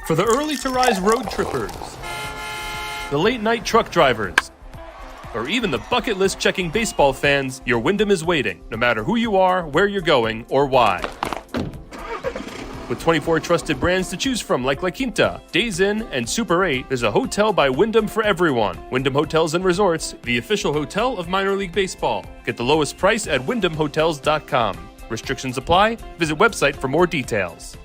For the early-to-rise road trippers, the late-night truck drivers, or even the bucket list checking baseball fans, your Wyndham is waiting, no matter who you are, where you're going, or why. With 24 trusted brands to choose from like La Quinta, Days Inn, and Super 8, there's a hotel by Wyndham for everyone. Wyndham Hotels and Resorts, the official hotel of minor league baseball. Get the lowest price at wyndhamhotels.com. Restrictions apply. Visit website for more details.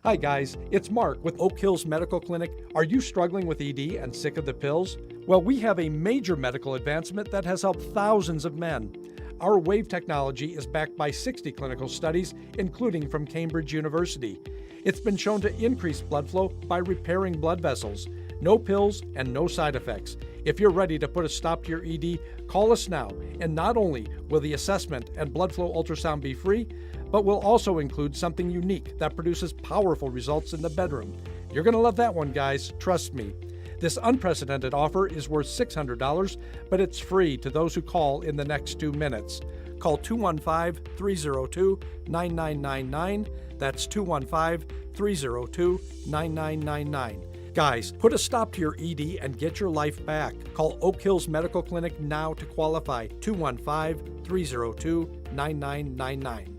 Hi guys, it's Mark with Oak Hills Medical Clinic. Are you struggling with ED and sick of the pills? Well, we have a major medical advancement that has helped thousands of men. Our WAVE technology is backed by 60 clinical studies, including from Cambridge University. It's been shown to increase blood flow by repairing blood vessels. No pills and no side effects. If you're ready to put a stop to your ED, call us now. And not only will the assessment and blood flow ultrasound be free, but we'll also include something unique that produces powerful results in the bedroom. You're going to love that one, guys. Trust me. This unprecedented offer is worth $600, but it's free to those who call in the next 2 minutes. Call 215-302-9999. That's 215-302-9999. Guys, put a stop to your ED and get your life back. Call Oak Hills Medical Clinic now to qualify. 215-302-9999.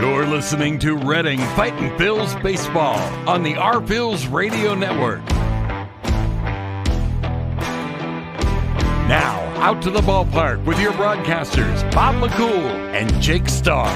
You're listening to Reading Fightin' Phillies Baseball on the Our Phillies Radio Network. Now, out to the ballpark with your broadcasters, Bob McCool and Jake Starr.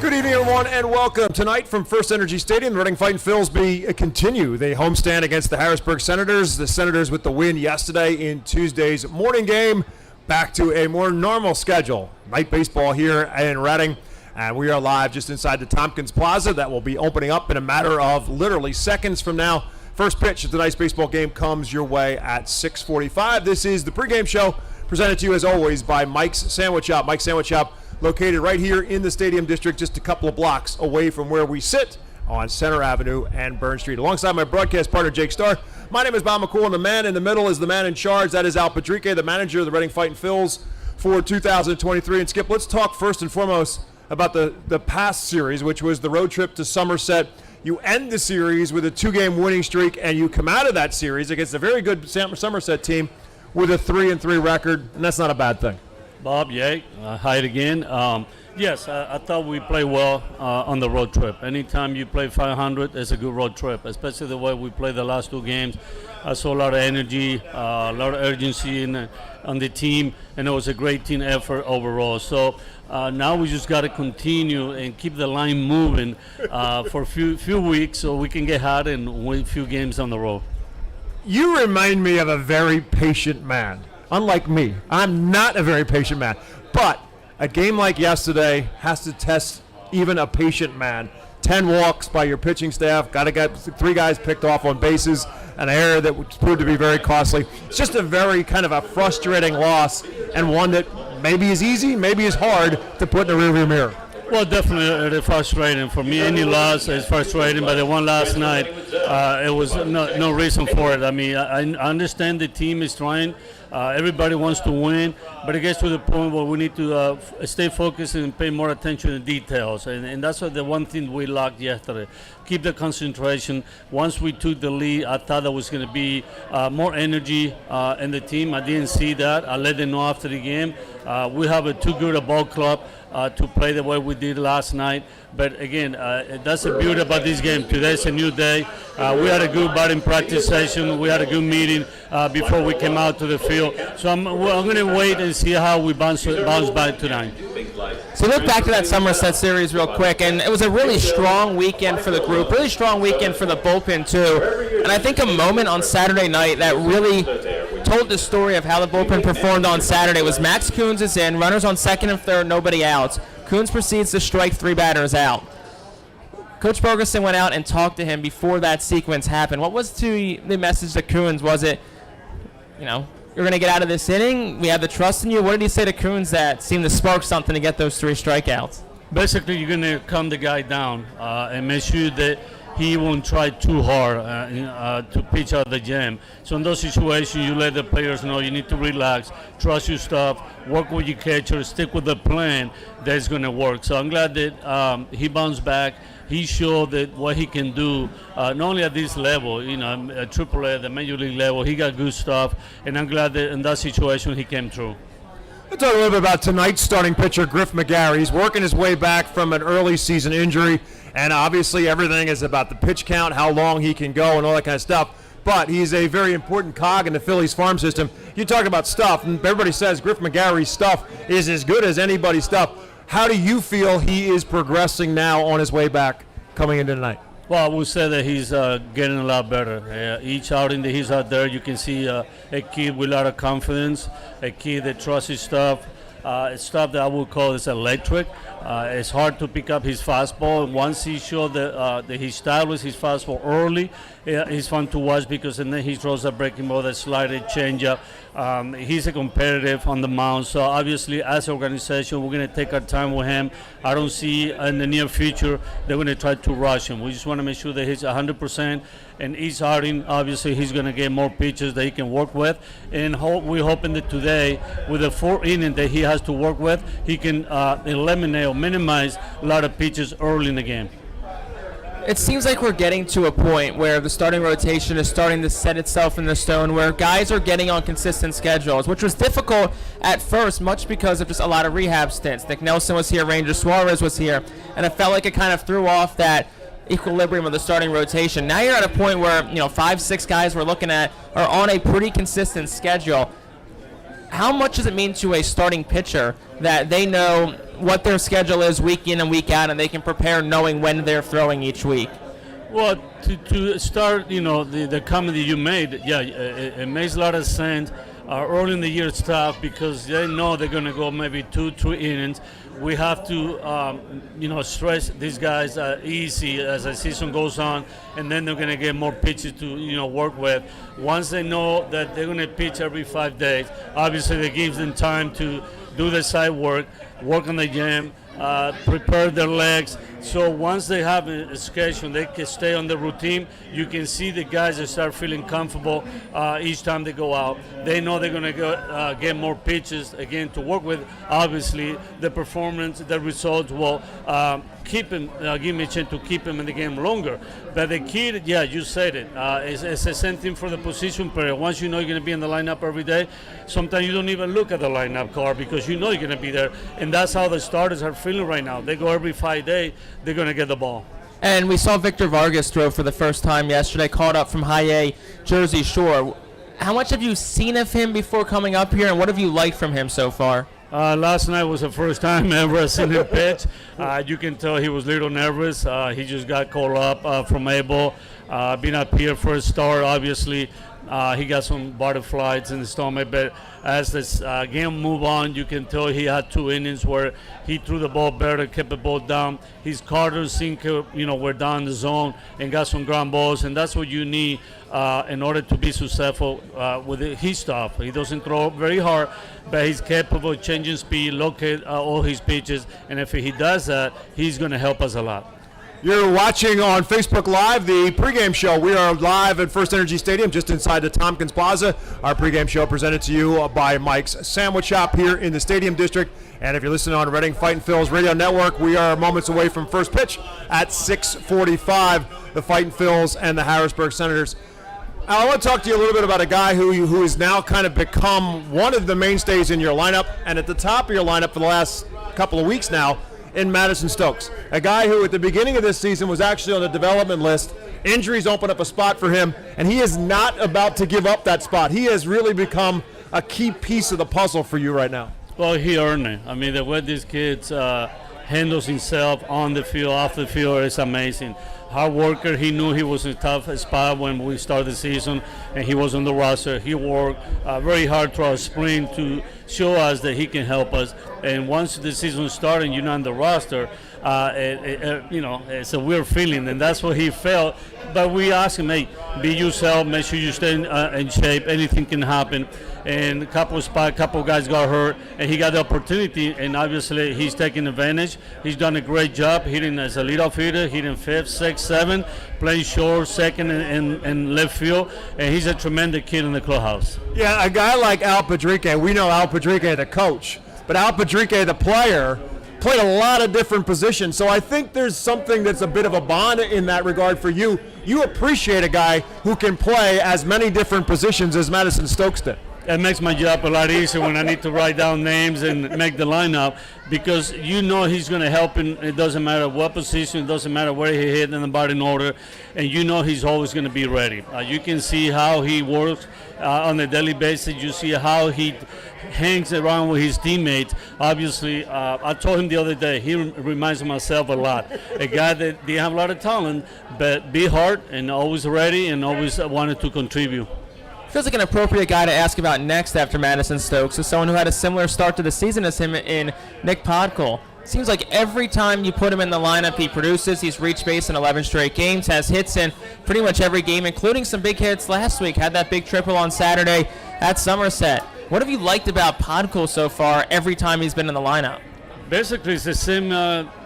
Good evening, everyone, and welcome. Tonight from FirstEnergy Stadium, the Reading Fightin' Phillies continue the homestand against the Harrisburg Senators. The Senators with the win yesterday in Tuesday's morning game. Back to a more normal schedule. Night baseball here in Reading. And we are live just inside the Tompkins Plaza. That will be opening up in a matter of literally seconds from now. First pitch of tonight's baseball game comes your way at 6:45. This is the pregame show presented to you, as always, by Mike's Sandwich Shop. Mike's Sandwich Shop located right here in the Stadium District, just a couple of blocks away from where we sit on Center Avenue and Burn Street. Alongside my broadcast partner, Jake Starr. My name is Bob McCool, and the man in the middle is the man in charge. That is Al Padrique, the manager of the Reading Fightin' Phillies for 2023. And Skip, let's talk first and foremost about the past series, which was the road trip to Somerset. You end the series with a 2-game winning streak, and you come out of that series against a very good Somerset team with a 3-3 record, and that's not a bad thing. Bob, hi again. Yes, I thought we played well on the road trip. Anytime you play 500, it's a good road trip, especially the way we played the last 2 games. I saw a lot of energy, a lot of urgency on the team, and it was a great team effort overall. So now we just got to continue and keep the line moving for a few weeks so we can get hot and win a few games on the road. You remind me of a very patient man. Unlike me, I'm not a very patient man, but a game like yesterday has to test even a patient man. 10 walks by your pitching staff, got to get 3 guys picked off on bases, an error that proved to be very costly. It's just a very kind of a frustrating loss, and one that maybe is easy, maybe is hard to put in the rearview mirror. Well, definitely frustrating. For me, any loss is frustrating, but the one last night, it was no reason for it. I mean, I understand the team is trying. Everybody wants to win, but it gets to the point where we need to stay focused and pay more attention to details. And that's the one thing we lacked yesterday. Keep the concentration. Once we took the lead, I thought there was going to be more energy in the team. I didn't see that. I let them know after the game. We have too good a ball club to play the way we did last night. But again, that's the beauty about this game. Today's a new day. We had a good batting practice session. We had a good meeting before we came out to the field. So I'm going to wait and see how we bounce back tonight. So look back to that Somerset series real quick, and it was a really strong weekend for the group, really strong weekend for the bullpen too. And I think a moment on Saturday night that really told the story of how the bullpen performed on Saturday was Max Coons is in, runners on second and third, nobody out. Coons proceeds to strike 3 batters out. Coach Bergerson went out and talked to him before that sequence happened. What was the message to Coons? Was it, you're going to get out of this inning? We have the trust in you. What did he say to Coons that seemed to spark something to get those 3 strikeouts? Basically, you're going to calm the guy down and make sure that he won't try too hard to pitch out the jam. So in those situations, you let the players know you need to relax, trust your stuff, work with your catcher, stick with the plan that's going to work. So I'm glad that he bounced back. He showed that what he can do, not only at this level, at AAA, the major league level, he got good stuff, and I'm glad that in that situation he came through. Let's talk a little bit about tonight's starting pitcher, Griff McGarry. He's working his way back from an early season injury, and obviously everything is about the pitch count, how long he can go, and all that kind of stuff. But he's a very important cog in the Phillies farm system. You talk about stuff, and everybody says Griff McGarry's stuff is as good as anybody's stuff. How do you feel he is progressing now on his way back coming into tonight? Well, I would say that he's getting a lot better. Each outing that he's out there, you can see a kid with a lot of confidence, a kid that trusts his stuff. Stuff that I would call is electric. It's hard to pick up his fastball. Once he showed that he established his fastball early, he's fun to watch because then he throws a breaking ball, that slider, changeup. He's a competitive on the mound. So obviously, as an organization, we're going to take our time with him. I don't see in the near future they're going to try to rush him. We just want to make sure that he's 100%. And each outing, obviously, he's going to get more pitches that he can work with. And we're hoping that today, with the 4 innings that he has to work with, he can eliminate or minimize a lot of pitches early in the game. It seems like we're getting to a point where the starting rotation is starting to set itself in the stone, where guys are getting on consistent schedules, which was difficult at first, much because of just a lot of rehab stints. Nick Nelson was here, Ranger Suarez was here, and it felt like it kind of threw off that equilibrium of the starting rotation. Now you're at a point where 5-6 guys we're looking at are on a pretty consistent schedule. How much does it mean to a starting pitcher that they know what their schedule is week in and week out, and they can prepare knowing when they're throwing each week? Well, to start, the comment that you made, it makes a lot of sense. Early in the year it's tough because they know they're going to go maybe 2-3 innings. We have to, stress these guys easy as the season goes on, and then they're going to get more pitches to, work with. Once they know that they're going to pitch every 5 days, obviously that gives them time to do the side work on the jam, prepare their legs. So once they have a schedule, they can stay on the routine. You can see the guys that start feeling comfortable each time they go out. They know they're going to get more pitches again to work with. Obviously, the performance, the results will keep him, give me a chance to keep him in the game longer. But the kid, you said it. It's the same thing for the position player. Once you know you're going to be in the lineup every day, sometimes you don't even look at the lineup card because you know you're going to be there. And that's how the starters are feeling right now. They go every 5 days, they're going to get the ball. And we saw Victor Vargas throw for the first time yesterday, called up from High A, Jersey Shore. How much have you seen of him before coming up here, and what have you liked from him so far? Last night was the first time ever I seen him pitch. You can tell he was a little nervous. He just got called up from Abel. Being up here for a start, obviously, he got some butterflies in the stomach. But as this game moved on, you can tell he had 2 innings where he threw the ball better, kept the ball down. His cutter, sinker, were down the zone and got some ground balls, and that's what you need in order to be successful with his stuff. He doesn't throw very hard, but he's capable of changing speed, locate all his pitches, and if he does that, he's going to help us a lot. You're watching on Facebook Live the pregame show. We are live at FirstEnergy Stadium just inside the Tompkins Plaza. Our pregame show presented to you by Mike's Sandwich Shop here in the Stadium District. And if you're listening on Reading Fightin Phil's radio network, we are moments away from first pitch at 6:45, the Fightin Phils and the Harrisburg Senators. Al, I want to talk to you a little bit about a guy who has now kind of become one of the mainstays in your lineup and at the top of your lineup for the last couple of weeks now, in Madison Stokes, a guy who at the beginning of this season was actually on the development list. Injuries open up a spot for him, and he is not about to give up that spot. He has really become a key piece of the puzzle for you right now. Well, he earned it. I mean, the way this kid handles himself on the field, off the field is amazing. Hard worker. He knew he was in a tough spot when we started the season, and he was on the roster. He worked very hard throughout spring to show us that he can help us. And once the season started and you're not on the roster, it's a weird feeling, and that's what he felt. But we asked him, hey, be yourself, make sure you stay in shape, anything can happen. And a couple guys got hurt, and he got the opportunity, and obviously he's taking advantage. He's done a great job hitting as a leadoff hitter, hitting 5th, 6th, 7th, playing short, second, and left field, and he's a tremendous kid in the clubhouse. Yeah, a guy like Al Padrique, we know Al Padrique, the coach, but Al Padrique, the player, played a lot of different positions. So I think there's something that's a bit of a bond in that regard for you. You appreciate a guy who can play as many different positions as Madison Stokes did. It makes my job a lot easier when I need to write down names and make the lineup, because you know he's going to help in, it doesn't matter what position, it doesn't matter where he hit in the batting order, and you know he's always going to be ready. You can see how he works on a daily basis. You see how he hangs around with his teammates. Obviously, I told him the other day, he reminds myself a lot. A guy that didn't have a lot of talent, but be hard and always ready and always wanted to contribute. Feels like an appropriate guy to ask about next after Madison Stokes is someone who had a similar start to the season as him in Nick Podkul. Seems like every time you put him in the lineup, he produces. He's reached base in 11 straight games, has hits in pretty much every game, including some big hits last week. Had that big triple on Saturday at Somerset. What have you liked about Podkul so far every time he's been in the lineup? Basically, it's the same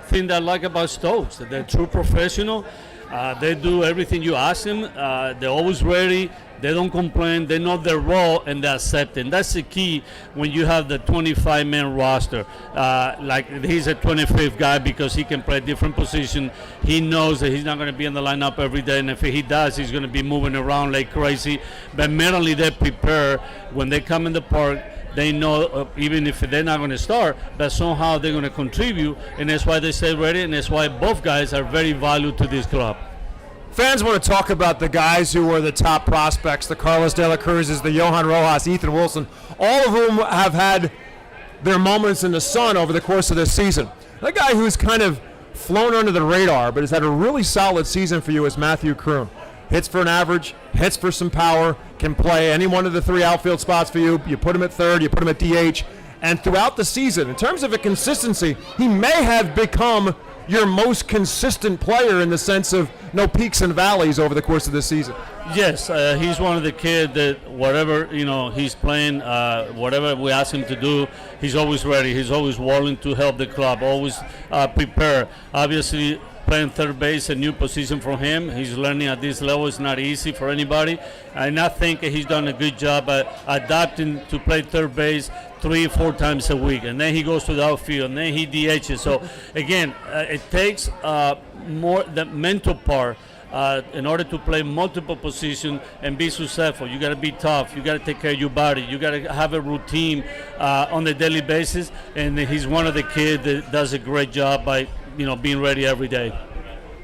thing that I like about Stokes. They're true professional. They do everything you ask them. They're always ready. They don't complain. They know their role and they accept it. And that's the key when you have the 25-man roster. Like he's a 25th guy because he can play different position. He knows that he's not going to be in the lineup every day, and if he does, he's going to be moving around like crazy. But mentally, they prepare. When they come in the park, they know even if they're not going to start, that somehow they're going to contribute, and that's why they stay ready, and that's why both guys are very valued to this club. Fans want to talk about the guys who are the top prospects, the Carlos De La Cruzes, the Johan Rojas, Ethan Wilson, all of whom have had their moments in the sun over the course of this season. The guy who's kind of flown under the radar but has had a really solid season for you is Matthew Kroon. Hits for an average, hits for some power, can play any one of the 3 outfield spots for you. You put him at third, you put him at DH. And throughout the season, in terms of a consistency, he may have become your most consistent player in the sense of no peaks and valleys over the course of this season. Yes, he's one of the kids that whatever he's playing, whatever we ask him to do, he's always ready. He's always willing to help the club, always prepare. Obviously, playing third base, a new position for him. He's learning at this level. It's not easy for anybody. And I think he's done a good job at adapting to play third base 3-4 times a week. And then he goes to the outfield, and then he DHs. So, again, it takes more the mental part in order to play multiple positions and be successful. You got to be tough. You got to take care of your body. You got to have a routine on a daily basis. And he's one of the kids that does a great job by being ready every day.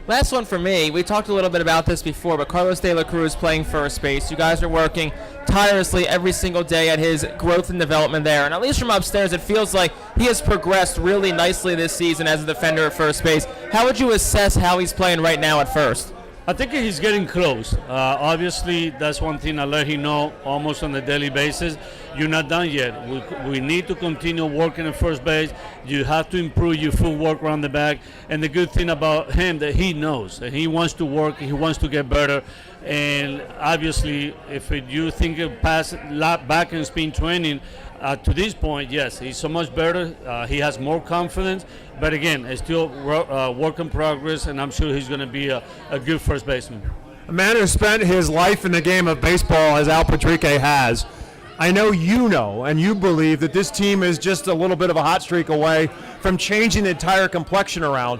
Last one for me. We talked a little bit about this before, but Carlos De La Cruz playing first base. You guys are working tirelessly every single day at his growth and development there. And at least from upstairs, it feels like he has progressed really nicely this season as a defender at first base. How would you assess how he's playing right now at first? I think he's getting close. Obviously, that's one thing I let him know almost on a daily basis. You're not done yet. We need to continue working at first base. You have to improve your footwork around the back. And the good thing about him that he knows that he wants to work, he wants to get better. And obviously, if you think of past back in spin training, to this point, yes, he's so much better. He has more confidence. But again, it's still work in progress, and I'm sure he's going to be a good first baseman. A man who spent his life in the game of baseball as Al Padrique has. I know and you believe that this team is just a little bit of a hot streak away from changing the entire complexion around.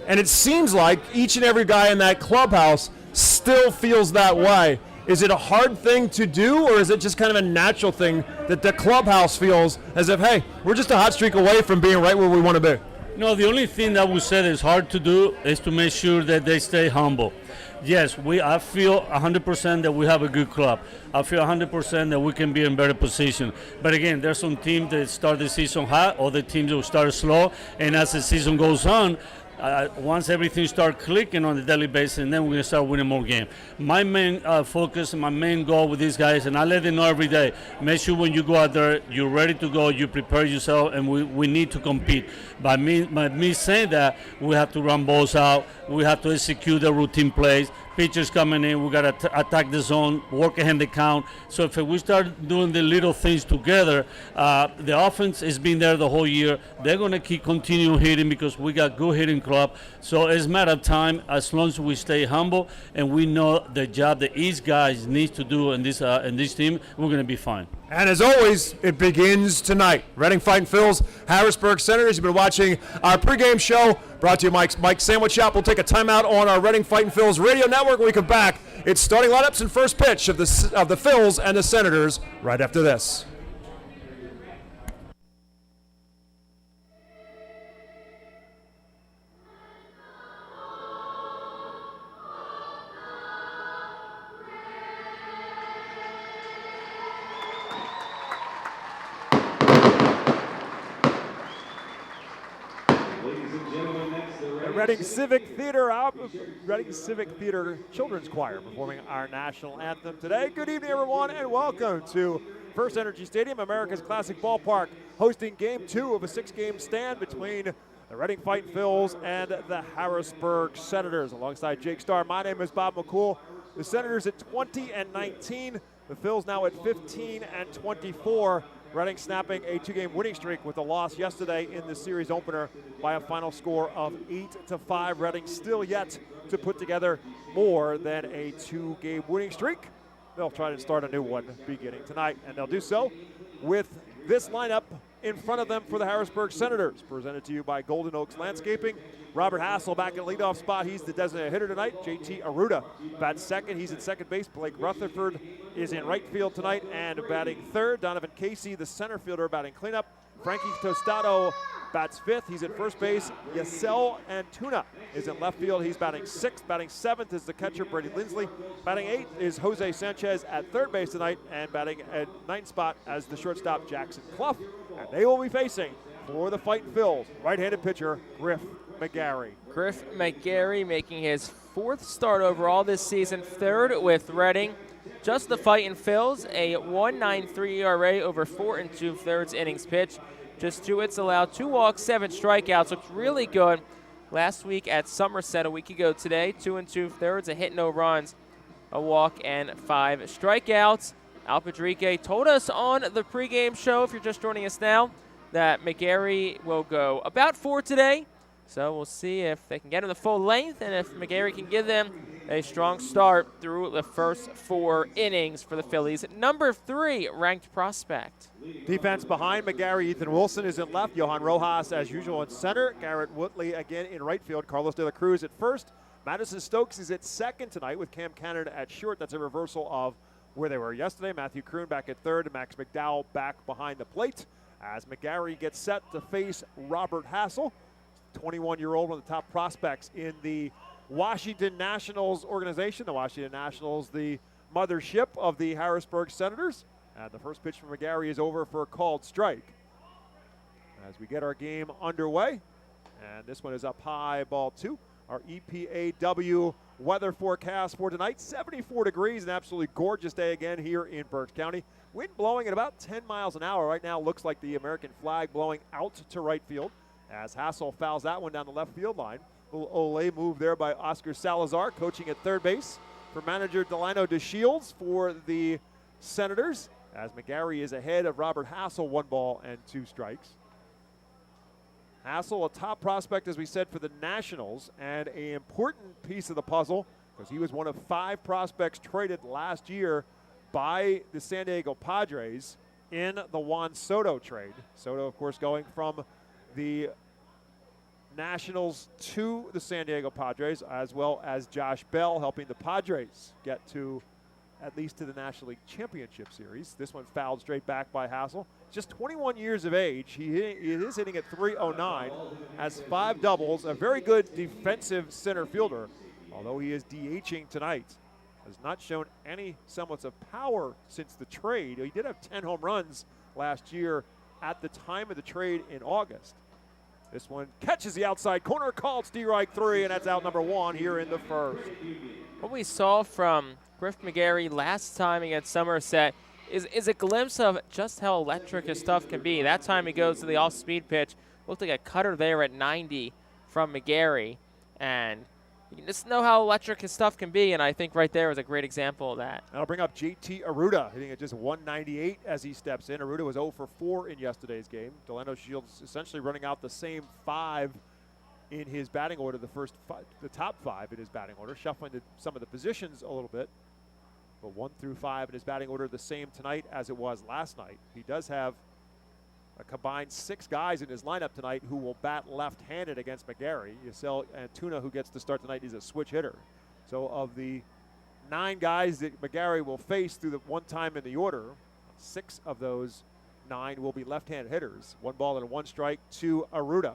And it seems like each and every guy in that clubhouse still feels that way. Is it a hard thing to do, or is it just kind of a natural thing that the clubhouse feels as if, hey, we're just a hot streak away from being right where we want to be? No, the only thing that we said is hard to do is to make sure that they stay humble. Yes, I feel 100% that we have a good club. I feel 100% that we can be in better position. But again, there's some teams that start the season hot, other teams will start slow, and as the season goes on, once everything starts clicking on the daily basis, and then we're going to start winning more games. My main focus and my main goal with these guys, and I let them know every day, make sure when you go out there, you're ready to go, you prepare yourself, and we need to compete. By me saying that, we have to run balls out, we have to execute the routine plays. Pitchers coming in, we got to attack the zone, work ahead the count. So if we start doing the little things together, the offense has been there the whole year. They're going to keep continuing hitting because we got good hitting club. So it's a matter of time as long as we stay humble and we know the job that each guy needs to do in this team, we're going to be fine. And as always, it begins tonight. Reading Fightin' Phil's, Harrisburg Senators. You've been watching our pregame show brought to you by Mike's Sandwich Shop. We'll take a timeout on our Reading Fightin' Phil's radio network. When we come back, it's starting lineups and first pitch of the Phils and the Senators right after this. Reading Civic Theater Children's Choir performing our national anthem today. Good evening, everyone, and welcome to FirstEnergy Stadium, America's Classic Ballpark, hosting Game 2 of a 6-game stand between the Reading Fightin' Phils and the Harrisburg Senators. Alongside Jake Starr, my name is Bob McCool. The Senators at 20-19, the Phils now at 15-24. Reading snapping a 2-game winning streak with a loss yesterday in the series opener by a final score of 8-5. Reading still yet to put together more than a 2-game winning streak. They'll try to start a new one beginning tonight, and they'll do so with this lineup in front of them for the Harrisburg Senators. Presented to you by Golden Oaks Landscaping. Robert Hassel back at leadoff spot. He's the designated hitter tonight. JT Aruda bats second. He's at second base. Blake Rutherford is in right field tonight and batting third. Donovan Casey, the center fielder, batting cleanup. Frankie Tostado bats fifth. He's at first base. Yasel Antuna is in left field. He's batting sixth. Batting seventh is the catcher, Brady Lindsley. Batting eighth is Jose Sanchez at third base tonight, and batting at ninth spot as the shortstop, Jackson Clough. And they will be facing, for the Fightin' Phils, right-handed pitcher Griff McGarry. Griff McGarry making his fourth start overall this season, third with Reading. Just the Fightin' Phils, a 1.93 ERA over 4 2/3 innings pitched. Just 2 hits allowed, 2 walks, 7 strikeouts. Looks really good. Last week at Somerset, a week ago today, 2 2/3, a hit, no runs, a walk, and 5 strikeouts. Al Padrique told us on the pregame show, if you're just joining us now, that McGarry will go about 4 today. So we'll see if they can get him the full length and if McGarry can give them a strong start through the first 4 innings for the Phillies. Number 3 ranked prospect. Defense behind McGarry. Ethan Wilson is in left. Johan Rojas, as usual, in center. Garrett Woodley again in right field. Carlos de la Cruz at first. Madison Stokes is at second tonight with Cam Canada at short. That's a reversal of where they were yesterday. Matthew Kroon back at third and Max McDowell back behind the plate as McGarry gets set to face Robert Hassel, 21-year-old, one of the top prospects in the Washington Nationals organization. The Washington Nationals, the mothership of the Harrisburg Senators. And the first pitch from McGarry is over for a called strike. As we get our game underway, and this one is up high, ball 2. Our EPAW weather forecast for tonight, 74 degrees, an absolutely gorgeous day again here in Berks County. Wind blowing at about 10 miles an hour. Right now looks like the American flag blowing out to right field as Hassel fouls that one down the left field line. A little Olay move there by Oscar Salazar, coaching at third base for manager Delano DeShields for the Senators, as McGarry is ahead of Robert Hassel, 1 ball and 2 strikes. Hassel, a top prospect, as we said, for the Nationals, and an important piece of the puzzle because he was one of 5 prospects traded last year by the San Diego Padres in the Juan Soto trade. Soto, of course, going from the Nationals to the San Diego Padres, as well as Josh Bell helping the Padres get to at least to the National League Championship Series. This one fouled straight back by Hassel. Just 21 years of age. He is hitting at .309, has 5 doubles, a very good defensive center fielder, although he is DHing tonight. Has not shown any semblance of power since the trade. He did have 10 home runs last year at the time of the trade in August. This one catches the outside corner, called strike 3, and that's out number 1 here in the first. What we saw from Griff McGarry last time against Somerset is a glimpse of just how electric his stuff can be. That time he goes to the off-speed pitch. Looked like a cutter there at 90 from McGarry. And you can just know how electric his stuff can be, and I think right there is a great example of that. That'll bring up JT Aruda, hitting at just 198 as he steps in. Aruda was 0 for 4 in yesterday's game. Delano Shields essentially running out the same 5 in his batting order, the top 5 in his batting order, shuffling some of the positions a little bit. But 1 through 5 in his batting order the same tonight as it was last night. He does have a combined 6 guys in his lineup tonight who will bat left-handed against McGarry. Yasel Antuna, who gets to start tonight, is a switch hitter. So of the 9 guys that McGarry will face through the one time in the order, 6 of those 9 will be left-handed hitters. 1 ball and 1 strike to Aruda.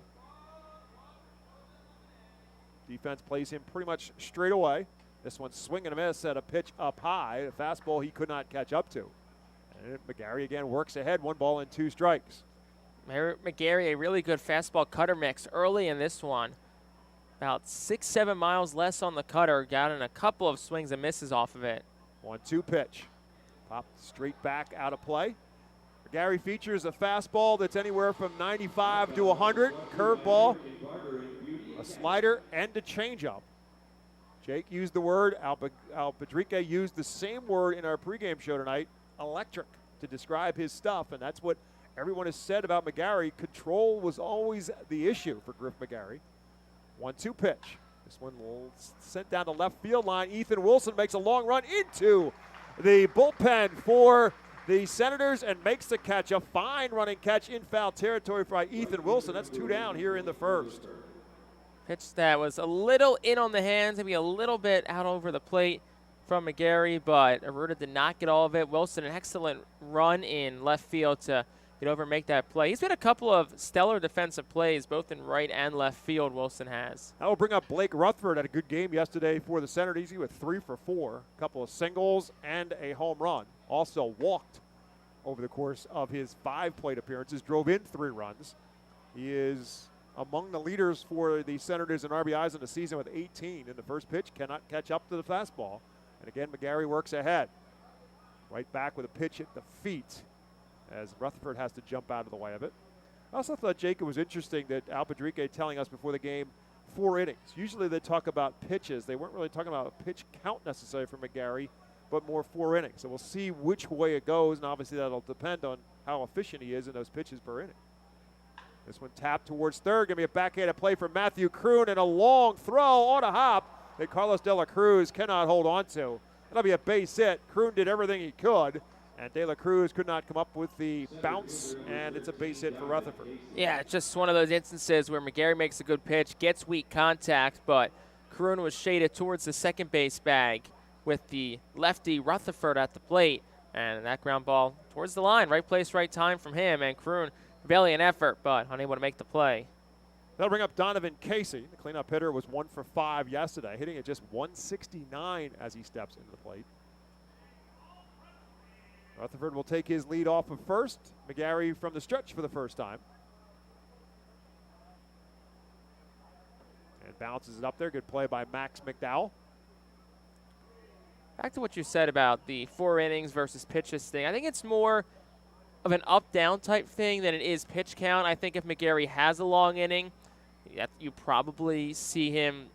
Defense plays him pretty much straight away. This one swing and a miss at a pitch up high. A fastball he could not catch up to. And McGarry again works ahead. 1 ball and 2 strikes. McGarry, a really good fastball cutter mix early in this one. About 6-7 miles less on the cutter. Got in a couple of swings and misses off of it. 1-2 pitch. Popped straight back out of play. McGarry features a fastball that's anywhere from 95 to 100. Curveball, a slider, and a changeup. Jake used the word, Al Padrique used the same word in our pregame show tonight, electric, to describe his stuff, and that's what everyone has said about McGarry. Control was always the issue for Griff McGarry. 1-2 pitch. This one sent down the left field line. Ethan Wilson makes a long run into the bullpen for the Senators and makes the catch. A fine running catch in foul territory by Ethan Wilson. That's 2 down here in the first. Pitch that was a little in on the hands, maybe a little bit out over the plate from McGarry, but Aruda did not get all of it. Wilson, an excellent run in left field to get over and make that play. He's been a couple of stellar defensive plays, both in right and left field, Wilson has. That will bring up Blake Rutherford. Had a good game yesterday for the Senators. He went 3 for 4, a couple of singles and a home run. Also walked over the course of his 5 plate appearances, drove in 3 runs. He is among the leaders for the Senators in RBIs in the season with 18. In the first pitch, cannot catch up to the fastball. And again, McGarry works ahead. Right back with a pitch at the feet as Rutherford has to jump out of the way of it. I also thought, Jake, it was interesting that Al Padrique telling us before the game 4 innings. Usually they talk about pitches. They weren't really talking about a pitch count necessary for McGarry, but more 4 innings. So we'll see which way it goes, and obviously that'll depend on how efficient he is in those pitches per inning. This one tapped towards third. Going to be a backhanded play for Matthew Kroon and a long throw on a hop that Carlos De La Cruz cannot hold on to. That'll be a base hit. Kroon did everything he could, and De La Cruz could not come up with the bounce, and it's a base hit for Rutherford. Yeah, it's just one of those instances where McGarry makes a good pitch, gets weak contact, but Kroon was shaded towards the second base bag with the lefty Rutherford at the plate, and that ground ball towards the line. Right place, right time from him, and Kroon barely an effort, but unable to make the play. That'll bring up Donovan Casey. The cleanup hitter was 1 for 5 yesterday, hitting at just 169 as he steps into the plate. Rutherford will take his lead off of first. McGarry from the stretch for the first time. And bounces it up there. Good play by Max McDowell. Back to what you said about the 4 innings versus pitches thing. I think it's more of an up-down type thing than it is pitch count. I think if McGarry has a long inning, you probably see him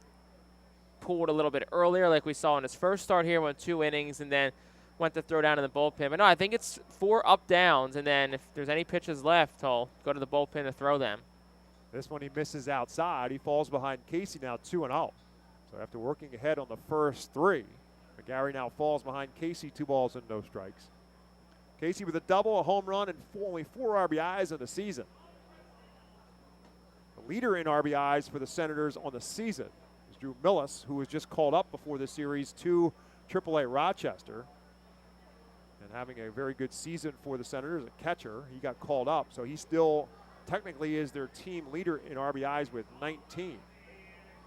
pulled a little bit earlier, like we saw in his first start here, went 2 innings and then went to throw down in the bullpen. But no, I think it's 4 up-downs, and then if there's any pitches left, he'll go to the bullpen to throw them. This one he misses outside. He falls behind Casey now 2-0. So after working ahead on the first 3, McGarry now falls behind Casey, 2 balls and no strikes. Casey with a double, a home run, and only 4 RBIs in the season. The leader in RBIs for the Senators on the season is Drew Millis, who was just called up before this series to AAA Rochester. And having a very good season for the Senators, a catcher, he got called up. So he still technically is their team leader in RBIs with 19.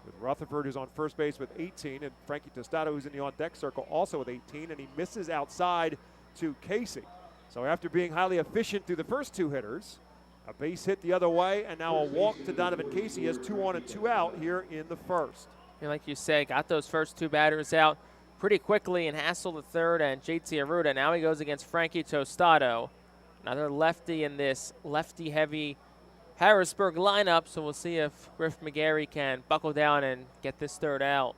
With Rutherford, who's on first base with 18, and Frankie Tostado, who's in the on-deck circle, also with 18, and he misses outside to Casey. So after being highly efficient through the first 2 hitters, A base hit the other way, and now a walk to Donovan Casey. He has 2 on and 2 out here in the first. And like you said, got those first 2 batters out pretty quickly, and Hassel the third and JT Arruda. Now he goes against Frankie Tostado, another lefty in this lefty-heavy Harrisburg lineup, so we'll see if Griff McGarry can buckle down and get this third out.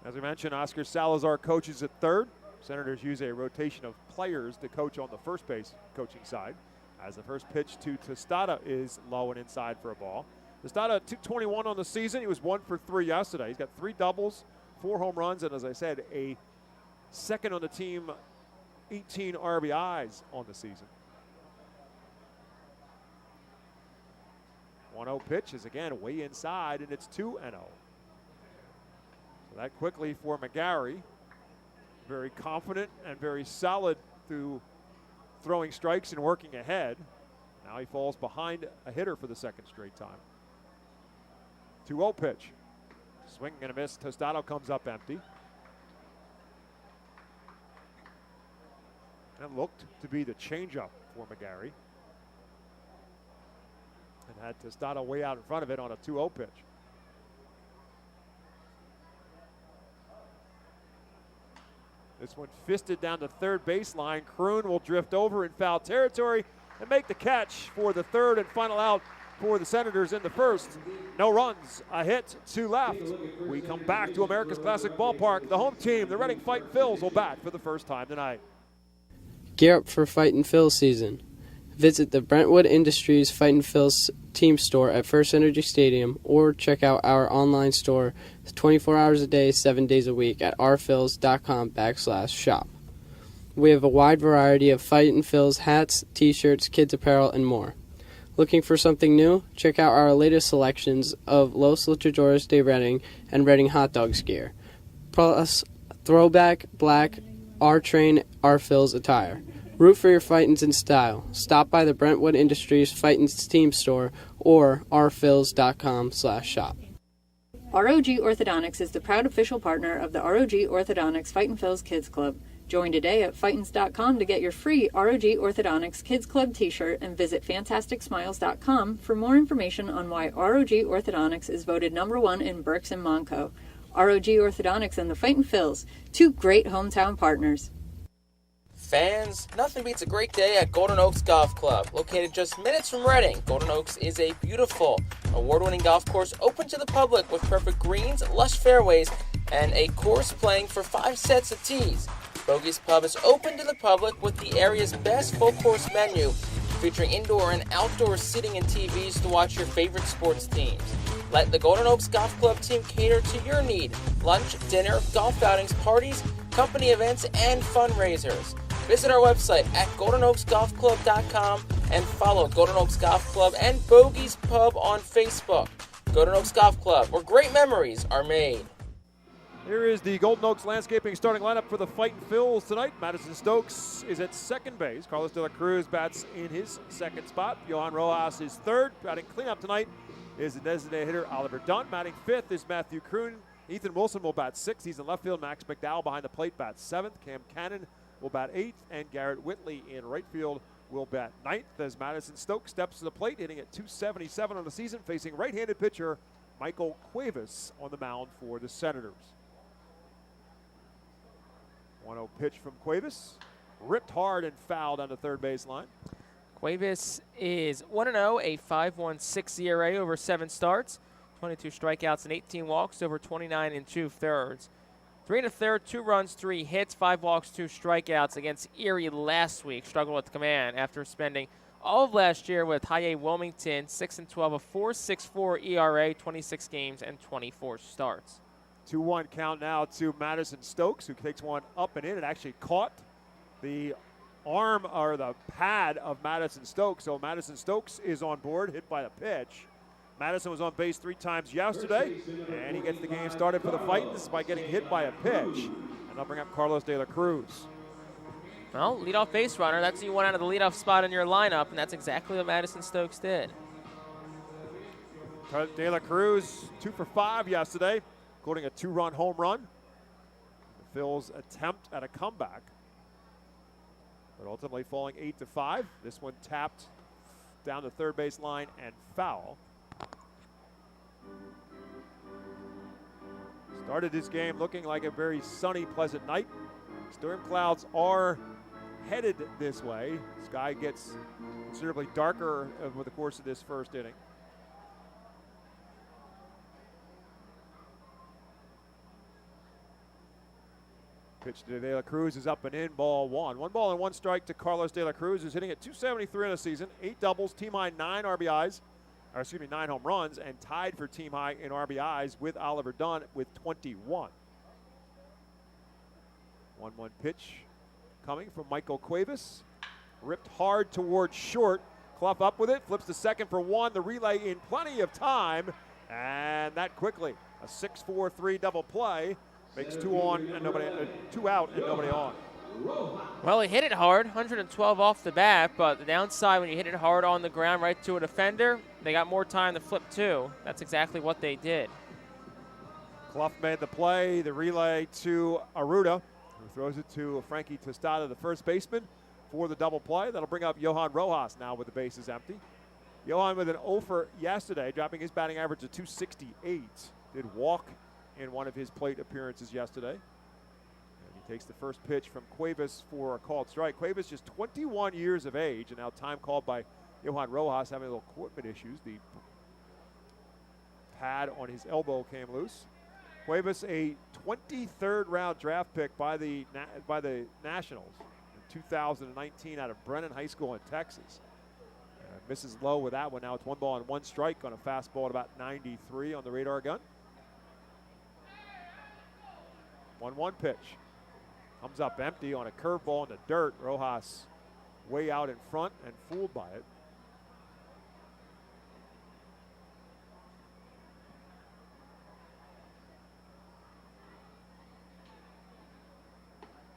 As we mentioned, Oscar Salazar coaches at third. Senators use a rotation of players to coach on the first base coaching side, as the first pitch to Tostada is low and inside for a ball. Tostada 221 on the season. He was 1 for 3 yesterday. He's got 3 doubles, 4 home runs, and as I said, a second on the team, 18 RBIs on the season. 1-0 pitch is again way inside, and it's 2-0. So that quickly for McGarry. Very confident and very solid through throwing strikes and working ahead. Now he falls behind a hitter for the second straight time. 2-0 pitch. Swing and a miss. Tostado comes up empty. That looked to be the changeup for McGarry. And had Tostado way out in front of it on a 2-0 pitch. This one fisted down the third baseline. Kroon will drift over in foul territory and make the catch for the third and final out for the Senators in the first. No runs, a hit, 2 left. We come back to America's Classic Ballpark. The home team, the Reading Fightin' Phils, will bat for the first time tonight. Gear up for Fightin' Phils season. Visit the Brentwood Industries Fightin' Phils team store at FirstEnergy Stadium or check out our online store 24 hours a day, 7 days a week at rphils.com/shop. We have a wide variety of Fightin' Phils hats, t-shirts, kids apparel, and more. Looking for something new? Check out our latest selections of Los Luchadores de Reading and Reading Hot Dogs gear, plus throwback, black, R-Train, R-Phils attire. Root for your Fightins in style. Stop by the Brentwood Industries Fightins team store or rphils.com/shop. ROG Orthodontics is the proud official partner of the ROG Orthodontics Fightin' Phils Kids Club. Join today at Fightins.com to get your free ROG Orthodontics Kids Club t-shirt and visit FantasticSmiles.com for more information on why ROG Orthodontics is voted #1 in Berks and Monco. ROG Orthodontics and the Fightin' Phils, 2 great hometown partners. Fans, nothing beats a great day at Golden Oaks Golf Club. Located just minutes from Reading, Golden Oaks is a beautiful, award-winning golf course open to the public with perfect greens, lush fairways, and a course playing for 5 sets of tees. Bogey's Pub is open to the public with the area's best full-course menu, featuring indoor and outdoor seating and TVs to watch your favorite sports teams. Let the Golden Oaks Golf Club team cater to your need. Lunch, dinner, golf outings, parties, company events, and fundraisers. Visit our website at GoldenOaksGolfClub.com and follow Golden Oaks Golf Club and Bogey's Pub on Facebook. Golden Oaks Golf Club, where great memories are made. Here is the Golden Oaks Landscaping starting lineup for the Fightin' Phils tonight. Madison Stokes is at second base. Carlos De La Cruz bats in his second spot. Johan Rojas is third. Batting cleanup tonight is the designated hitter Oliver Dunn. Batting fifth is Matthew Kroon. Ethan Wilson will bat sixth. He's in left field. Max McDowell behind the plate bats seventh. Cam Cannon will bat eighth. And Garrett Whitley in right field will bat ninth as Madison Stokes steps to the plate, hitting at .277 on the season, facing right-handed pitcher Michael Cuevas on the mound for the Senators. 1-0 pitch from Cuevas. Ripped hard and fouled on the third baseline. Cuevas is 1-0, a 5.16 ERA over 7 starts, 22 strikeouts and 18 walks over 29 2/3. 3 1/3, 2 runs, 3 hits, 5 walks, 2 strikeouts against Erie last week. Struggled with command after spending all of last year with High A Wilmington, 6-12, a 4.64 ERA, 26 games and 24 starts. 2-1 count now to Madison Stokes, who takes one up and in. It actually caught the arm or the pad of Madison Stokes. So Madison Stokes is on board, hit by the pitch. Madison was on base 3 times yesterday, and he gets the game started for the Fightins by getting hit by a pitch. And they'll bring up Carlos De La Cruz. Well, leadoff base runner, that's who you want out of the leadoff spot in your lineup, and that's exactly what Madison Stokes did. De La Cruz, 2 for 5 yesterday, including a 2-run home run. The Phils attempt at a comeback, but ultimately falling 8-5. This one tapped down the third base line and foul. Started this game looking like a very sunny, pleasant night. Storm clouds are headed this way. Sky gets considerably darker over the course of this first inning. Pitch to De La Cruz is up and in, ball one. 1 ball and 1 strike to Carlos De La Cruz, who's hitting at .273 in a season, 8 doubles, team high 9 RBIs, 9 home runs, and tied for team high in RBIs with Oliver Dunn with 21. 1-1 pitch coming from Michael Cuevas. Ripped hard towards short. Clough up with it, flips to second for 1. The relay in plenty of time, and that quickly. A 6-4-3 double play. Makes 2 out and nobody on. Well, he hit it hard, 112 off the bat, but the downside when you hit it hard on the ground right to a defender, they got more time to flip too. That's exactly what they did. Clough made the play, the relay to Arruda, who throws it to Frankie Tostada, the first baseman, for the double play. That'll bring up Johan Rojas now with the bases empty. Johan with an 0 for yesterday, dropping his batting average to .268. Did walk in one of his plate appearances yesterday. And he takes the first pitch from Cuevas for a called strike. Cuevas just 21 years of age, and now time called by Johan Rojas, having a little equipment issues. The pad on his elbow came loose. Cuevas, a 23rd round draft pick by the Nationals in 2019 out of Brennan High School in Texas. Misses low with that one. Now it's 1 ball and 1 strike on a fastball at about 93 on the radar gun. 1-1 pitch. Comes up empty on a curveball in the dirt. Rojas way out in front and fooled by it.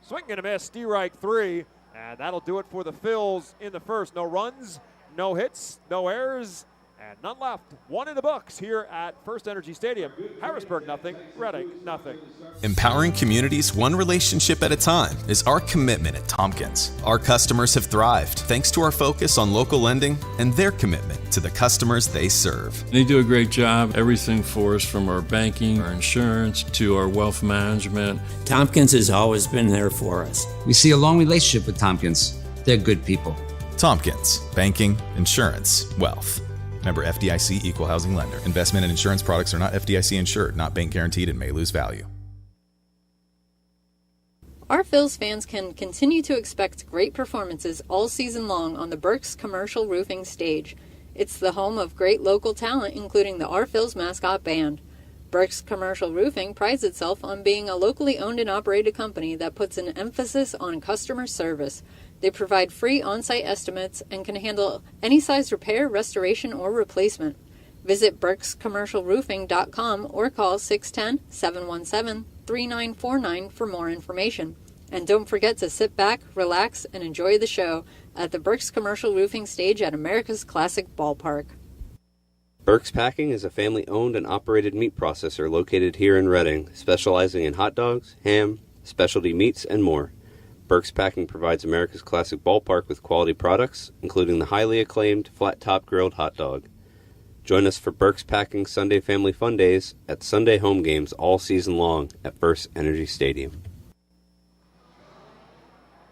Swing and a miss, strike 3, and that'll do it for the Phils in the first. No runs, no hits, no errors, and none left. 1 in the books here at FirstEnergy Stadium. Harrisburg nothing, Reading nothing. Empowering communities one relationship at a time is our commitment at Tompkins. Our customers have thrived thanks to our focus on local lending and their commitment to the customers they serve. They do a great job. Everything for us, from our banking, our insurance, to our wealth management. Tompkins has always been there for us. We see a long relationship with Tompkins. They're good people. Tompkins, banking, insurance, wealth. Member FDIC, equal housing lender. Investment and insurance products are not FDIC insured, not bank guaranteed, and may lose value. Our Phils fans can continue to expect great performances all season long on the Burke's Commercial Roofing stage. It's the home of great local talent, including the Our Phils mascot band. Burke's Commercial Roofing prides itself on being a locally owned and operated company that puts an emphasis on customer service. They provide free on-site estimates and can handle any size repair, restoration, or replacement. Visit burkscommercialroofing.com or call 610-717-3949 for more information. And don't forget to sit back, relax, and enjoy the show at the Burke's Commercial Roofing stage at America's Classic Ballpark. Burke's Packing is a family-owned and operated meat processor located here in Reading, specializing in hot dogs, ham, specialty meats, and more. Burke's Packing provides America's Classic Ballpark with quality products, including the highly acclaimed flat-top grilled hot dog. Join us for Burke's Packing Sunday Family Fun Days at Sunday home games all season long at FirstEnergy Stadium.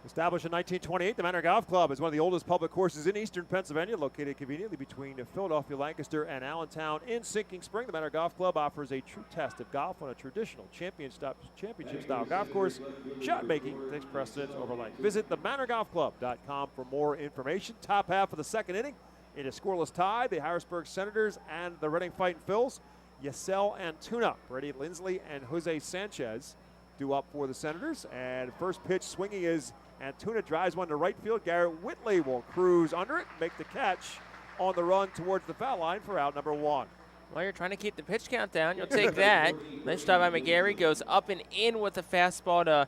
Established in 1928, the Manor Golf Club is one of the oldest public courses in eastern Pennsylvania, located conveniently between Philadelphia, Lancaster, and Allentown. In Sinking Spring, the Manor Golf Club offers a true test of golf on a traditional championship-style golf course. Shot making takes precedence over length. Visit themanorgolfclub.com for more information. Top half of the second inning in a scoreless tie, the Harrisburg Senators and the Reading Fightin' Phils. Yesel Antuna, Brady Lindsley, and Jose Sanchez due up for the Senators. And first pitch swinging is Antuna, drives one to right field. Garrett Whitley will cruise under it, make the catch on the run towards the foul line for out number 1. Well, you're trying to keep the pitch count down. You'll take that. Nice job by McGarry. Goes up and in with the fastball to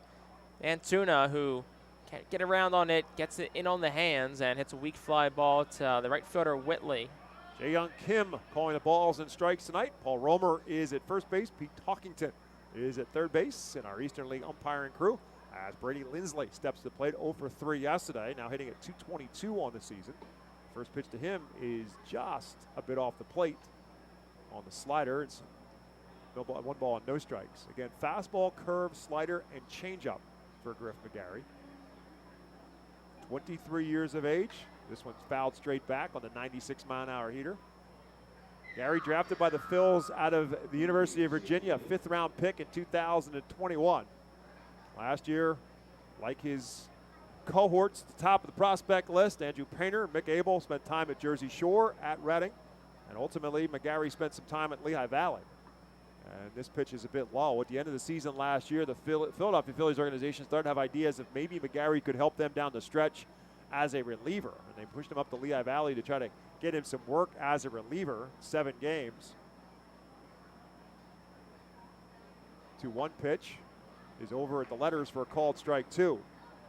Antuna, who can't get around on it, gets it in on the hands, and hits a weak fly ball to the right fielder Whitley. Jae-Young Kim calling the balls and strikes tonight. Paul Romer is at first base. Pete Talkington is at third base in our Eastern League umpiring crew, as Brady Lindsley steps to the plate, 0 for 3 yesterday, now hitting at .222 on the season. First pitch to him is just a bit off the plate on the slider. It's no ball, 1 ball and no strikes. Again, fastball, curve, slider, and changeup for Griff McGarry. 23 years of age. This one's fouled straight back on the 96-mile-an-hour heater. Gary drafted by the Phils out of the University of Virginia, a 5th-round pick in 2021. Last year, like his cohorts at the top of the prospect list, Andrew Painter, Mick Abel spent time at Jersey Shore, at Reading, and ultimately McGarry spent some time at Lehigh Valley. And this pitch is a bit low. At the end of the season last year, the Philadelphia Phillies organization started to have ideas if maybe McGarry could help them down the stretch as a reliever. And they pushed him up to Lehigh Valley to try to get him some work as a reliever, 7 games. 2-1 pitch is over at the letters for a called strike 2.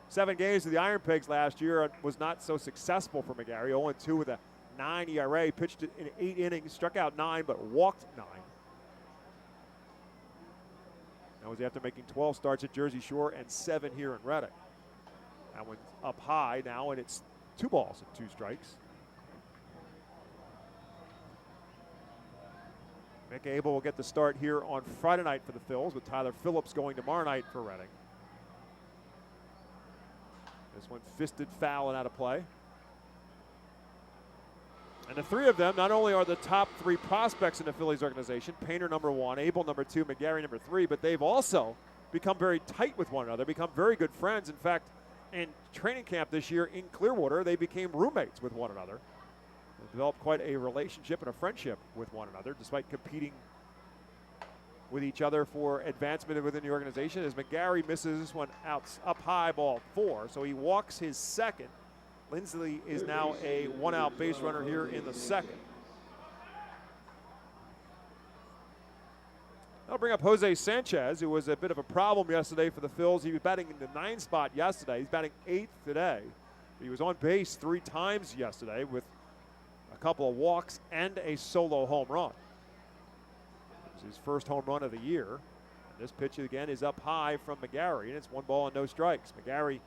7 games of the Iron Pigs last year was not so successful for McGarry. 0-2 with a 9 ERA, pitched in 8 innings, struck out 9, but walked 9. That was after making 12 starts at Jersey Shore and 7 here in Reading. That one's up high now, and it's 2 balls and 2 strikes. Mick Abel will get the start here on Friday night for the Phils, with Tyler Phillips going tomorrow night for Reading. This one fisted foul and out of play. And the 3 of them not only are the top 3 prospects in the Phillies organization, Painter #1, Abel #2, McGarry #3, but they've also become very tight with one another, become very good friends. In fact, in training camp this year in Clearwater, they became roommates with one another. They developed quite a relationship and a friendship with one another, despite competing with each other for advancement within the organization, as McGarry misses this one out up high, ball 4, so he walks his second. Lindsley is now a 1-out base runner here in the second. That'll bring up Jose Sanchez, who was a bit of a problem yesterday for the Phils. He was batting in the 9th spot yesterday. He's batting 8th today. He was on base 3 times yesterday with a couple of walks and a solo home run. It was his first home run of the year. And this pitch again is up high from McGarry, and it's 1 ball and no strikes. McGarry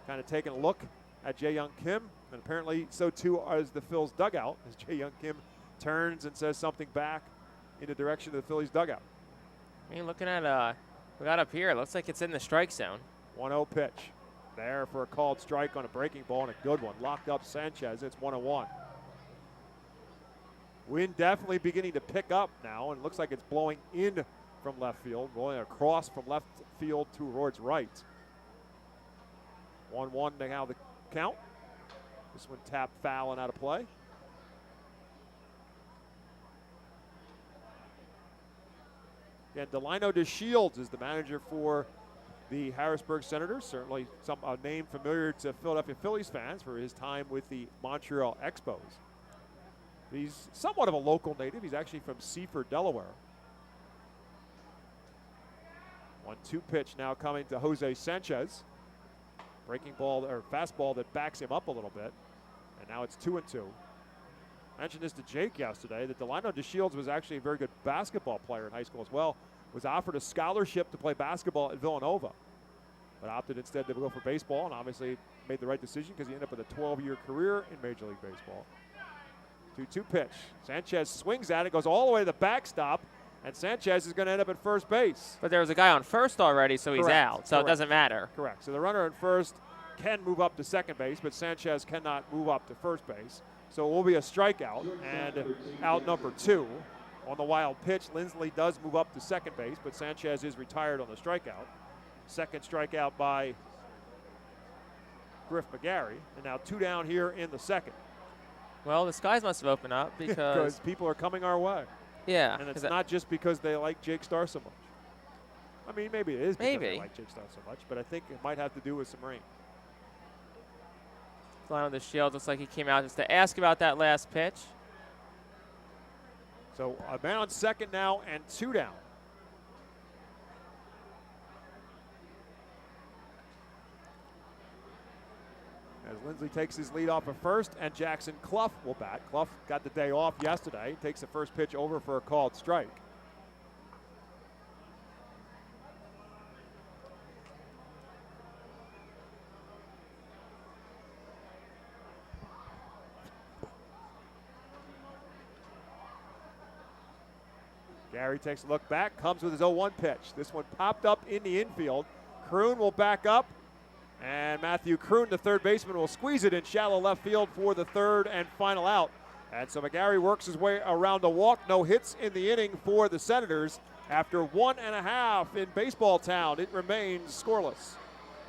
kind of taking a look at Jae-Young Kim, and apparently so too is the Phil's dugout, as Jae-Young Kim turns and says something back in the direction of the Phillies dugout. I mean, looking at we got up here, it looks like it's in the strike zone. 1-0 pitch. There for a called strike on a breaking ball, and a good one. Locked up Sanchez. It's 1-1. Wind definitely beginning to pick up now, and it looks like it's blowing in from left field, rolling across from left field towards right. 1-1 now the count. This one tapped foul and out of play. Again, Delino DeShields is the manager for the Harrisburg Senators. Certainly a name familiar to Philadelphia Phillies fans for his time with the Montreal Expos. He's somewhat of a local native. He's actually from Seaford, Delaware. 1-2 pitch now coming to Jose Sanchez. Breaking ball or fastball that backs him up a little bit. And now it's 2-2. I mentioned this to Jake yesterday that Delino DeShields was actually a very good basketball player in high school as well. Was offered a scholarship to play basketball at Villanova, but opted instead to go for baseball, and obviously made the right decision because he ended up with a 12-year career in Major League Baseball. 2-2 pitch. Sanchez swings at it, goes all the way to the backstop, and Sanchez is going to end up at first base. But there was a guy on first already, so he's out, so it doesn't matter. Correct. So the runner at first can move up to second base, but Sanchez cannot move up to first base. So it will be a strikeout, and out number 2 on the wild pitch. Lindsley does move up to second base, but Sanchez is retired on the strikeout. Second strikeout by Griff McGarry, and now 2 down here in the second. Well, the skies must have opened up because people are coming our way. Yeah. And it's not just because they like Jake Starr so much. I mean, maybe it is because they like Jake Starr so much, but I think it might have to do with some rain. Delino DeShields looks like he came out just to ask about that last pitch. So a man on second now and 2 down. As Lindsley takes his lead off of first, and Jackson Clough will bat. Clough got the day off yesterday. Takes the first pitch over for a called strike. Gary takes a look back, comes with his 0-1 pitch. This one popped up in the infield. Kroon will back up, and Matthew Kroon, the third baseman, will squeeze it in shallow left field for the third and final out. And so McGarry works his way around a walk. No hits in the inning for the Senators. After 1.5 in Baseball Town, it remains scoreless.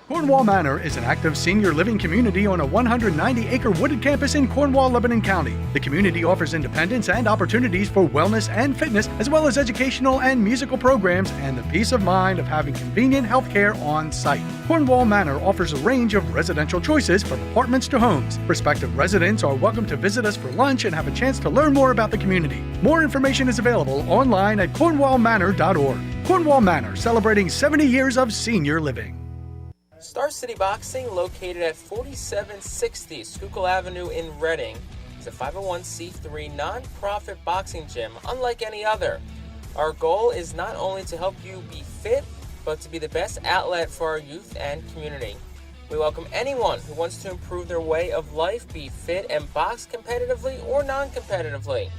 Cornwall Manor is an active senior living community on a 190-acre wooded campus in Cornwall, Lebanon County. The community offers independence and opportunities for wellness and fitness, as well as educational and musical programs, and the peace of mind of having convenient health care on site. Cornwall Manor offers a range of residential choices from apartments to homes. Prospective residents are welcome to visit us for lunch and have a chance to learn more about the community. More information is available online at cornwallmanor.org. Cornwall Manor, celebrating 70 years of senior living. Star City Boxing, located at 4760 Schuylkill Avenue in Reading, is a 501c3 non-profit boxing gym unlike any other. Our goal is not only to help you be fit, but to be the best outlet for our youth and community. We welcome anyone who wants to improve their way of life, be fit, and box competitively or non-competitively.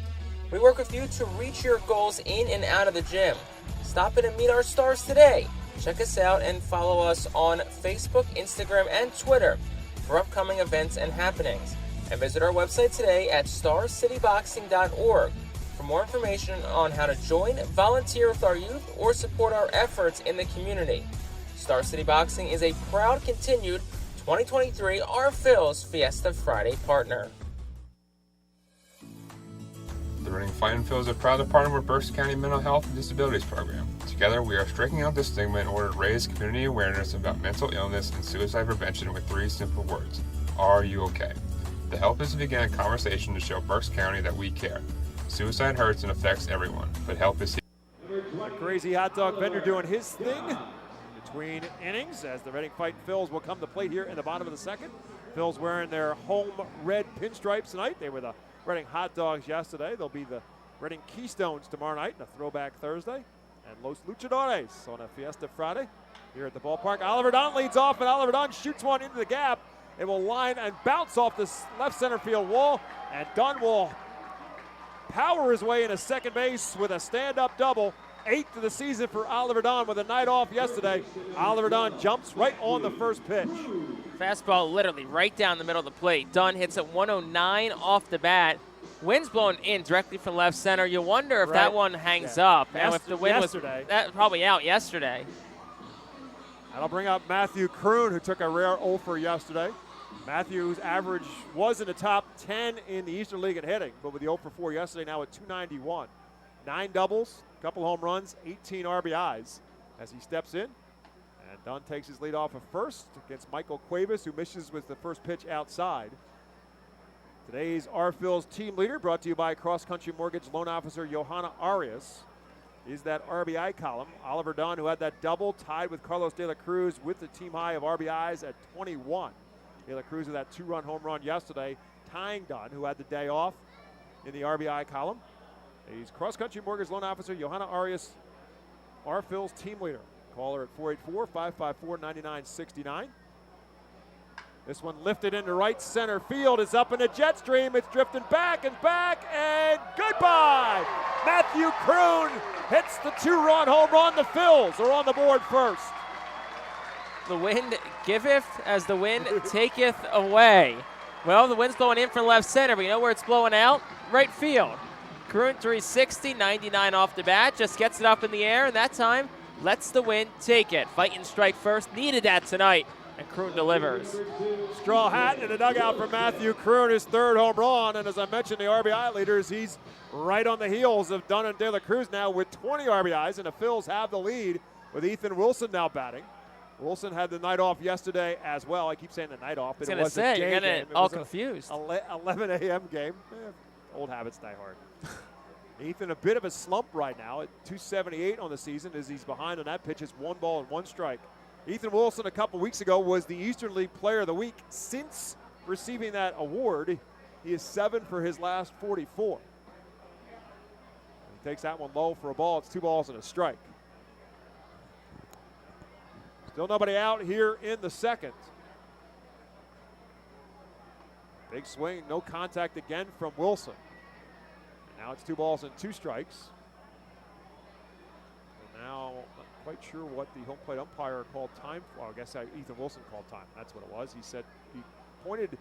We work with you to reach your goals in and out of the gym. Stop in and meet our stars today. Check us out and follow us on Facebook, Instagram, and Twitter for upcoming events and happenings. And visit our website today at starcityboxing.org for more information on how to join, volunteer with our youth, or support our efforts in the community. Star City Boxing is a proud continued 2023 Our Phil's Fiesta Friday partner. The Reading Fightin' Phillies are proud to partner with Berks County Mental Health and Disabilities Program. Together, we are striking out the stigma in order to raise community awareness about mental illness and suicide prevention with 3 simple words. Are you okay? The help is to begin a conversation to show Berks County that we care. Suicide hurts and affects everyone, but help is here. The crazy hot dog vendor doing his thing between innings as the Reading Fightin' Phils will come to plate here in the bottom of the second. Phils wearing their home red pinstripes tonight. They were the Reading Hot Dogs yesterday. They'll be the Reading Keystones tomorrow night and a throwback Thursday. And Los Luchadores on a Fiesta Friday here at the ballpark. Oliver Dunn leads off, and Oliver Dunn shoots one into the gap. It will line and bounce off the left center field wall, and Dunn will power his way into second base with a stand-up double. 8th of the season for Oliver Dunn with a night off yesterday. Oliver Dunn jumps right on the first pitch. Fastball literally right down the middle of the plate. Dunn hits at 109 off the bat. Wind's blowing in directly from left center. You wonder if that one hangs up. And if the wind was probably out yesterday. That'll bring up Matthew Kroon, who took a rare 0 for yesterday. Matthew's average was in the top 10 in the Eastern League in hitting, but with the 0 for 4 yesterday, now at 291. 9 doubles, a couple home runs, 18 RBIs as he steps in. And Dunn takes his lead off of first against Michael Cuevas, who misses with the first pitch outside. Today's Phil's team leader, brought to you by Cross Country Mortgage loan officer Johanna Arias, is that RBI column. Oliver Dunn, who had that double, tied with Carlos De La Cruz with the team high of RBIs at 21. De La Cruz with that 2-run home run yesterday, tying Dunn, who had the day off in the RBI column. He's Cross Country Mortgage loan officer Johanna Arias, Phil's team leader. Call her at 484-554-9969. This one lifted into right center field. It's up in the jet stream. It's drifting back, and goodbye. Matthew Kroon hits the 2-run home run. The Phils are on the board first. The wind giveth as the wind taketh away. Well, the wind's blowing in from left center, but you know where it's blowing out? Right field. Kroon 360, 99 off the bat, just gets it up in the air, and that time lets the wind take it. Fightin' strike first, needed that tonight, and Kroon delivers. Straw hat in the dugout for Matthew Kroon, his 3rd home run, and as I mentioned, the RBI leaders, he's right on the heels of Dunn and De La Cruz now with 20 RBIs, and the Phils have the lead with Ethan Wilson now batting. Wilson had the night off yesterday as well. I keep saying the night off, but it was a day you're game. all confused. 11 a.m. game. Old habits die hard. Ethan, a bit of a slump right now at 278 on the season as he's behind on that pitch. It's 1 ball and 1 strike. Ethan Wilson a couple weeks ago was the Eastern League Player of the Week. Since receiving that award, he is 7 for his last 44. He takes that one low for a ball. It's 2 balls and a strike. Still nobody out here in the second. Big swing, no contact again from Wilson. Now it's 2 balls and 2 strikes. quite sure what the home plate umpire called time for. I guess Ethan Wilson called time. That's what it was. He said he pointed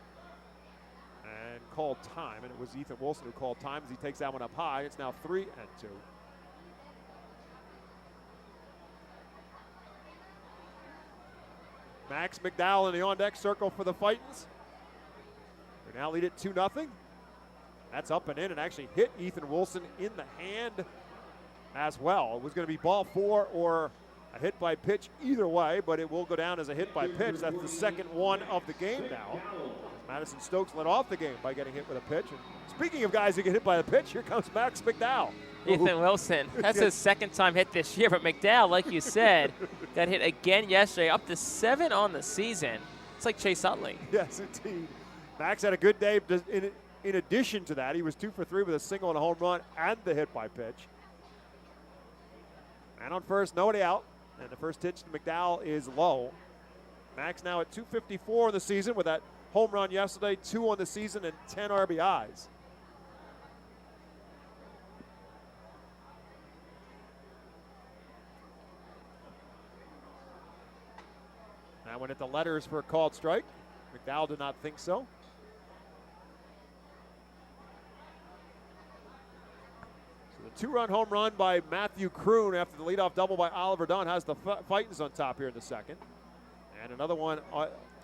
and called time, and it was Ethan Wilson who called time as he takes that one up high. It's now 3-2. Max McDowell in the on-deck circle for the Fightins. They now lead it 2-0. That's up and in and actually hit Ethan Wilson in the hand as well. It was going to be ball 4 or a hit by pitch either way, but it will go down as a hit by pitch. That's the second one of the game now. Madison Stokes led off the game by getting hit with a pitch. And speaking of guys who get hit by the pitch, here comes Max McDowell. Ethan Wilson, that's his second time hit this year, but McDowell, like you said, got hit again yesterday, up to 7 on the season. It's like Chase Utley. Yes, indeed. Max had a good day. In addition to that, he was 2 for 3 with a single and a home run and the hit by pitch. And on first, nobody out. And the first pitch to McDowell is low. Max now at 254 in the season with that home run yesterday, 2 on the season, and 10 RBIs. That went at the letters for a called strike. McDowell did not think so. So the 2-run home run by Matthew Kroon after the leadoff double by Oliver Dunn has the Fightins on top here in the second. And another one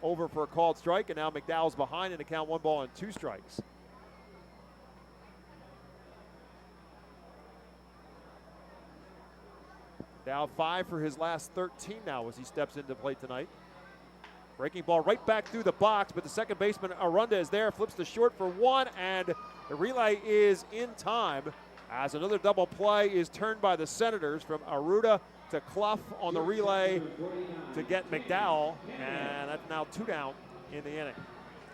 over for a called strike, and now McDowell's behind in the count, 1 ball and 2 strikes. Now 5 for his last 13 now as he steps into play tonight. Breaking ball right back through the box, but the second baseman Arunda is there, flips to short for 1, and the relay is in time as another double play is turned by the Senators from Arunda to Clough on the relay to get McDowell, and that's now 2 down in the inning.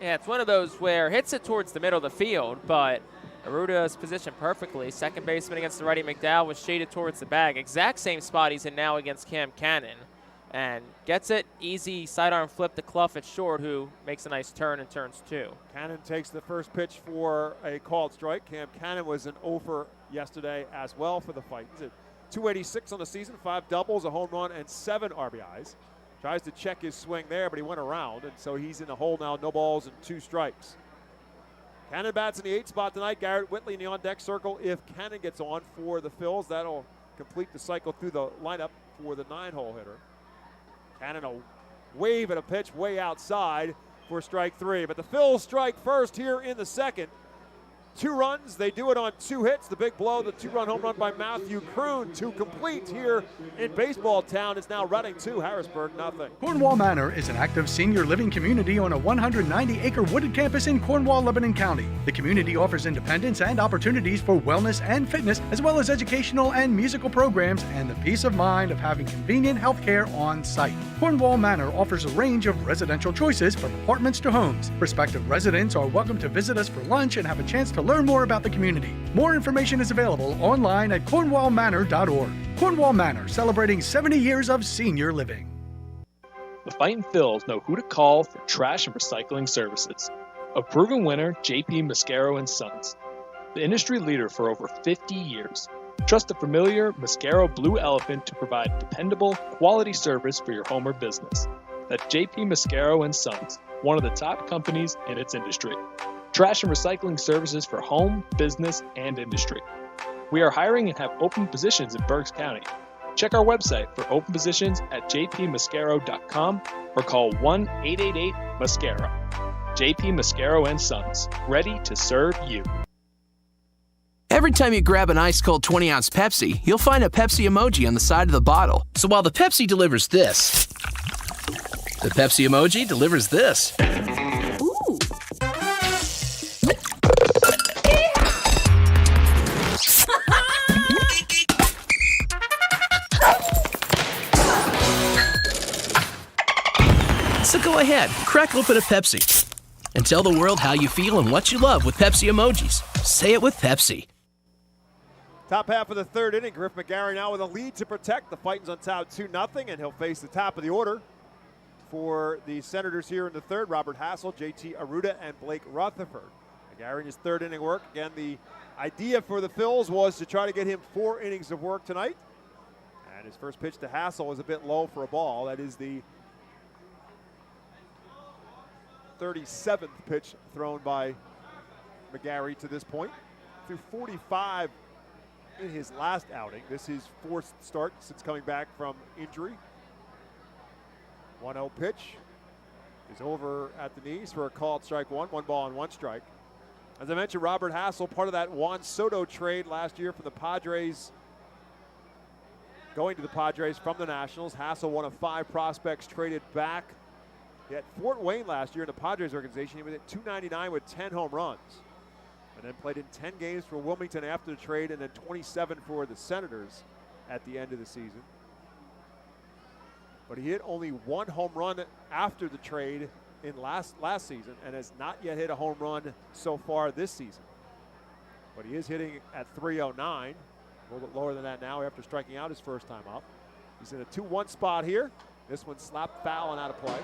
Yeah, it's one of those where hits it towards the middle of the field, but Arunda is positioned perfectly. Second baseman against the righty McDowell was shaded towards the bag. Exact same spot he's in now against Cam Cannon. And gets it, easy sidearm flip to Clough at short, who makes a nice turn and turns 2. Cannon takes the first pitch for a called strike. Cam Cannon was an 0 for yesterday as well for the Fightins. At 286 on the season, 5 doubles, a home run, and 7 RBIs. Tries to check his swing there, but he went around, and so he's in the hole now, no balls and 2 strikes. Cannon bats in the 8th spot tonight. Garrett Whitley in the on-deck circle. If Cannon gets on for the Phils, that'll complete the cycle through the lineup for the 9-hole hitter. Cannon a wave at a pitch way outside for strike 3. But the Phils strike first here in the second. 2 runs. They do it on 2 hits. The big blow, the 2-run home run by Matthew Kroon to complete here in Baseball Town. It's now Reading 2, Harrisburg nothing. Cornwall Manor is an active senior living community on a 190-acre wooded campus in Cornwall, Lebanon County. The community offers independence and opportunities for wellness and fitness, as well as educational and musical programs, and the peace of mind of having convenient health care on site. Cornwall Manor offers a range of residential choices from apartments to homes. Prospective residents are welcome to visit us for lunch and have a chance to learn more about the community. More information is available online at cornwallmanor.org. Cornwall Manor, celebrating 70 years of senior living. The Fightin Phils know who to call for trash and recycling services. A proven winner, JP Mascaro & Sons. The industry leader for over 50 years. Trust the familiar Mascaro Blue Elephant to provide dependable, quality service for your home or business. That's JP Mascaro & Sons, one of the top companies in its industry. Trash and recycling services for home, business, and industry. We are hiring and have open positions in Berks County. Check our website for open positions at jpmascaro.com or call 1-888-MASCARO. JP Mascaro & Sons, ready to serve you. Every time you grab an ice-cold 20-ounce Pepsi, you'll find a Pepsi emoji on the side of the bottle. So while the Pepsi delivers this, the Pepsi emoji delivers this. So go ahead, crack open a Pepsi and tell the world how you feel and what you love with Pepsi emojis. Say it with Pepsi. Top half of the 3rd inning. Griff McGarry now with a lead to protect. The Fightins on top 2-0, and he'll face the top of the order for the Senators here in the 3rd. Robert Hassel, JT Arruda, and Blake Rutherford. McGarry in his 3rd inning work. Again, the idea for the Phils was to try to get him 4 innings of work tonight. And his first pitch to Hassel is a bit low for a ball. That is the 37th pitch thrown by McGarry to this point. Threw 45 in his last outing. This is his fourth start since coming back from injury. 1-0 pitch is over at the knees for a called strike one. 1 ball and 1 strike. As I mentioned, Robert Hassel, part of that Juan Soto trade last year from the Padres, going to the Padres from the Nationals. Hassel, one of 5 prospects traded back. He had Fort Wayne last year in the Padres organization. He was at .299 with 10 home runs. And then played in 10 games for Wilmington after the trade, and then 27 for the Senators at the end of the season. But he hit only 1 home run after the trade in last season and has not yet hit a home run so far this season. But he is hitting at .309, a little bit lower than that now after striking out his first time up. He's in a 2-1 spot here. This one slapped foul and out of play.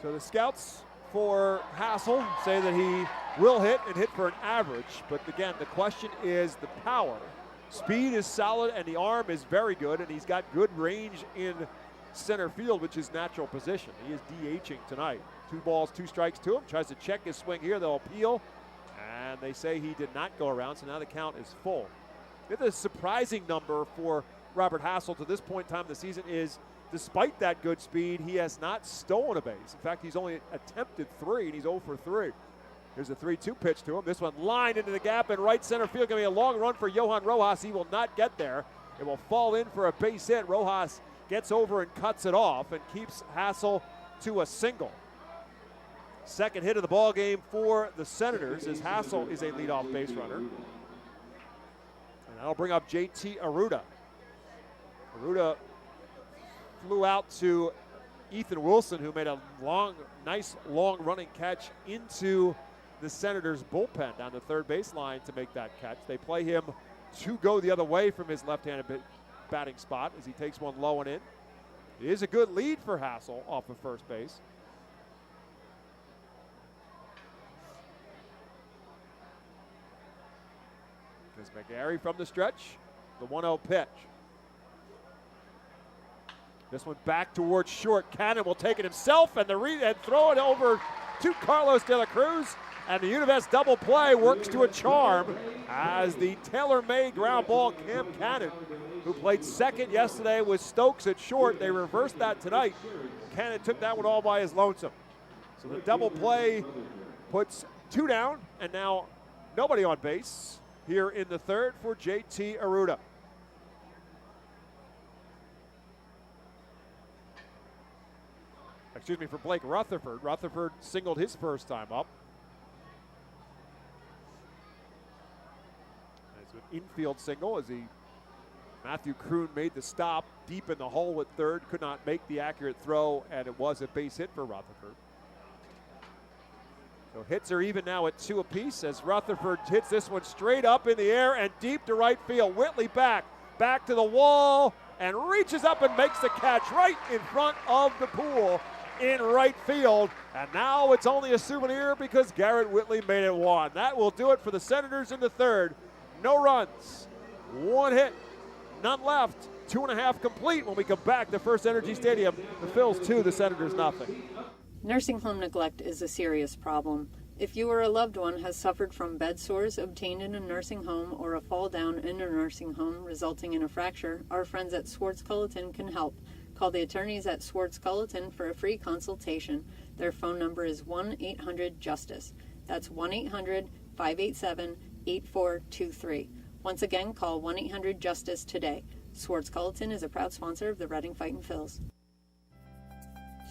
So the scouts for Hassel say that he will hit and hit for an average, but again, the question is the power. Speed is solid and the arm is very good, and he's got good range in center field, which is natural position. He is DHing tonight. 2 balls, 2 strikes to him. Tries to check his swing here. They'll appeal, and they say he did not go around, so now the count is full. The surprising number for Robert Hassel to this point in time of the season is, despite that good speed, he has not stolen a base. In fact, he's only attempted 3, and he's 0 for 3. Here's a 3-2 pitch to him. This one lined into the gap in right center field. Going to be a long run for Johan Rojas. He will not get there. It will fall in for a base hit. Rojas gets over and cuts it off and keeps Hassel to a single. Second hit of the ball game for the Senators, as Hassel is a leadoff base runner. And that'll bring up JT Arruda. Arruda flew out to Ethan Wilson, who made a nice long running catch into the Senators bullpen down the third baseline to make that catch. They play him to go the other way from his left-handed batting spot as he takes one low and in. It is a good lead for Hassel off of first base. There's McGarry from the stretch, the 1-0 pitch. This one back towards short. Cannon will take it himself and throw it over to Carlos De La Cruz. And the Univest double play works to a charm as the tailor-made ground ball, Cam Cannon, who played second yesterday with Stokes at short. They reversed that tonight. Cannon took that one all by his lonesome. So the double play puts 2 down, and now nobody on base here in the third for JT Arruda. Excuse me, for Blake Rutherford. Rutherford singled his first time up. It's an infield single as Matthew Kroon made the stop deep in the hole at third, could not make the accurate throw, and it was a base hit for Rutherford. So hits are even now at 2 apiece as Rutherford hits this one straight up in the air and deep to right field. Whitley back to the wall, and reaches up and makes the catch right in front of the pool in right field. And now it's only a souvenir because Garrett Whitley made it 1. That will do it for the Senators in the third. No runs, 1 hit, none left. 2.5 complete when we come back to FirstEnergy Stadium. The Phils 2, the Senators nothing. Nursing home neglect is a serious problem. If you or a loved one has suffered from bed sores obtained in a nursing home or a fall down in a nursing home resulting in a fracture, our friends at Swartz Culleton can help. Call the attorneys at Swartz Culleton for a free consultation. Their phone number is 1-800-JUSTICE. That's 1-800-587-8423. Once again, call 1-800-JUSTICE today. Swartz Culleton is a proud sponsor of the Reading Fightin' Phils.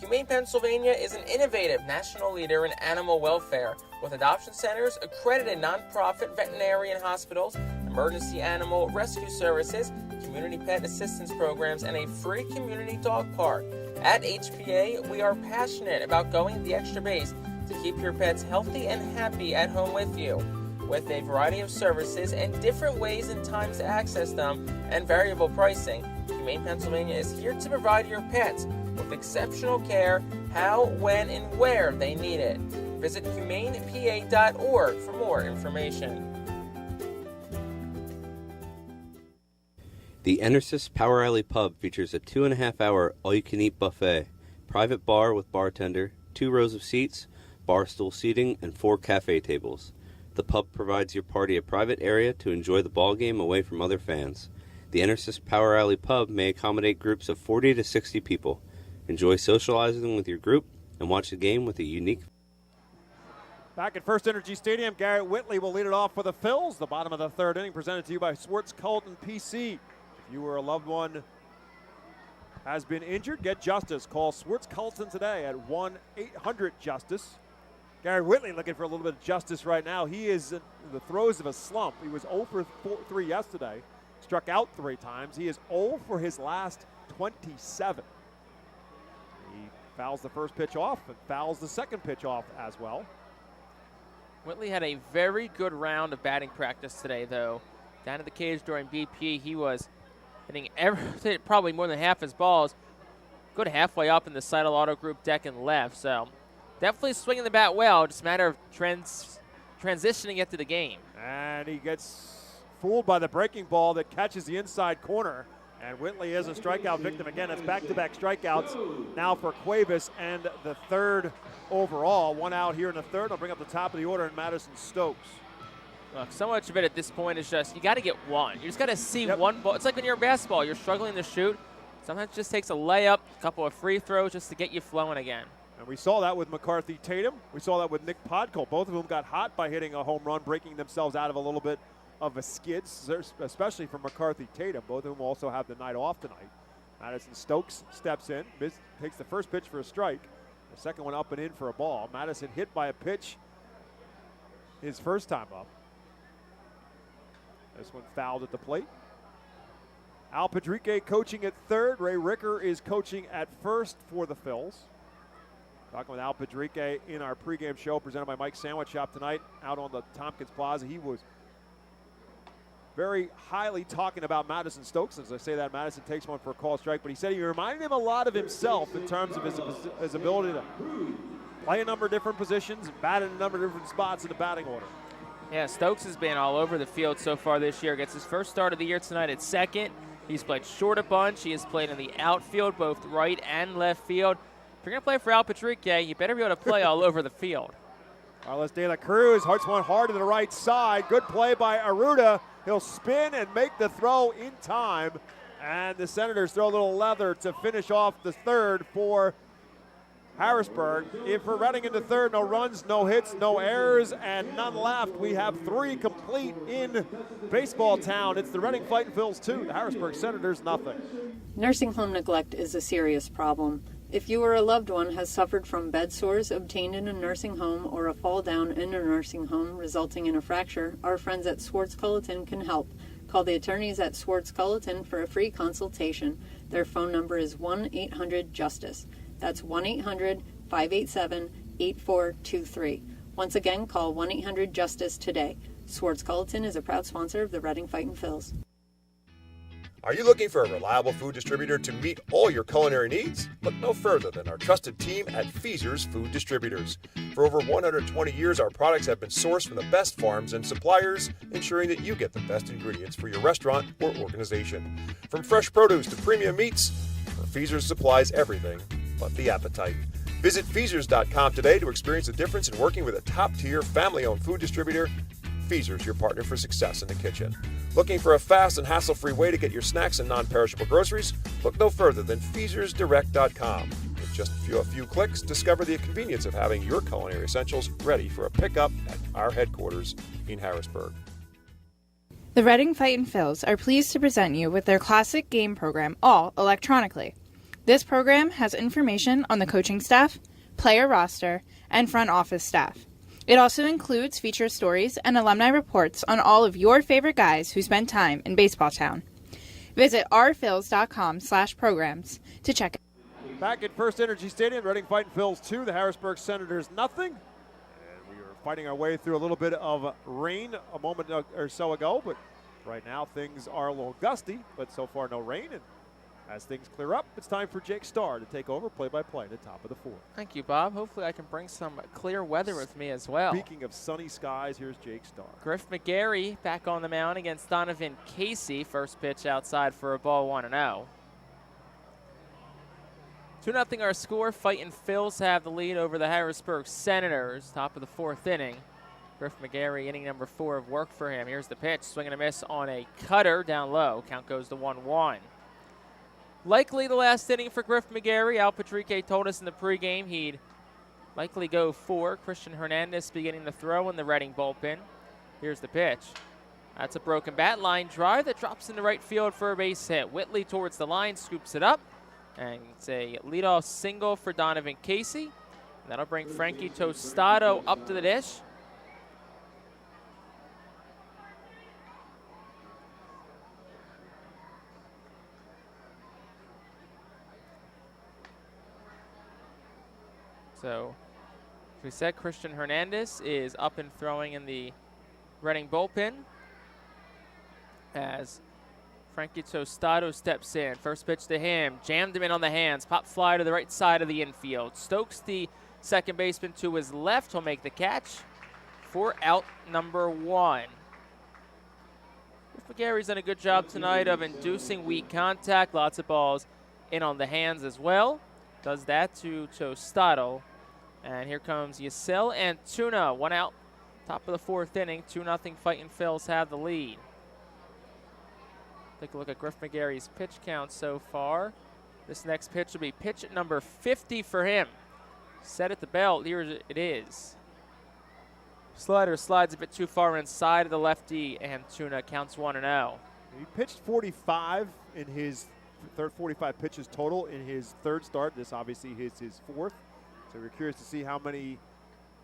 Humane Pennsylvania is an innovative national leader in animal welfare with adoption centers, accredited nonprofit veterinarian hospitals, emergency animal rescue services, community pet assistance programs, and a free community dog park. At HPA, we are passionate about going the extra base to keep your pets healthy and happy at home with you. With a variety of services and different ways and times to access them and variable pricing, Humane Pennsylvania is here to provide your pets with exceptional care, how, when, and where they need it. Visit humanepa.org for more information. The Enersys Power Alley Pub features a 2.5-hour all-you-can-eat buffet, private bar with bartender, 2 rows of seats, bar stool seating, and 4 cafe tables. The pub provides your party a private area to enjoy the ball game away from other fans. The Enersys Power Alley Pub may accommodate groups of 40 to 60 people. Enjoy socializing with your group and watch the game with a unique. Back at FirstEnergy Stadium, Garrett Whitley will lead it off for the Phils. The bottom of the third inning presented to you by Swartz Culleton PC. If you or a loved one has been injured, get justice. Call Swartz Culleton today at 1-800-JUSTICE. Garrett Whitley looking for a little bit of justice right now. He is in the throes of a slump. He was 0 for 3 yesterday, struck out 3 times. He is 0 for his last 27. He fouls the first pitch off and fouls the second pitch off as well. Whitley had a very good round of batting practice today, though. Down at the cage during BP, he was hitting probably more than half his balls. Good halfway up in the Seidel Auto Group deck and left. So definitely swinging the bat well. Just a matter of transitioning it to the game. And he gets fooled by the breaking ball that catches the inside corner. And Whitley is a strikeout victim again. It's back-to-back strikeouts now for Cuevas and the third overall. 1 out here in the third. I'll bring up the top of the order in Madison Stokes. Look, so much of it at this point is just you got to get one. You just got to see one ball. It's like when you're in basketball. You're struggling to shoot. Sometimes it just takes a layup, a couple of free throws just to get you flowing again. And we saw that with McCarthy Tatum. We saw that with Nick Podkul. Both of them got hot by hitting a home run, breaking themselves out of a little bit of a skid, especially for McCarthy Tatum. Both of them also have the night off tonight. Madison Stokes steps in, takes the first pitch for a strike. The second one up and in for a ball. Madison hit by a pitch his first time up. This one fouled at the plate. Al Padrique coaching at third. Ray Ricker is coaching at first for the Phils. Talking with Al Padrique in our pregame show presented by Mike's Sandwich Shop tonight out on the Tompkins Plaza. He was very highly talking about Madison Stokes. As I say that, Madison takes one for a call strike, but he said he reminded him a lot of himself in terms of his ability to play a number of different positions and bat in a number of different spots in the batting order. Yeah, Stokes has been all over the field so far this year. Gets his first start of the year tonight at second. He's played short a bunch. He has played in the outfield, both right and left field. If you're going to play for Al Padrique, you better be able to play all over the field. Carlos De La Cruz hits one hard to the right side. Good play by Arruda. He'll spin and make the throw in time. And the Senators throw a little leather to finish off the third for Harrisburg. If for Reading into third, no runs, no hits, no errors, and none left. We have 3 complete in Baseball Town. It's the Reading Fightin' Phils 2, the Harrisburg Senators nothing. Nursing home neglect is a serious problem. If you or a loved one has suffered from bed sores obtained in a nursing home or a fall down in a nursing home resulting in a fracture, our friends at Swartz Culleton can help. Call the attorneys at Swartz Culleton for a free consultation. Their phone number is 1-800-JUSTICE. That's 1-800-587-8423. Once again, call 1-800-JUSTICE today. Swartz Culleton is a proud sponsor of the Reading Fightin' Phils. Are you looking for a reliable food distributor to meet all your culinary needs? Look no further than our trusted team at Feaser's Food Distributors. For over 120 years, our products have been sourced from the best farms and suppliers, ensuring that you get the best ingredients for your restaurant or organization. From fresh produce to premium meats, Feaser's supplies everything but the appetite. Visit Feasers.com today to experience the difference in working with a top-tier family-owned food distributor. Feaser's, your partner for success in the kitchen. Looking for a fast and hassle-free way to get your snacks and non-perishable groceries? Look no further than FeasersDirect.com. With just a few clicks, discover the convenience of having your culinary essentials ready for a pickup at our headquarters in Harrisburg. The Reading Fightin' Phils are pleased to present you with their classic game program, all electronically. This program has information on the coaching staff, player roster, and front office staff. It also includes feature stories and alumni reports on all of your favorite guys who spent time in Baseball Town. Visit ourphils.com/programs to check it. Back at FirstEnergy Stadium, Reading Fightin' Phils 2, the Harrisburg Senators nothing. And we are fighting our way through a little bit of rain a moment or so ago, but right now things are a little gusty, but so far no rain. And As things clear up, it's time for Jake Starr to take over play-by-play at the top of the 4th. Thank you, Bob. Hopefully I can bring some clear weather with me as well. Speaking of sunny skies, here's Jake Starr. Griff McGarry back on the mound against Donovan Casey. First pitch outside for a ball, 1-0. 2-0 our score. Fightin' Phils have the lead over the Harrisburg Senators. Top of the 4th inning. Griff McGarry, inning number 4 of work for him. Here's the pitch. Swing and a miss on a cutter down low. Count goes to 1-1. Likely the last inning for Griff McGarry. Al Patrique told us in the pregame he'd likely go 4. Christian Hernandez beginning the throw in the Reading bullpen. Here's the pitch. That's a broken bat line drive that drops into right field for a base hit. Whitley towards the line, scoops it up, and it's a leadoff single for Donovan Casey. And that'll bring Frankie Tostado up to the dish. So, as we said, Christian Hernandez is up and throwing in the Reading bullpen as Frankie Tostado steps in. First pitch to him, jammed him in on the hands, pop fly to the right side of the infield. Stokes, the second baseman, to his left. He'll make the catch for out number 1. McGarry's done a good job tonight of inducing weak contact. Lots of balls in on the hands as well. Does that to Tostado. And here comes Yasel Antuna. 1 out. Top of the 4th inning. 2-0 Fightin' Phils have the lead. Take a look at Griff McGarry's pitch count so far. This next pitch will be pitch at number 50 for him. Set at the belt. Here it is. Slider slides a bit too far inside of the lefty. Antuna counts 1-0. He pitched 45 in his 45 pitches total in his 3rd start. This obviously is his 4th. So we're curious to see how many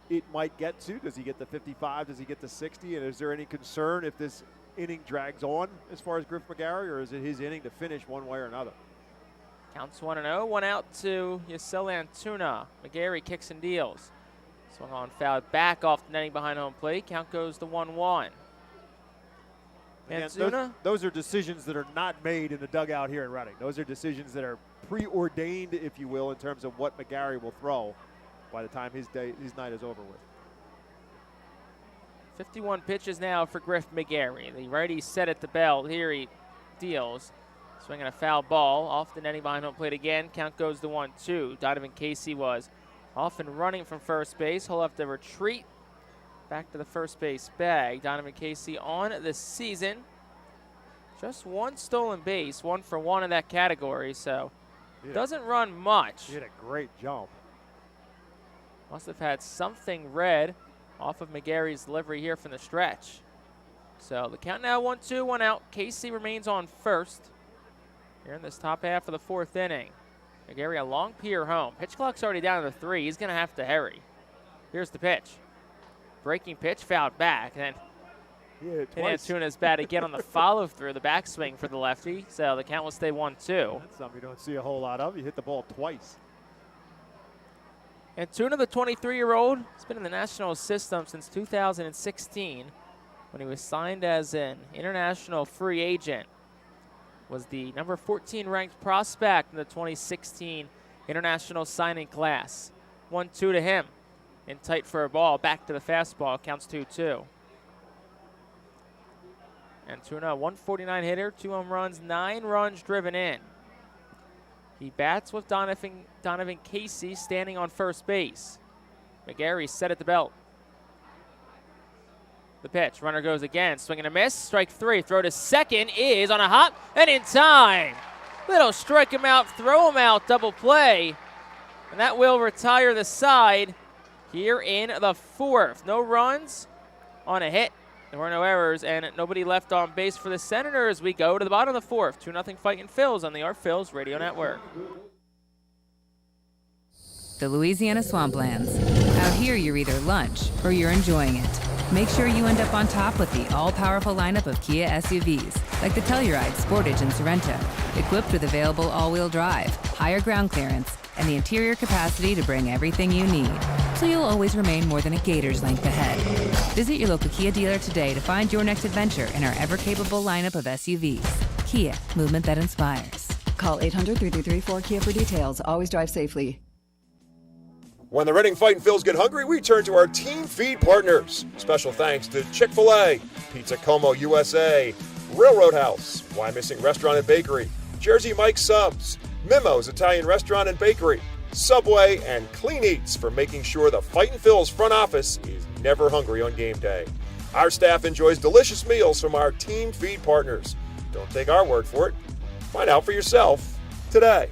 it might get to. Does he get to 55? Does he get to 60? And is there any concern if this inning drags on as far as Griff McGarry, or is it his inning to finish one way or another? Counts 1-0. 1 out to Yasel Antuna. McGarry kicks and deals. Swung on, fouled back off the netting behind home plate. Count goes to 1-1. Again, those are decisions that are not made in the dugout here in Reading. Those are decisions that are preordained, if you will, in terms of what McGarry will throw by the time his night is over with. 51 pitches now for Griff McGarry. The righty set at the belt. Here he deals. Swinging a foul ball off the netting behind home plate again. Count goes to 1-2. Donovan Casey was off and running from first base. He'll have to retreat back to the first base bag. Donovan Casey on the season. Just 1 stolen base, 1 for 1 in that category, so doesn't run much. He had a great jump. Must have had something red off of McGarry's delivery here from the stretch. So the count now 1-2, 1 out. Casey remains on first here in this top half of the 4th inning. McGarry a long pier home. Pitch clock's already down to 3. He's going to have to hurry. Here's the pitch. Breaking pitch, fouled back. And then Antuna's bat again on the follow-through, the backswing for the lefty. So the count will stay 1-2. That's something you don't see a whole lot of. You hit the ball twice. Antuna, the 23-year-old, has been in the national system since 2016 when he was signed as an international free agent. Was the number 14 ranked prospect in the 2016 international signing class. 1-2 to him. In tight for a ball. Back to the fastball. Counts 2-2. Antuna, 149 hitter, 2 home runs, 9 runs driven in. He bats with Donovan Casey standing on first base. McGarry set at the belt. The pitch. Runner goes again. Swing and a miss. Strike 3. Throw to second is on a hop and in time. Little strike him out, throw him out, double play. And that will retire the side here in the 4th. No runs on a hit. There were no errors and nobody left on base for the Senators. We go to the bottom of the 4th. 2-0 Fightin' Phils on the Our Phils Radio Network. The Louisiana Swamplands. Out here, you're either lunch or you're enjoying it. Make sure you end up on top with the all-powerful lineup of Kia SUVs, like the Telluride, Sportage, and Sorento, equipped with available all-wheel drive, higher ground clearance, and the interior capacity to bring everything you need, so you'll always remain more than a gator's length ahead. Visit your local Kia dealer today to find your next adventure in our ever-capable lineup of SUVs. Kia, movement that inspires. Call 800-333-4KIA for details. Always drive safely. When the Reading Fightin' Phils get hungry, we turn to our team feed partners. Special thanks to Chick-fil-A, Pizza Como USA, Railroad House, Why Missing Restaurant and Bakery, Jersey Mike's Subs, Mimo's Italian Restaurant and Bakery, Subway, and Clean Eats for making sure the Fightin' Phils front office is never hungry on game day. Our staff enjoys delicious meals from our team feed partners. Don't take our word for it. Find out for yourself today.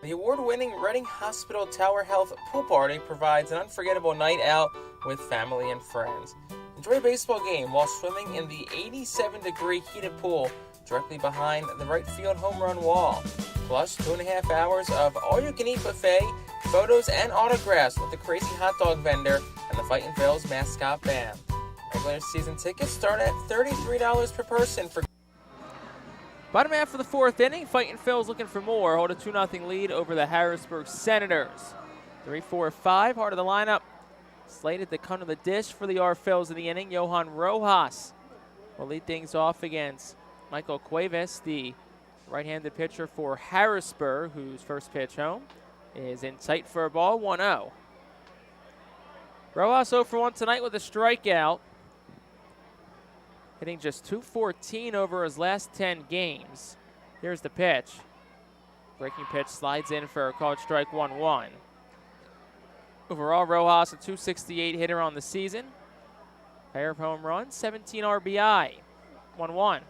The award-winning Reading Hospital Tower Health Pool Party provides an unforgettable night out with family and friends. Enjoy a baseball game while swimming in the 87-degree heated pool directly behind the right field home run wall. Plus 2.5 hours of all-you-can-eat buffet, photos, and autographs with the crazy hot dog vendor and the Fightin' Phils mascot band. Regular season tickets start at $33 per person for Bottom half of the fourth inning, Fightin' Phils looking for more. Hold a 2-0 lead over the Harrisburg Senators. 3-4-5, heart of the lineup. Slated to come to the dish for the Phils in the inning. Johan Rojas will lead things off against Michael Cuevas, the right-handed pitcher for Harrisburg, whose first pitch home is in tight for a ball, 1-0. Rojas 0 for 1 tonight with a strikeout. Hitting just .214 over his last 10 games. Here's the pitch. Breaking pitch slides in for a called strike 1-1. Overall, Rojas a .268 hitter on the season. Pair of home runs, 17 RBI. 1-1.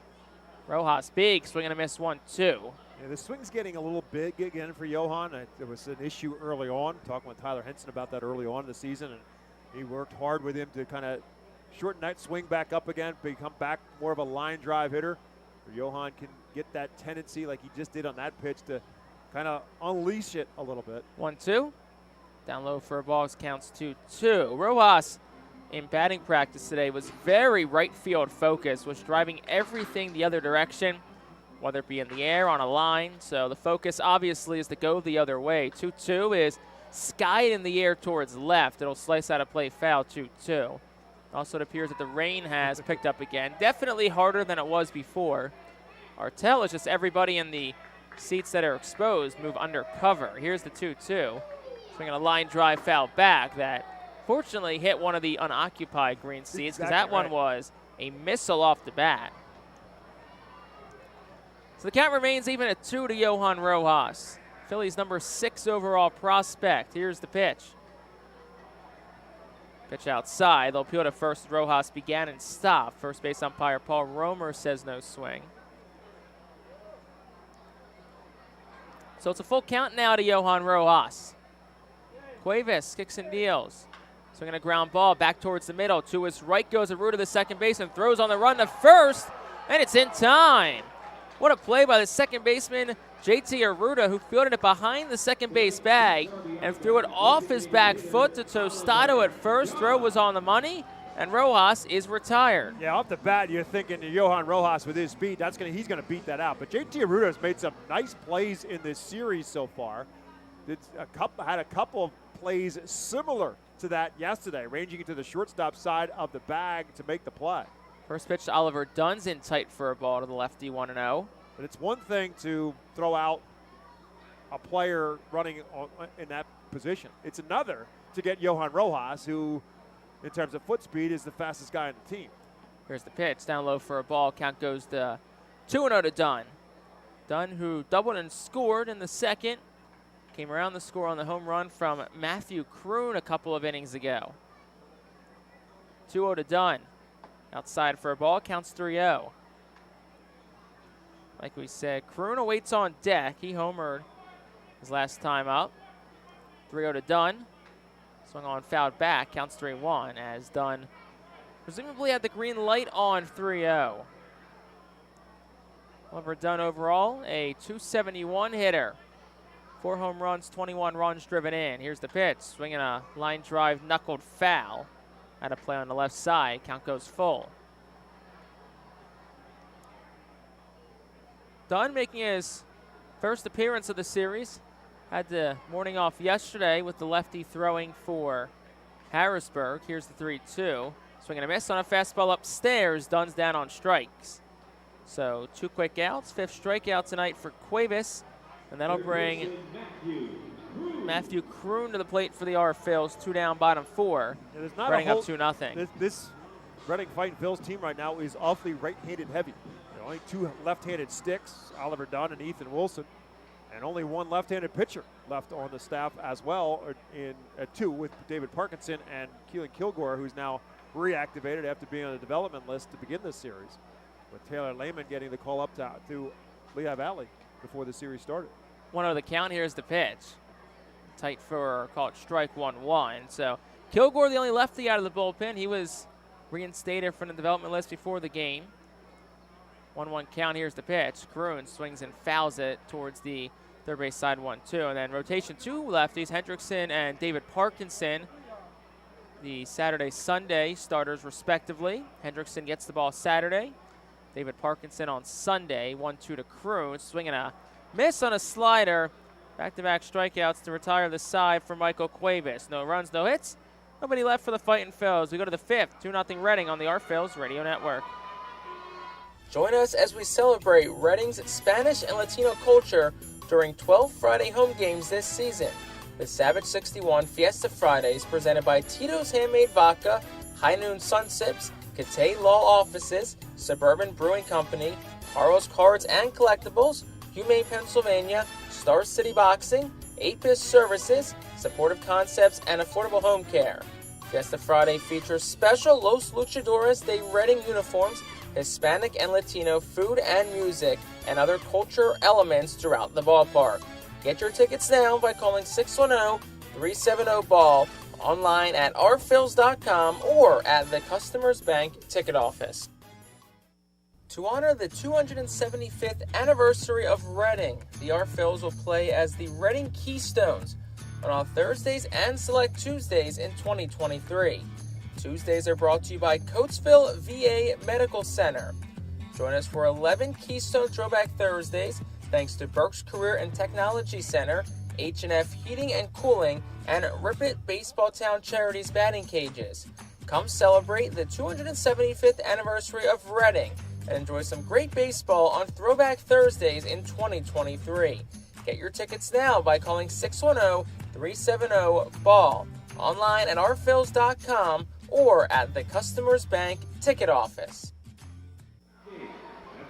Rojas big, swing and a miss 1-2. Yeah, the swing's getting a little big again for Johan. There was an issue early on, talking with Tyler Henson about that early on in the season, and he worked hard with him to kind of shorten that swing back up again, become back more of a line drive hitter. Johan can get that tendency like he just did on that pitch to kind of unleash it a little bit. 1-2. Down low for a ball, counts 2-2. Rojas in batting practice today was very right field focused, was driving everything the other direction, whether it be in the air, on a line. So the focus obviously is to go the other way. 2-2 is skied in the air towards left. It'll slice out a play foul, 2-2. Also, it appears that the rain has picked up again. Definitely harder than it was before. Artel is just everybody in the seats that are exposed move under cover. Here's the 2-2. Swinging a line drive foul back that fortunately hit one of the unoccupied green seats because that one was a missile off the bat. So the count remains even at 2 to Johan Rojas. Phillies number 6 overall prospect. Here's the pitch. Pitch outside. They'll appeal to first. Rojas began and stopped. First base umpire Paul Romer says no swing. So it's a full count now to Johan Rojas. Cuevas kicks and deals. Swinging a ground ball back towards the middle. To his right goes Arruda, the second baseman, throws on the run to first, and it's in time. What a play by the second baseman, JT Arruda, who fielded it behind the second base bag and threw it off his back foot to Tostado at first. Throw was on the money, and Rojas is retired. Yeah, off the bat, you're thinking Johan Rojas with his speed, he's going to beat that out. But JT Arruda has made some nice plays in this series so far. Had a couple of plays similar to that yesterday, ranging into the shortstop side of the bag to make the play. First pitch to Oliver Dunn's in tight for a ball to the lefty, 1-0. But it's one thing to throw out a player running in that position. It's another to get Johan Rojas, who, in terms of foot speed, is the fastest guy on the team. Here's the pitch, down low for a ball. Count goes to 2-0 to Dunn. Dunn, who doubled and scored in the second, came around the score on the home run from Matthew Kroon a couple of innings ago. 2-0 to Dunn. Outside for a ball, counts 3-0. Like we said, Kroon awaits on deck. He homered his last time up. 3-0 to Dunn. Swung on, fouled back, counts 3-1 as Dunn presumably had the green light on 3-0. Oliver Dunn overall, a .271 hitter. 4 home runs, 21 runs driven in. Here's the pitch, swinging a line drive, knuckled foul. Had a play on the left side, count goes full. Dunn making his first appearance of the series. Had the morning off yesterday with the lefty throwing for Harrisburg. Here's the 3-2. Swing and a miss on a fastball upstairs. Dunn's down on strikes. So 2 quick outs, 5th strikeout tonight for Cuevas, and that'll bring Matthew Kroon to the plate for the R Phils. 2 down, bottom 4. Yeah, there's not Reading a whole, up 2-0. This Reading Fightin' Phil's team right now is awfully right-handed heavy. There are only 2 left-handed sticks, Oliver Dunn and Ethan Wilson, and only 1 left-handed pitcher left on the staff as well, at 2 with David Parkinson and Keelan Kilgore, who's now reactivated after being on the development list to begin this series, with Taylor Lehman getting the call up to Lehigh Valley before the series started. 1-0 the count. Here's the pitch. Tight for, call it strike 1-1. So Kilgore, the only lefty out of the bullpen. He was reinstated from the development list before the game. 1-1 count. Here's the pitch. Kroon swings and fouls it towards the third base side 1-2. And then rotation 2 lefties, Hendrickson and David Parkinson, the Saturday-Sunday starters respectively. Hendrickson gets the ball Saturday. David Parkinson on Sunday. 1-2 to Kroon. Swinging a miss on a slider. Back-to-back strikeouts to retire the side for Michael Cuevas. No runs, no hits. Nobody left for the Fightin' Phils. We go to the 5th. 2-0 Reading on the R Phils Radio Network. Join us as we celebrate Reading's Spanish and Latino culture during 12 Friday home games this season. The Savage 61 Fiesta Fridays presented by Tito's Handmade Vodka, High Noon Sun Sips, Catay Law Offices, Suburban Brewing Company, Carl's Cards and Collectibles, Humane Pennsylvania, Star City Boxing, Apis Services, Supportive Concepts, and Affordable Home Care. Fiesta Friday features special Los Luchadores de Reading uniforms, Hispanic and Latino food and music, and other culture elements throughout the ballpark. Get your tickets now by calling 610-370-BALL, online at rphils.com or at the Customers Bank ticket office. To honor the 275th anniversary of Reading, the R Phils will play as the Reading Keystones on all Thursdays and select Tuesdays in 2023. Tuesdays are brought to you by Coatesville VA Medical Center. Join us for 11 Keystone Throwback Thursdays thanks to Burke's Career and Technology Center, H&F Heating and Cooling, and Rip It Baseball Town Charities batting cages. Come celebrate the 275th anniversary of Reading and enjoy some great baseball on Throwback Thursdays in 2023. Get your tickets now by calling 610-370-BALL, online at rphils.com or at the Customers Bank ticket office.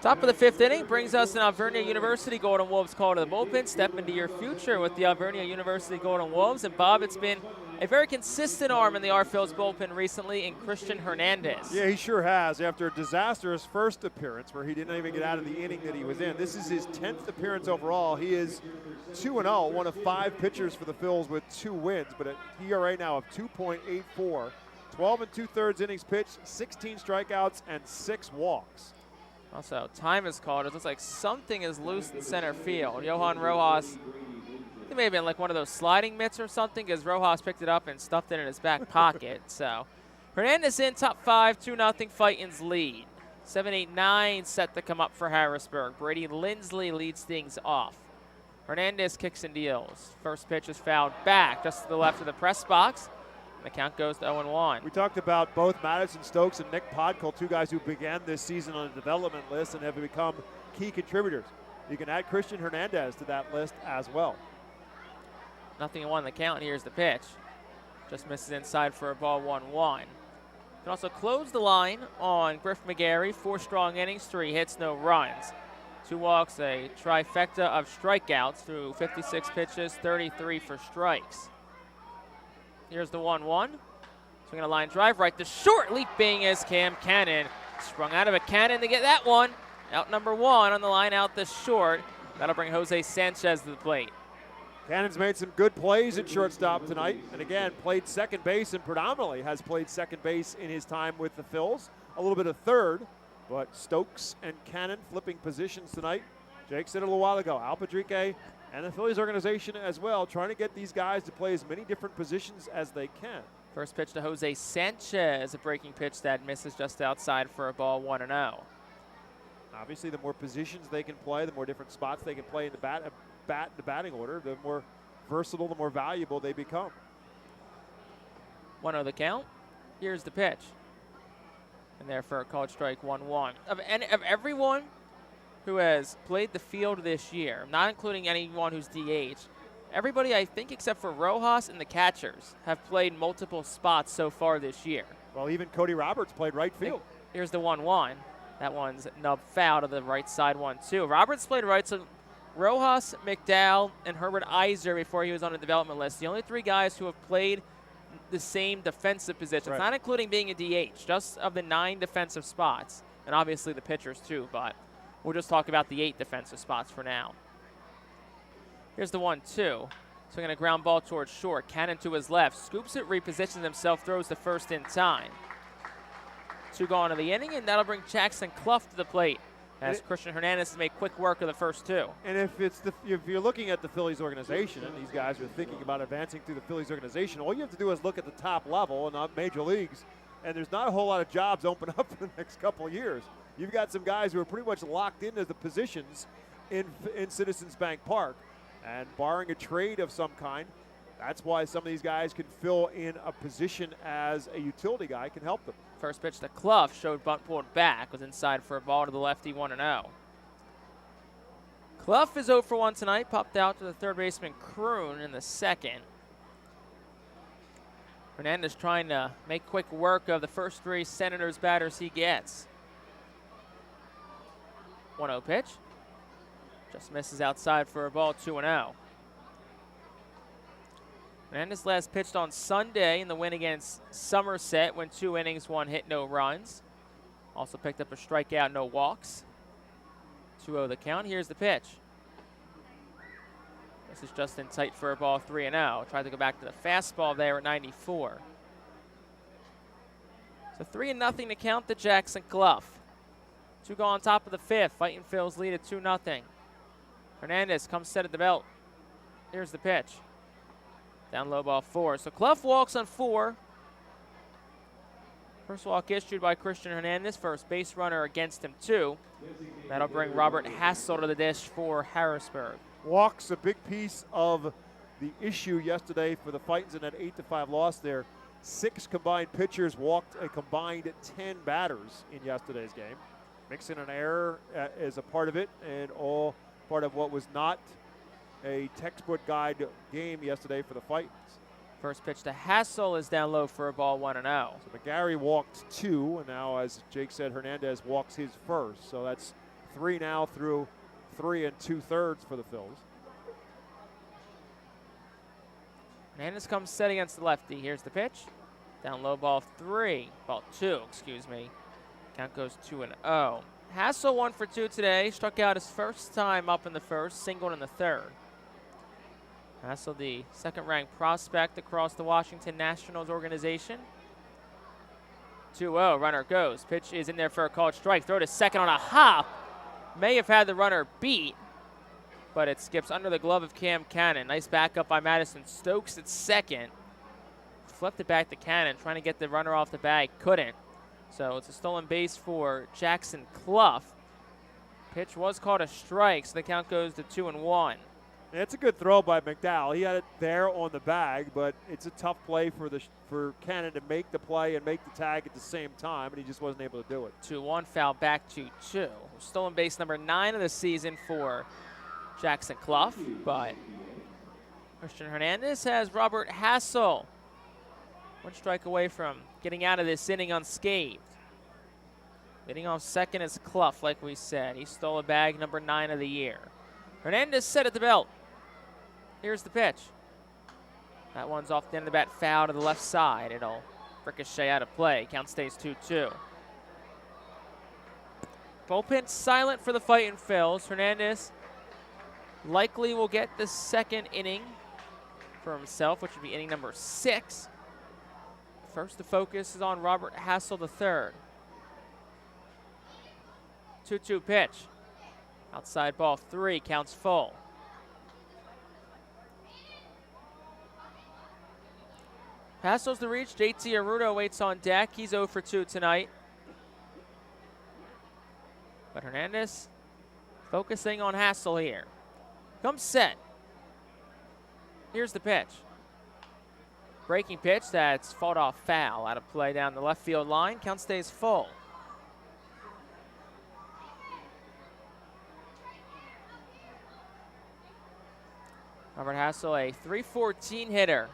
Top of the 5th inning brings us an Alvernia University Golden Wolves call to the bullpen. Step into your future with the Alvernia University Golden Wolves. And Bob, it's been a very consistent arm in the R Phils bullpen recently in Christian Hernandez. Yeah, he sure has. After a disastrous first appearance where he didn't even get out of the inning that he was in. This is his 10th appearance overall. He is 2-0, one of 5 pitchers for the Phils with 2 wins, but an ERA now of 2.84. 12 2/3 innings pitched, 16 strikeouts, and 6 walks. Also, time is called. It looks like something is loose in center field. Johan Rojas, it may have been like one of those sliding mitts or something, because Rojas picked it up and stuffed it in his back pocket. So, Hernandez in top 5, 2-0 Fightin's lead. 7-8-9 set to come up for Harrisburg. Brady Lindsley leads things off. Hernandez kicks and deals. First pitch is fouled back just to the left of the press box. The count goes to 0-1. We talked about both Madison Stokes and Nick Podkul, 2 guys who began this season on the development list and have become key contributors. You can add Christian Hernandez to that list as well. 0-1 the count. Here's the pitch. Just misses inside for a ball, 1-1. Can also close the line on Griff McGarry. 4 strong innings, 3 hits, no runs. 2 walks, a trifecta of strikeouts through 56 pitches, 33 for strikes. Here's the 1-1. Swinging a line drive right to short. Leaping is Cam Cannon. Sprung out of a cannon to get that one. Out number 1 on the line out the short. That'll bring Jose Sanchez to the plate. Cannon's made some good plays at shortstop tonight. And again, played second base and predominantly has played second base in his time with the Phils. A little bit of third, but Stokes and Cannon flipping positions tonight. Jake said it a little while ago. Al Padrique and the Phillies organization as well, trying to get these guys to play as many different positions as they can. First pitch to Jose Sanchez, a breaking pitch that misses just outside for a ball, 1-0. Obviously, the more positions they can play, the more different spots they can play in the batting order, the more versatile, the more valuable they become. 1-0 the count. Here's the pitch. And there for a called strike, 1-1. Of everyone who has played the field this year, not including anyone who's DH. Everybody, I think, except for Rojas and the catchers, have played multiple spots so far this year. Well, even Cody Roberts played right field. Here's the 1-1. That one's nub foul to the right side 1-2. Roberts played right, so Rojas, McDowell, and Herbert Iser before he was on the development list. The only 3 guys who have played the same defensive positions, Right. not including being a DH, just of the 9 defensive spots, and obviously the pitchers too, but we'll just talk about the 8 defensive spots for now. Here's the 1-2. Swinging a ground ball towards short. Cannon to his left. Scoops it, repositions himself, throws the first in time. 2 gone in the inning, and that'll bring Jackson Clough to the plate as Christian Hernandez has made quick work of the first 2. And if you're looking at the Phillies organization, and these guys are thinking about advancing through the Phillies organization, all you have to do is look at the top level and not major leagues, and there's not a whole lot of jobs open up for the next couple of years. You've got some guys who are pretty much locked into the positions in Citizens Bank Park. And barring a trade of some kind, that's why some of these guys can fill in a position as a utility guy, can help them. First pitch to Clough, showed bunt pulled back, was inside for a ball to the lefty, 1-0. Clough is 0 for 1 tonight, popped out to the third baseman Kroon in the second. Hernandez trying to make quick work of the first 3 Senators batters he gets. 1-0 pitch. Just misses outside for a ball, 2-0. Hernandez last pitched on Sunday in the win against Somerset, went 2 innings, 1 hit, no runs. Also picked up a strikeout, no walks. 2-0 the count. Here's the pitch. This is just in tight for a ball, 3-0. Tried to go back to the fastball there at 94. So 3-0 to count to Jackson Clough. 2 go on top of the 5th. Fightin' Phil's lead at 2-0. Hernandez comes set at the belt. Here's the pitch. Down low, ball 4. So Clough walks on 4. First walk issued by Christian Hernandez. First base runner against him, 2. That'll bring Robert Hassel to the dish for Harrisburg. Walks, a big piece of the issue yesterday for the Fightins in that 8-5 loss there. 6 combined pitchers walked a combined 10 batters in yesterday's game. Mixing an error is a part of it, and all part of what was not a textbook guide game yesterday for the Fightins. First pitch to Hassel is down low for a ball, 1-0. So McGarry walked 2, and now, as Jake said, Hernandez walks his first. So that's 3 now through 3 2/3 for the Phils. Hernandez comes set against the lefty. Here's the pitch. Down low, ball 2, excuse me. Count goes 2-0. Hassel 1 for 2 today. Struck out his first time up in the first, singled in the third. Hassel, the second-ranked prospect across the Washington Nationals organization. 2-0, runner goes. Pitch is in there for a called strike. Throw to second on a hop. May have had the runner beat, but it skips under the glove of Cam Cannon. Nice backup by Madison Stokes at second. Flipped it back to Cannon, trying to get the runner off the bag. Couldn't. So it's a stolen base for Jackson Clough. Pitch was called a strike, so the count goes to 2-1. It's a good throw by McDowell. He had it there on the bag, but it's a tough play for Cannon to make the play and make the tag at the same time, and he just wasn't able to do it. 2-1, foul back to 2. Stolen base number 9 of the season for Jackson Clough, but Christian Hernandez has Robert Hassel 1 strike away from getting out of this inning unscathed. Leading off second is Clough, like we said. He stole a bag, number 9 of the year. Hernandez set at the belt. Here's the pitch. That one's off the end of the bat, foul to the left side. It'll ricochet out of play. Count stays 2-2. Bullpen silent for the Fightin' Phils. Hernandez likely will get the second inning for himself, which would be inning number 6. First, the focus is on Robert Hassel III. 2-2 pitch. Outside ball 3, counts full. Hassel's the reach. JT Arudo waits on deck. He's 0 for 2 tonight. But Hernandez focusing on Hassel here. Comes set. Here's the pitch. Breaking pitch that's fought off foul. Out of play down the left field line. Count stays full. Robert Hassel, a .314 hitter.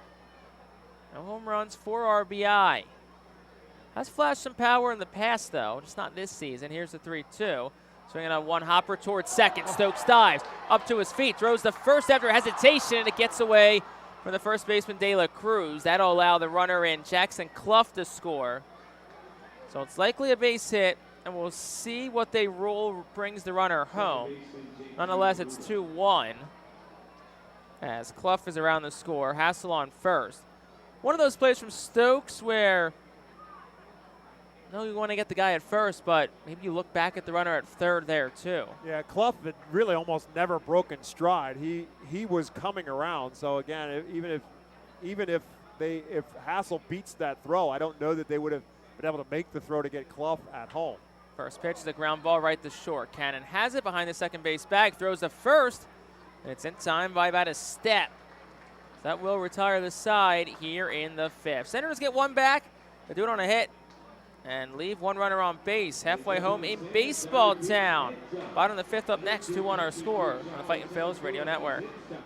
No home runs, 4 RBI. Has flashed some power in the past, though, just not this season. Here's the 3-2. Swinging on one hopper towards second. Stokes dives up to his feet, throws the first after hesitation, and it gets away from the first baseman, De La Cruz. That'll allow the runner in, Jackson Clough, to score. So it's likely a base hit, and we'll see what they rule brings the runner home. Nonetheless, it's 2-1 as Clough is around the score. Hassel on first. One of those plays from Stokes where you want to get the guy at first, but maybe you look back at the runner at third there too. Yeah, Clough had really almost never broken stride. He was coming around. So again, even if Hassel beats that throw, I don't know that they would have been able to make the throw to get Clough at home. First pitch is a ground ball right to short. Cannon has it behind the second base bag, throws the first, and it's in time by about a step. That will retire the side here in the fifth. Senators get one back. They do it on a hit and leave one runner on base. Halfway home in Baseball Town. Bottom of the fifth up next, 2-1 our score on the Fightin' Phillies Radio Network.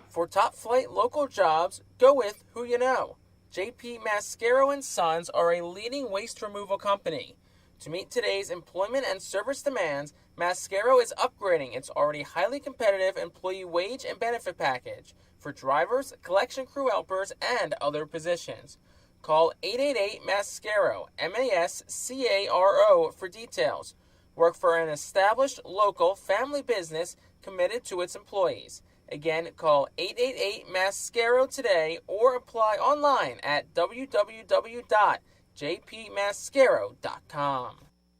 For top flight local jobs, go with who you know. JP Mascaro and Sons are a leading waste removal company. To meet today's employment and service demands, Mascaro is upgrading its already highly competitive employee wage and benefit package for drivers, collection crew helpers, and other positions. Call 888-MASCARO, M-A-S-C-A-R-O, for details. Work for an established, local, family business committed to its employees. Again, call 888-MASCARO today or apply online at www.jpmascaro.com.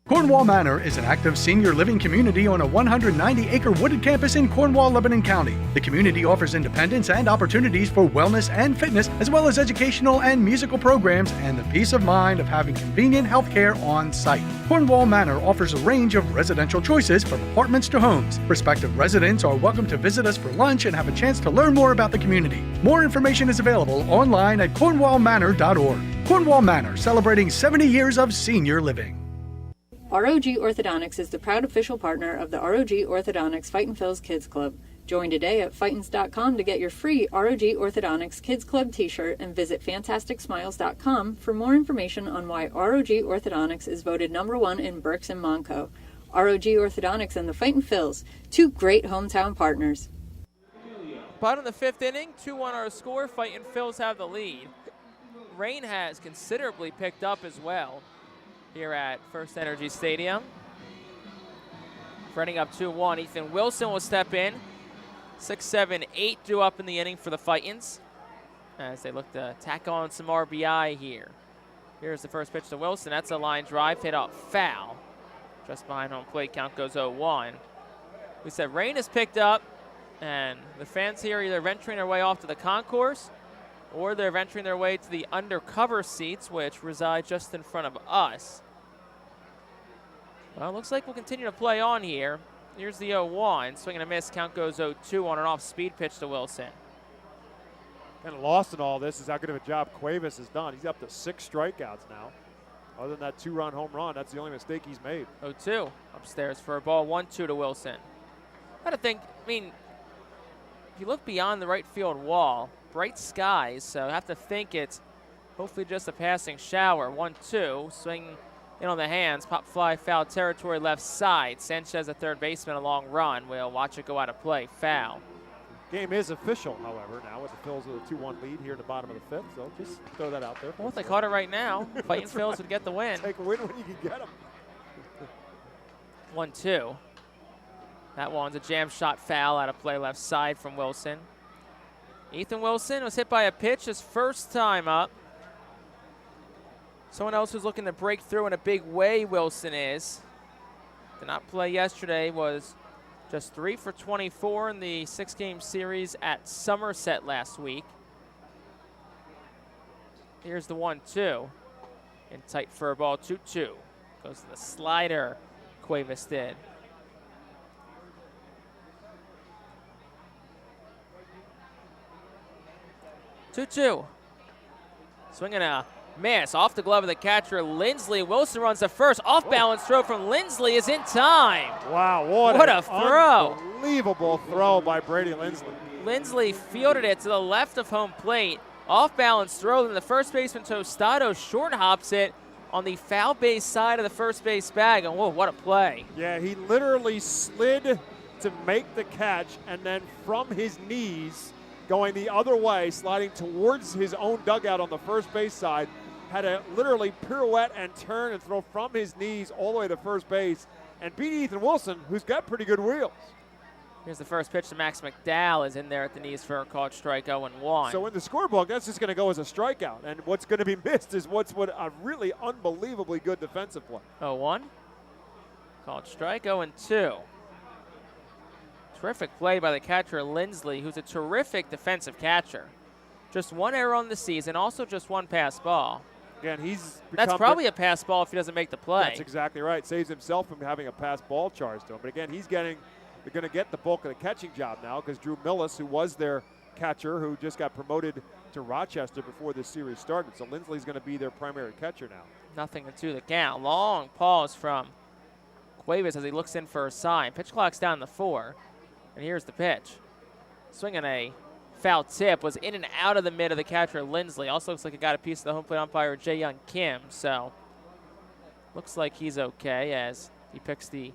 Cornwall Manor is an active senior living community on a 190-acre wooded campus in Cornwall, Lebanon County. The community offers independence and opportunities for wellness and fitness, as well as educational and musical programs and the peace of mind of having convenient health care on site. Cornwall Manor offers a range of residential choices from apartments to homes. Prospective residents are welcome to visit us for lunch and have a chance to learn more about the community. More information is available online at cornwallmanor.org. Cornwall Manor, celebrating 70 years of senior living. ROG Orthodontics is the proud official partner of the ROG Orthodontics Fightin' Phil's Kids Club. Join today at Fightins.com to get your free ROG Orthodontics Kids Club t-shirt and visit FantasticSmiles.com for more information on why ROG Orthodontics is voted #1 in Berks and Monco. ROG Orthodontics and the Fightin' Phils, two great hometown partners. Bottom of the fifth inning, 2-1 our score. Fightin' Phils have the lead. Rain has considerably picked up as well here at FirstEnergy Stadium. Running up 2-1, Ethan Wilson will step in. 6, 7, 8 due up in the inning for the Fightins as they look to tack on some RBI here. Here's the first pitch to Wilson. That's a line drive, hit up foul. Just behind home plate, count goes 0-1. We said rain has picked up, and the fans here are either venturing their way off to the concourse or they're venturing their way to the undercover seats, which reside just in front of us. Well, looks like we'll continue to play on here. Here's the 0-1. Swing and a miss. Count goes 0-2 on an off-speed pitch to Wilson. Kind of lost in all this is how good of a job Cuevas has done. He's up to 6 strikeouts now. Other than that 2-run home run, that's the only mistake he's made. 0-2 upstairs for a ball. 1-2 to Wilson. I mean, if you look beyond the right field wall, bright skies, so I have to think it's hopefully just a passing shower. 1-2, swing in on the hands, pop fly, foul territory left side. Sanchez, a third baseman, a long run. We'll watch it go out of play, foul. Game is official, however, now with the Phils with a 2-1 lead here in the bottom of the fifth, so just throw that out there. Well, if they caught it right now, Fightin' Phils would get the win. Take a win when you can get them. 1-2. That one's a jam shot foul out of play left side from Wilson. Ethan Wilson was hit by a pitch his first time up. Someone else who's looking to break through in a big way, Wilson is. Did not play yesterday, was just 3 for 24 in the 6-game series at Somerset last week. Here's the 1-2. In tight for a ball, 2-2. Goes to the slider, Cuevas did. Two. Swinging a miss off the glove of the catcher, Lindsley. Wilson runs the first. Off-balance throw from Lindsley is in time. Wow, what a throw. Unbelievable throw by Brady Lindsley. Lindsley fielded it to the left of home plate. Off balance throw, then the first baseman Tostado short hops it on the foul base side of the first base bag. And whoa, what a play. Yeah, he literally slid to make the catch, and then from his knees, going the other way, sliding towards his own dugout on the first base side, had a literally pirouette and turn and throw from his knees all the way to first base and beat Ethan Wilson, who's got pretty good wheels. Here's the first pitch to Max McDowell, is in there at the knees for a called strike 0-1. So in the scorebook, that's just going to go as a strikeout. And what's going to be missed is what a really unbelievably good defensive play. 0-1. Called strike 0-2. Terrific play by the catcher Lindsley, who's a terrific defensive catcher. Just one error on the season, also just one pass ball. Again, that's probably a pass ball if he doesn't make the play. That's exactly right. Saves himself from having a pass ball charged to him. But again, they're going to get the bulk of the catching job now because Drew Millis, who was their catcher, who just got promoted to Rochester before this series started. So Lindsley's going to be their primary catcher now. 0-2 the count. Long pause from Cuevas as he looks in for a sign. Pitch clock's down to 4. And here's the pitch. Swinging a foul tip, was in and out of the mid of the catcher Lindsley. Also looks like it got a piece of the home plate umpire Jae Young Kim. So looks like he's okay as he picks the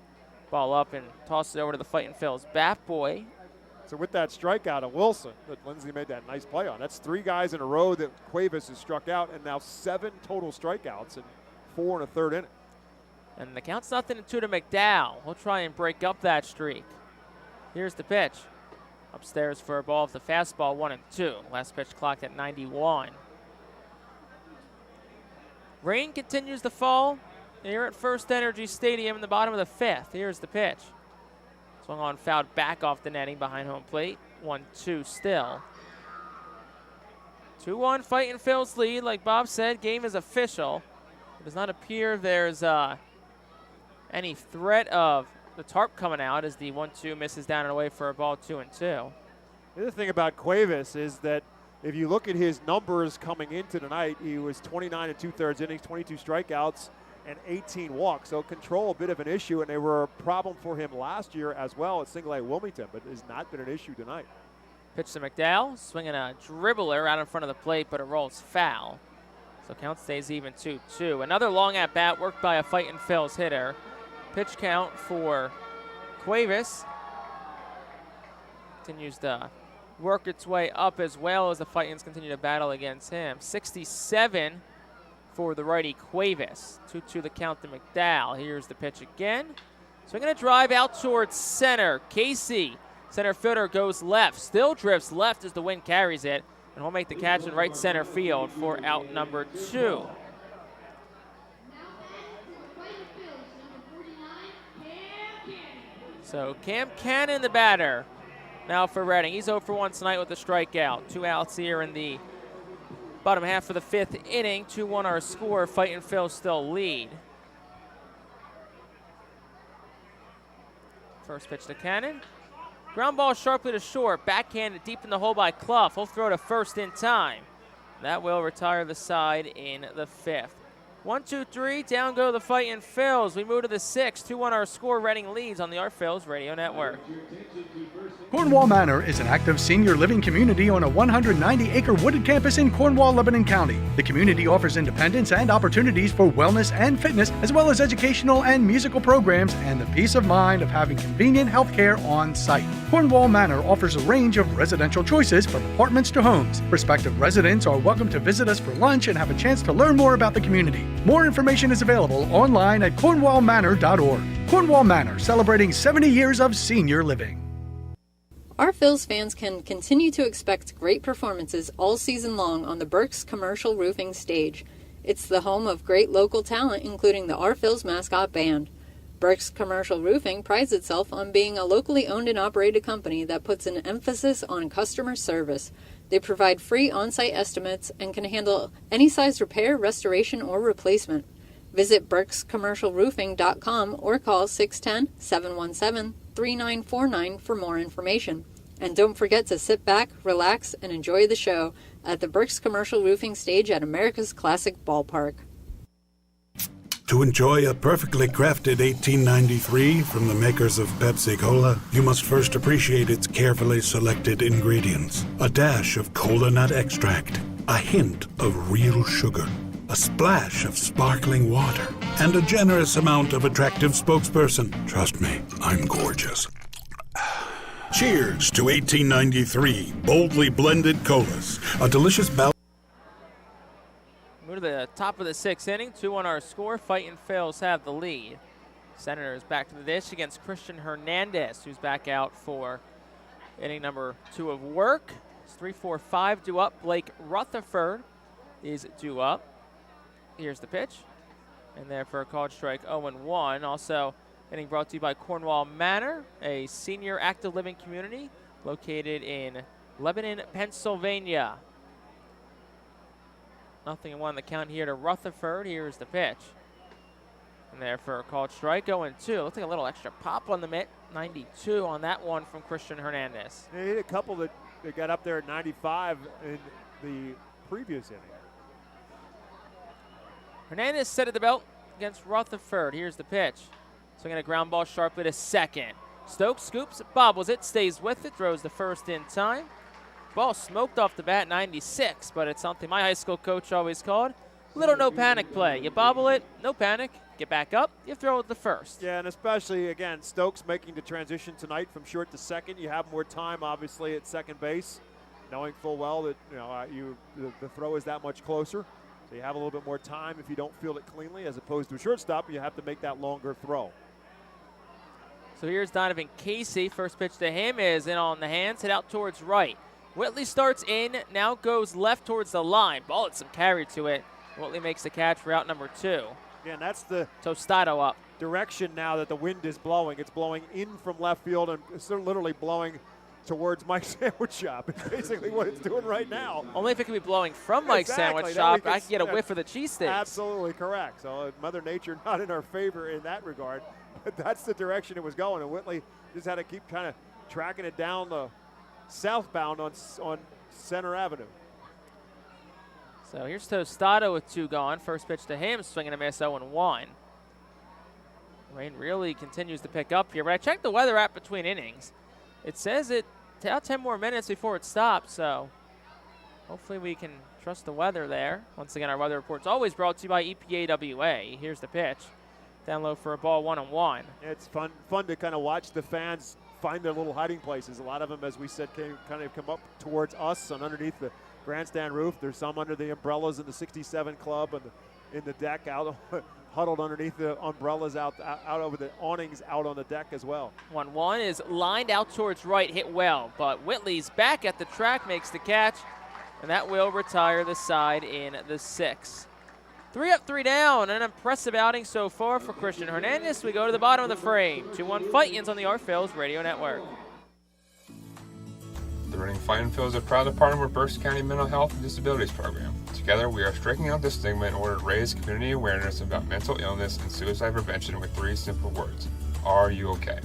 ball up and tosses it over to the Fightin' Phil's bat boy. So with that strikeout of Wilson that Lindsley made that nice play on, that's 3 guys in a row that Cuevas has struck out, and now 7 total strikeouts in 4 1/3 inning. And the count's 0-2 to McDowell. He'll try and break up that streak. Here's the pitch. Upstairs for a ball of the fastball, 1-2. Last pitch clocked at 91. Rain continues to fall here at FirstEnergy Stadium in the bottom of the 5th. Here's the pitch. Swung on, fouled back off the netting behind home plate. 1-2 still. 2-1 Fightin' Phil's lead. Like Bob said, game is official. It does not appear there's any threat of the tarp coming out as the 1-2 misses down and away for a ball 2-2. The other thing about Cuevas is that if you look at his numbers coming into tonight, he was 29 2/3 innings, 22 strikeouts, and 18 walks. So control a bit of an issue, and they were a problem for him last year as well at Single A Wilmington, but it has not been an issue tonight. Pitch to McDowell, swinging a dribbler out in front of the plate, but it rolls foul. So count stays even 2-2. Another long at bat worked by a Fightin' Phil's hitter. Pitch count for Cuevas continues to work its way up as well as the Fightins continue to battle against him. 67 for the righty Cuevas. 2-2 the count to McDowell. Here's the pitch again. Swinging a drive out towards center. Casey, center fielder, goes left. Still drifts left as the wind carries it. And he'll make the catch in right center field for out number 2. So Cam Cannon, the batter, now for Reading. He's 0 for 1 tonight with a strikeout. 2 outs here in the bottom half of the 5th inning. 2-1 our score. Fightin' Phil still lead. First pitch to Cannon. Ground ball sharply to short. Backhanded deep in the hole by Clough. He'll throw to first in time. That will retire the side in the 5th. 1-2-3, down go the Fightin' Phils. We move to the 6th. 2-1 our score. Reading leads on the Our Phils Radio Network. Cornwall Manor is an active senior living community on a 190-acre wooded campus in Cornwall, Lebanon County. The community offers independence and opportunities for wellness and fitness, as well as educational and musical programs and the peace of mind of having convenient health care on site. Cornwall Manor offers a range of residential choices from apartments to homes. Prospective residents are welcome to visit us for lunch and have a chance to learn more about the community. More information is available online at cornwallmanor.org. Cornwall Manor, celebrating 70 years of senior living. Our Phils fans can continue to expect great performances all season long on the Burke's Commercial Roofing stage. It's the home of great local talent, including the Our Phils mascot band. Burke's Commercial Roofing prides itself on being a locally owned and operated company that puts an emphasis on customer service. They provide free on-site estimates and can handle any size repair, restoration, or replacement. Visit burkscommercialroofing.com or call 610-717-3949 for more information. And don't forget to sit back, relax, and enjoy the show at the Burke's Commercial Roofing stage at America's Classic Ballpark. To enjoy a perfectly crafted 1893 from the makers of Pepsi Cola, you must first appreciate its carefully selected ingredients. A dash of cola nut extract, a hint of real sugar, a splash of sparkling water, and a generous amount of attractive spokesperson. Trust me, I'm gorgeous. Cheers to 1893 boldly blended colas, a delicious balance. Move to the top of the 6th inning. 2 on our score. Fightin' Phillies have the lead. Senators back to the dish against Christian Hernandez, who's back out for inning number 2 of work. It's 3-4-5 due up. Blake Rutherford is due up. Here's the pitch. And there for a called strike, 0-1. Also, inning brought to you by Cornwall Manor, a senior active living community located in Lebanon, Pennsylvania. 0-1 the count here to Rutherford. Here's the pitch. And there for a called strike, 0-2. Looks like a little extra pop on the mitt. 92 on that one from Christian Hernandez. He hit a couple that got up there at 95 in the previous inning. Hernandez set at the belt against Rutherford. Here's the pitch. Swinging a ground ball sharply to second. Stokes scoops, bobbles it, stays with it, throws the first in time. Ball smoked off the bat, 96, but it's something my high school coach always called little no panic play. You bobble it, no panic, get back up, you throw it the first. Yeah, and especially, again, Stokes making the transition tonight from short to second. You have more time, obviously, at second base, knowing full well that the throw is that much closer. So you have a little bit more time if you don't field it cleanly, as opposed to a shortstop, you have to make that longer throw. So here's Donovan Casey. First pitch to him is in on the hands, hit out towards right. Whitley starts in, now goes left towards the line. Ball had some carry to it. Whitley makes the catch for out number 2. Yeah, and that's the Tostado up. Direction now that the wind is blowing. It's blowing in from left field and it's literally blowing towards Mike's Sandwich Shop. It's basically what it's doing right now. Only if it could be blowing from Mike's Sandwich Shop, I can get a whiff of the cheesesteaks. Absolutely correct. So Mother Nature not in our favor in that regard. But that's the direction it was going, and Whitley just had to keep kind of tracking it down the southbound on Center Avenue. So here's Tostado with 2 gone. First pitch to him, swinging a miss, 0-1. Rain really continues to pick up here, but I checked the weather app between innings. It says it about 10 more minutes before it stops, so hopefully we can trust the weather there. Once again, our weather report's always brought to you by EPAWA. Here's the pitch. Down low for a ball, 1-1. It's fun to kind of watch the fans find their little hiding places. A lot of them, as we said, come up towards us and underneath the grandstand roof. There's some under the umbrellas in the 67 Club and in the deck out huddled underneath the umbrellas out over the awnings out on the deck as well. 1-1 is lined out towards right, hit well, but Whitley's back at the track, makes the catch, and that will retire the side in the 6th. 3 up, 3 down. An impressive outing so far for Christian Hernandez. We go to the bottom of the frame. 2-1 Fightin's on the Our Phillies Radio Network. The Reading Fightin' Phillies are proud to partner with Berks County Mental Health and Disabilities Program. Together, we are striking out the stigma in order to raise community awareness about mental illness and suicide prevention with 3 simple words. Are you okay?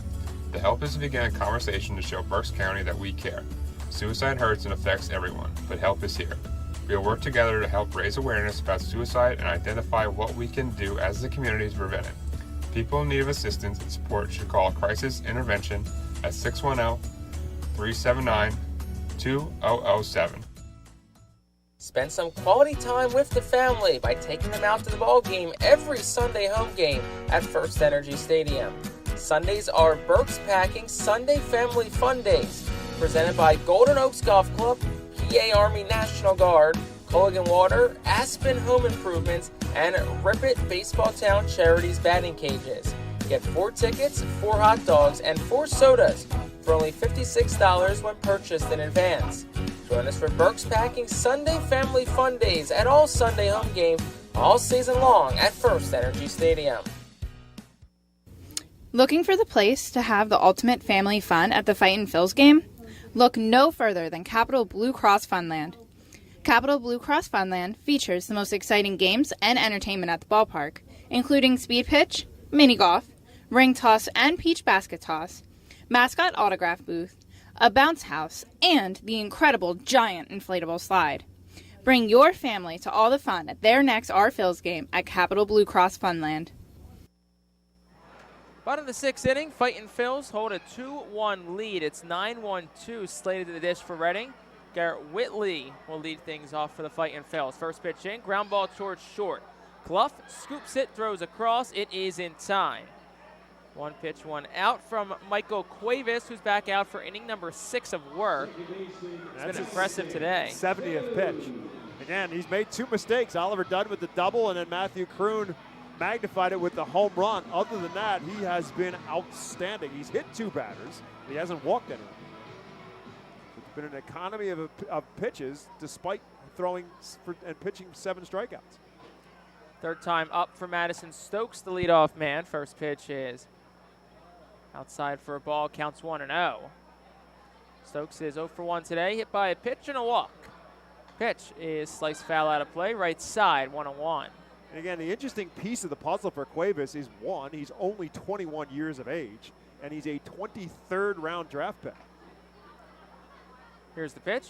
The help is to begin a conversation to show Berks County that we care. Suicide hurts and affects everyone, but help is here. We will work together to help raise awareness about suicide and identify what we can do as a community to prevent it. People in need of assistance and support should call Crisis Intervention at 610-379-2007. Spend some quality time with the family by taking them out to the ball game every Sunday home game at FirstEnergy Stadium. Sundays are Berks Packing Sunday Family Fun Days, presented by Golden Oaks Golf Club, PA Army National Guard, Culligan Water, Aspen Home Improvements, and Rip It Baseball Town Charities batting cages. Get 4 tickets, 4 hot dogs, and 4 sodas for only $56 when purchased in advance. Join us for Berks Packing Sunday Family Fun Days at all Sunday home games all season long at FirstEnergy Stadium. Looking for the place to have the ultimate family fun at the Fightin' Phillies game? Look no further than Capital Blue Cross Funland. Capital Blue Cross Funland features the most exciting games and entertainment at the ballpark, including speed pitch, mini golf, ring toss and peach basket toss, mascot autograph booth, a bounce house, and the incredible giant inflatable slide. Bring your family to all the fun at their next Our Phils game at Capital Blue Cross Funland. Bottom of the sixth inning, Fightin Phils hold a 2-1 lead. It's 9-1-2 slated to the dish for Reading. Garrett Whitley will lead things off for the Fightin Phils. First pitch in, ground ball towards short. Clough scoops it, throws across. It is in time. One pitch, one out from Michael Cuevas, who's back out for inning number 6 of work. It's been impressive today. 70th pitch. Again, he's made 2 mistakes. Oliver Dunn with the double, and then Matthew Kroon magnified it with the home run. Other than that, he has been outstanding. He's hit 2 batters. He hasn't walked anyone. It's been an economy of pitches despite throwing and pitching 7 strikeouts. Third time up for Madison Stokes, the leadoff man. First pitch is outside for a ball, counts 1-0. Stokes is 0 for 1 today, hit by a pitch and a walk. Pitch is sliced foul out of play, right side, 1-1. And again, the interesting piece of the puzzle for Cuevas is, one, he's only 21 years of age, and he's a 23rd round draft pick. Here's the pitch.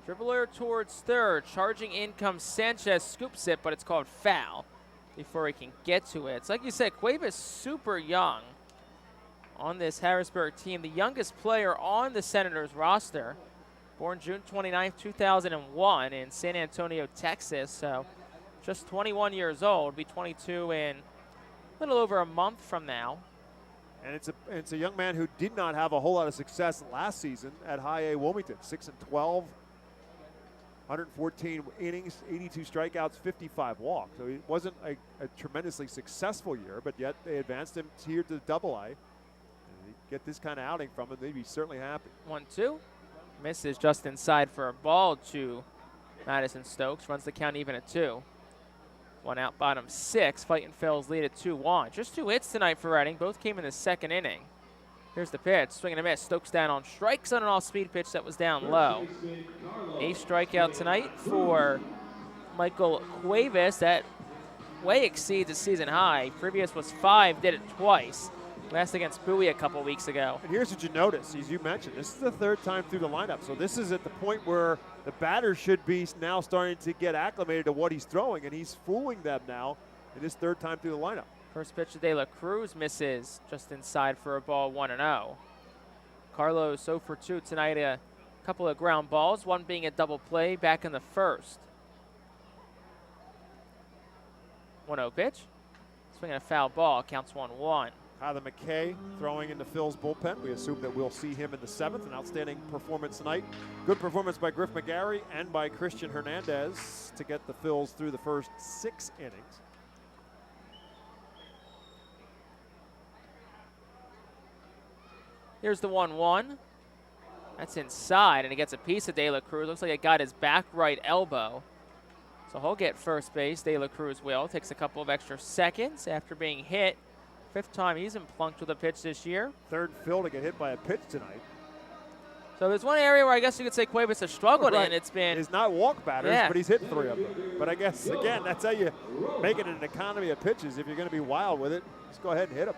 Dribbler towards third. Charging in comes Sanchez, scoops it, but it's called foul before he can get to it. It's like you said, Cuevas super young on this Harrisburg team. The youngest player on the Senators roster. Born June 29th, 2001 in San Antonio, Texas. So just 21 years old. Be 22 in a little over a month from now. And it's a young man who did not have a whole lot of success last season at High A Wilmington. 6-12. 114 innings, 82 strikeouts, 55 walks. So it wasn't a tremendously successful year, but yet they advanced him here to Double-A. And you get this kind of outing from him, they'd be certainly happy. 1-2. Misses just inside for a ball to Madison Stokes. Runs the count even at 2. 1 out, bottom 6. Fightin Phils lead at 2-1. Just 2 hits tonight for Reading. Both came in the second inning. Here's the pitch, swing and a miss. Stokes down on strikes on an off-speed pitch that was down low. 8th strikeout tonight for Michael Cuevas. That way exceeds a season high. Previous was 5, did it twice. Last against Bowie a couple weeks ago. And here's what you notice, as you mentioned, this is the 3rd time through the lineup. So this is at the point where the batter should be now starting to get acclimated to what he's throwing, and he's fooling them now in his 3rd time through the lineup. First pitch to De La Cruz misses just inside for a ball, 1-0. Carlos 0 for 2 tonight, a couple of ground balls, one being a double play back in the first. 1-0 pitch. Swinging a foul ball, counts 1-1. Tyler McKay throwing in the Phils bullpen. We assume that we'll see him in the 7th. An outstanding performance tonight. Good performance by Griff McGarry and by Christian Hernandez to get the Phils through the first 6 innings. Here's the 1-1. That's inside, and he gets a piece of De La Cruz. Looks like it got his back right elbow. So he'll get first base. De La Cruz will. Takes a couple of extra seconds after being hit. 5th time he's been plunked with a pitch this year. 3rd Phil to get hit by a pitch tonight. So there's one area where I guess you could say Cuevas has struggled in. It's been. He's not walk batters, Yeah. but he's hit 3 of them. But I guess, again, that's how you make it an economy of pitches. If you're going to be wild with it, just go ahead and hit him.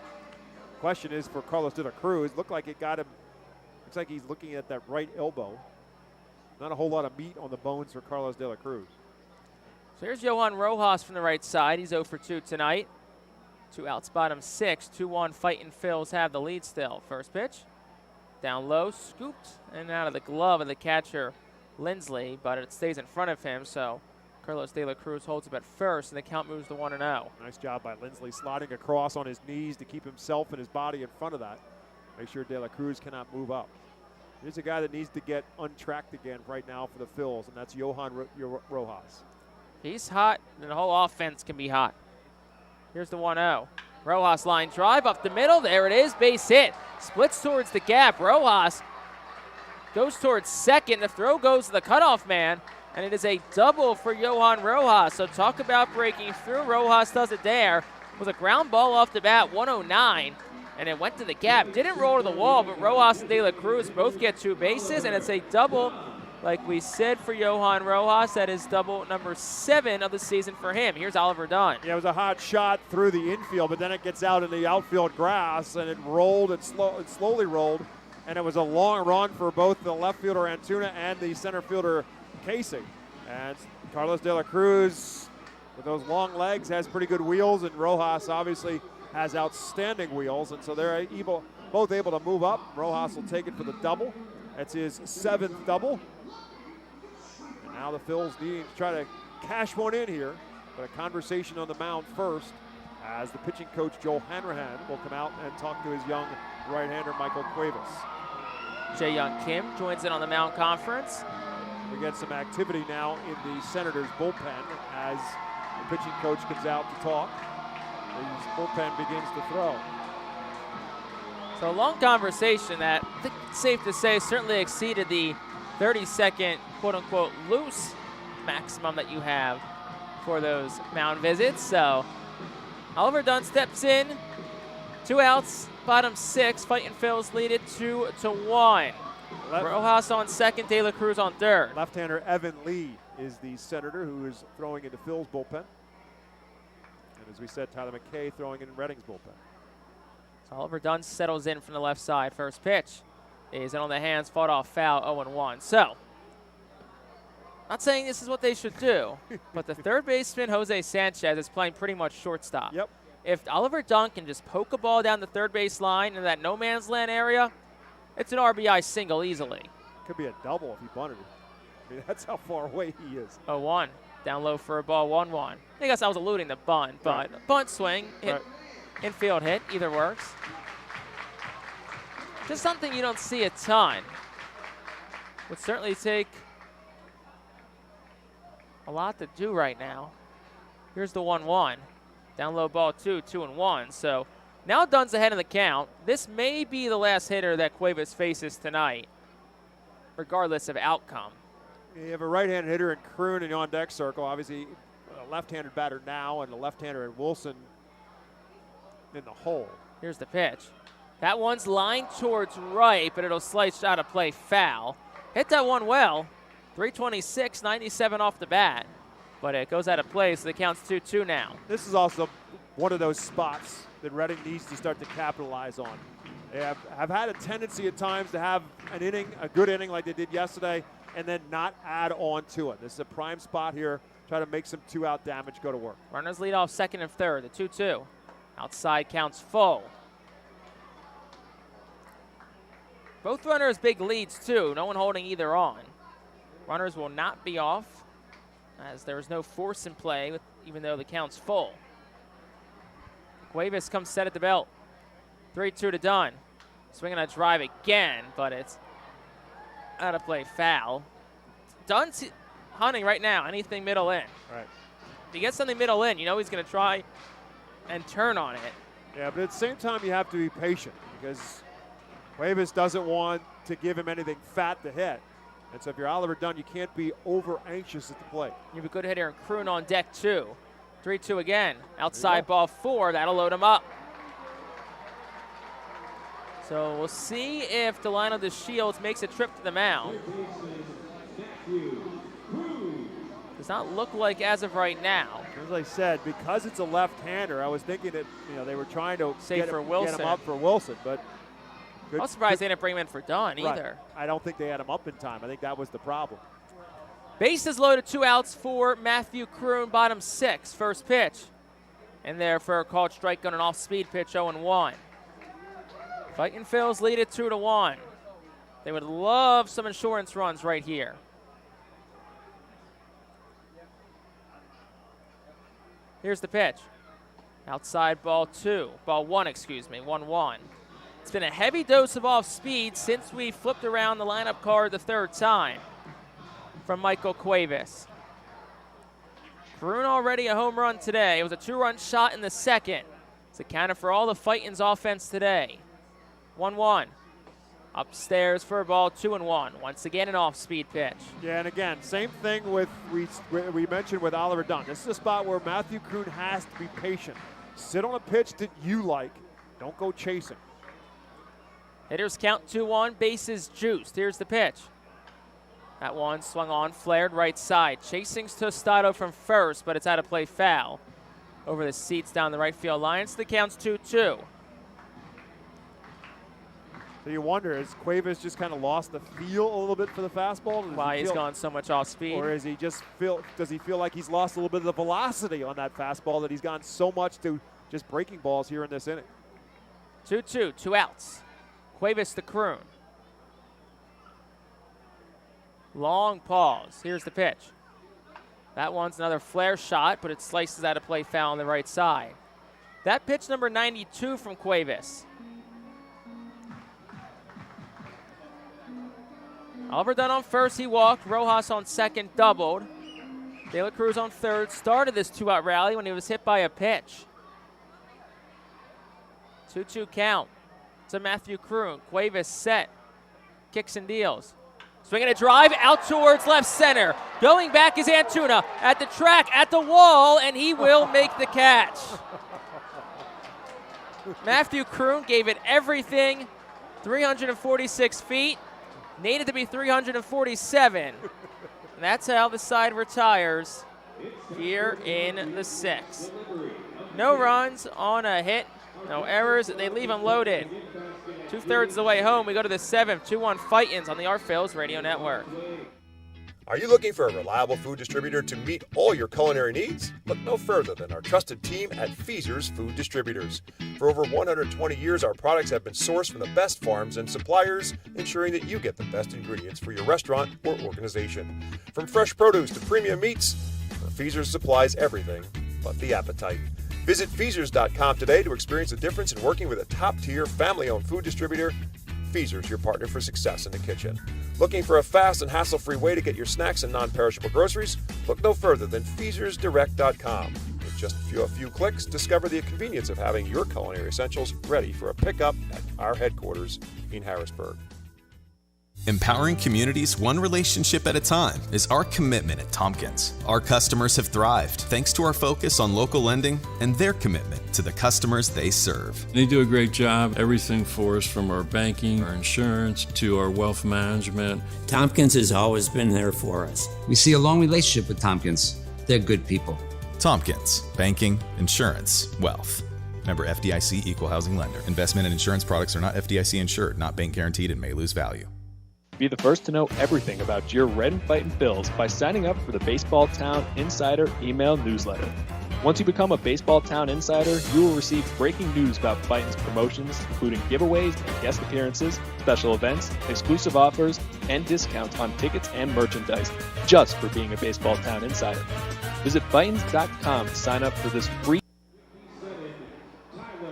Question is for Carlos De La Cruz. Looked like it got him. Looks like he's looking at that right elbow. Not a whole lot of meat on the bones for Carlos De La Cruz. So here's Johan Rojas from the right side. He's 0 for 2 tonight. 2 outs, bottom 6. 2-1 Fightin Phils have the lead still. First pitch. Down low, scooped, and out of the glove of the catcher, Lindsley, but it stays in front of him, so Carlos De La Cruz holds up at first, and the count moves to 1-0. Nice job by Lindsley sliding across on his knees to keep himself and his body in front of that. Make sure De La Cruz cannot move up. Here's a guy that needs to get untracked again right now for the Phils, and that's Johan Rojas. He's hot, and the whole offense can be hot. Here's the 1-0. Rojas line drive up the middle. There it is, base hit. Splits towards the gap. Rojas goes towards second. The throw goes to the cutoff man, and it is a double for Johan Rojas. So talk about breaking through. Rojas does it there with a ground ball off the bat, 109, and it went to the gap. Didn't roll to the wall, but Rojas and De La Cruz both get 2 bases, and it's a double, like we said, for Johan Rojas. That is double number 7 of the season for him. Here's Oliver Dunn. Yeah, it was a hot shot through the infield, but then it gets out in the outfield grass, and it rolled and slowly rolled, and it was a long run for both the left fielder Antuna and the center fielder Casey. And Carlos De La Cruz, with those long legs, has pretty good wheels, and Rojas obviously has outstanding wheels, and so they're both able to move up. Rojas will take it for the double. That's his 7th double. And now the Phils need to try to cash one in here, but a conversation on the mound first as the pitching coach, Joel Hanrahan, will come out and talk to his young right-hander, Michael Cuevas. Jae-Young Kim joins in on the mound conference. We get some activity now in the Senators' bullpen as the pitching coach comes out to talk. His bullpen begins to throw. So a long conversation that I think it's safe to say certainly exceeded the 30-second quote-unquote loose maximum that you have for those mound visits. So Oliver Dunn steps in, 2 outs, bottom 6. Fightin' Phils lead it 2-1. Rojas on second, De La Cruz on third. Left-hander Evan Lee is the Senator who is throwing into Phil's bullpen. And as we said, Tyler McKay throwing in Redding's bullpen. So Oliver Dunn settles in from the left side. First pitch is in on the hands, fought off foul, 0-1. So, not saying this is what they should do, but the third baseman, Jose Sanchez, is playing pretty much shortstop. Yep. If Oliver Dunn can just poke a ball down the third base line in that no man's land area, it's an RBI single easily. Could be a double if he bunted it. I mean, that's how far away he is. 0-1. Down low for a ball, 1-1. I guess I was alluding to bunt, but bunt swing, infield hit, either works. Just something you don't see a ton. Would certainly take a lot to do right now. Here's the 1-1. Down low ball 2-1. So now Dunn's ahead in the count. This may be the last hitter that Cuevas faces tonight, regardless of outcome. You have a right-handed hitter in Kroon in the on-deck circle. Obviously, a left-handed batter now, and a left-hander in Wilson in the hole. Here's the pitch. That one's lined towards right, but it'll slice out of play foul. Hit that one well. 326, 97 off the bat. But it goes out of play, so the count's 2-2 now. This is also one of those spots that Reading needs to start to capitalize on. They have had a tendency at times to have an inning, a good inning like they did yesterday, and then not add on to it. This is a prime spot here. Try to make some 2-out damage go to work. Runners lead off second and third, the 2-2. Outside counts full. Both runners big leads too. No one holding either on. Runners will not be off as there is no force in play, even though the count's full. Cuevas comes set at the belt. 3-2 to Dunn. Swinging a drive again, but it's out of play foul. Dunn's hunting right now, anything middle in. Right. If he gets something middle in, you know he's going to try and turn on it. Yeah, but at the same time, you have to be patient because Cuevas doesn't want to give him anything fat to hit. And so if you're Oliver Dunn, you can't be over anxious at the plate. You have a good hitter in Kroon on deck too. 3-2 again. Outside ball 4, that'll load him up. So we'll see if Delino DeShields makes a trip to the mound. Does not look like as of right now. As I said, because it's a left-hander, I was thinking that they were trying to get him up for Wilson, but I was surprised they didn't bring him in for Dunn either. I don't think they had him up in time. I think that was the problem. Bases loaded, 2 outs for Matthew Kroon, bottom 6. First pitch. In there for a called strike on an off-speed pitch, 0-1. Fightin' Phils lead it 2-1. They would love some insurance runs right here. Here's the pitch. Outside ball 1, 1-1. It's been a heavy dose of off speed since we flipped around the lineup card the third time from Michael Cuevas. Kroon already a home run today. It was a 2-run shot in the second. It's accounted for all the Fightin's offense today. 1-1. Upstairs for a ball, 2-1. Once again, an off-speed pitch. Yeah, and again, same thing with we mentioned with Oliver Dunn. This is a spot where Matthew Kroon has to be patient. Sit on a pitch that you like. Don't go chasing. Hitters count 2-1, bases juiced. Here's the pitch. That one swung on, flared right side. Chasing's Tostado from first, but it's out of play foul. Over the seats down the right field line. So the count's 2-2. So you wonder, has Cuevas just kind of lost the feel a little bit for the fastball? Why he's gone so much off speed? Or does he feel like he's lost a little bit of the velocity on that fastball, that he's gone so much to just breaking balls here in this inning? 2-2, 2 outs. Cuevas to Kroon. Long pause. Here's the pitch. That one's another flare shot, but it slices out of play, foul on the right side. That pitch number 92 from Cuevas. Oliver Dunn on first, he walked. Rojas on second, doubled. De La Cruz on third, started this 2-out rally when he was hit by a pitch. 2-2 count to Matthew Kroon. Cuevas set, kicks and deals. Swinging a drive out towards left center. Going back is Antuna at the track, at the wall, and he will make the catch. Matthew Kroon gave it everything. 346 feet. Needed to be 347. And that's how the side retires here in the 6th. No runs on a hit, no errors. They leave them loaded. 2/3 of the way home, we go to the 7th. 2-1 Fightin on the Our Phillies Radio Network. Are you looking for a reliable food distributor to meet all your culinary needs? Look no further than our trusted team at Feaser's Food Distributors. For over 120 years, our products have been sourced from the best farms and suppliers, ensuring that you get the best ingredients for your restaurant or organization. From fresh produce to premium meats, Feaser's supplies everything but the appetite. Visit Feasers.com today to experience the difference in working with a top-tier, family-owned food distributor. Feaser's, your partner for success in the kitchen. Looking for a fast and hassle-free way to get your snacks and non-perishable groceries? Look no further than FeasersDirect.com. With just a few clicks, discover the convenience of having your culinary essentials ready for a pickup at our headquarters in Harrisburg. Empowering communities one relationship at a time is our commitment at Tompkins. Our customers have thrived thanks to our focus on local lending and their commitment to the customers they serve. They do a great job. Everything for us, from our banking, our insurance, to our wealth management. Tompkins has always been there for us. We see a long relationship with Tompkins. They're good people. Tompkins, banking, insurance, wealth. Member FDIC, equal housing lender. Investment and insurance products are not FDIC insured, not bank guaranteed, and may lose value. Be the first to know everything about your Red and Fightin' Phils by signing up for the Baseball Town Insider email newsletter. Once you become a Baseball Town Insider, you will receive breaking news about Fightin's promotions, including giveaways and guest appearances, special events, exclusive offers, and discounts on tickets and merchandise, just for being a Baseball Town Insider. Visit Fightins.com to sign up for this free.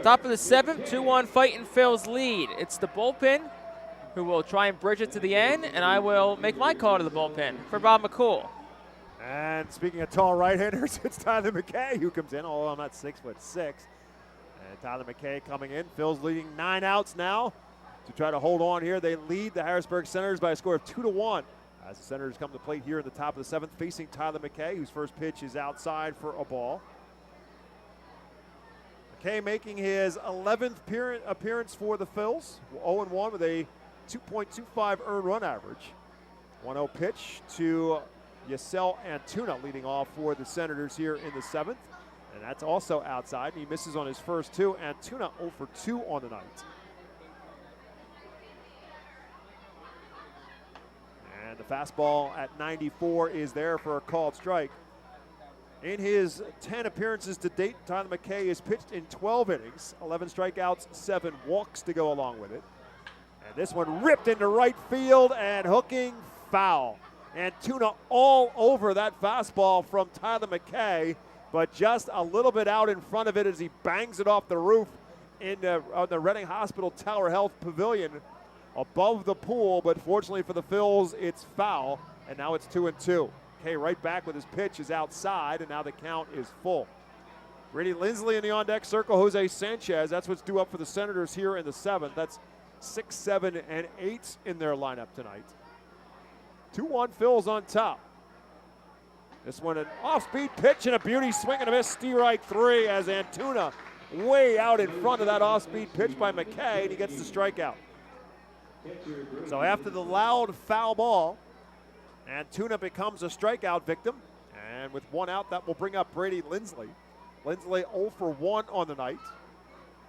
Top of the 7th, 2-1 Fightin' Phil's lead. It's the bullpen who will try and bridge it to the end, and I will make my call to the bullpen for Bob McCool. And speaking of tall right-handers, it's Tyler McKay who comes in, although I'm not 6'6". And Tyler McKay coming in. Phil's leading 9 outs now to try to hold on here. They lead the Harrisburg Senators by a score of 2-1. As the Senators come to the plate here in the top of the 7th, facing Tyler McKay, whose first pitch is outside for a ball. McKay making his 11th appearance for the Phils, 0-1 with a 2.25 earned run average. 1-0 pitch to Yasel Antuna leading off for the Senators here in the 7th. And that's also outside. He misses on his first 2. Antuna 0 for 2 on the night. And the fastball at 94 is there for a called strike. In his 10 appearances to date, Tyler McKay has pitched in 12 innings, 11 strikeouts, 7 walks to go along with it. And this one ripped into right field and hooking foul. Antuna all over that fastball from Tyler McKay, but just a little bit out in front of it as he bangs it off the roof on the Reading Hospital Tower Health Pavilion above the pool. But fortunately for the Phils, it's foul, and now it's 2-2. McKay right back with his pitch is outside, and now the count is full. Brady Lindsley in the on-deck circle, Jose Sanchez. That's what's due up for the Senators here in the 7th. That's 6, 7, and 8 in their lineup tonight. 2-1 Phil's on top. This one an off-speed pitch and a beauty swing and a miss. Strike 3 as Antuna way out in front of that off-speed pitch by McKay, and he gets the strikeout. So after the loud foul ball, Antuna becomes a strikeout victim. And with 1 out, that will bring up Brady Lindsley. Lindsley 0 for 1 on the night.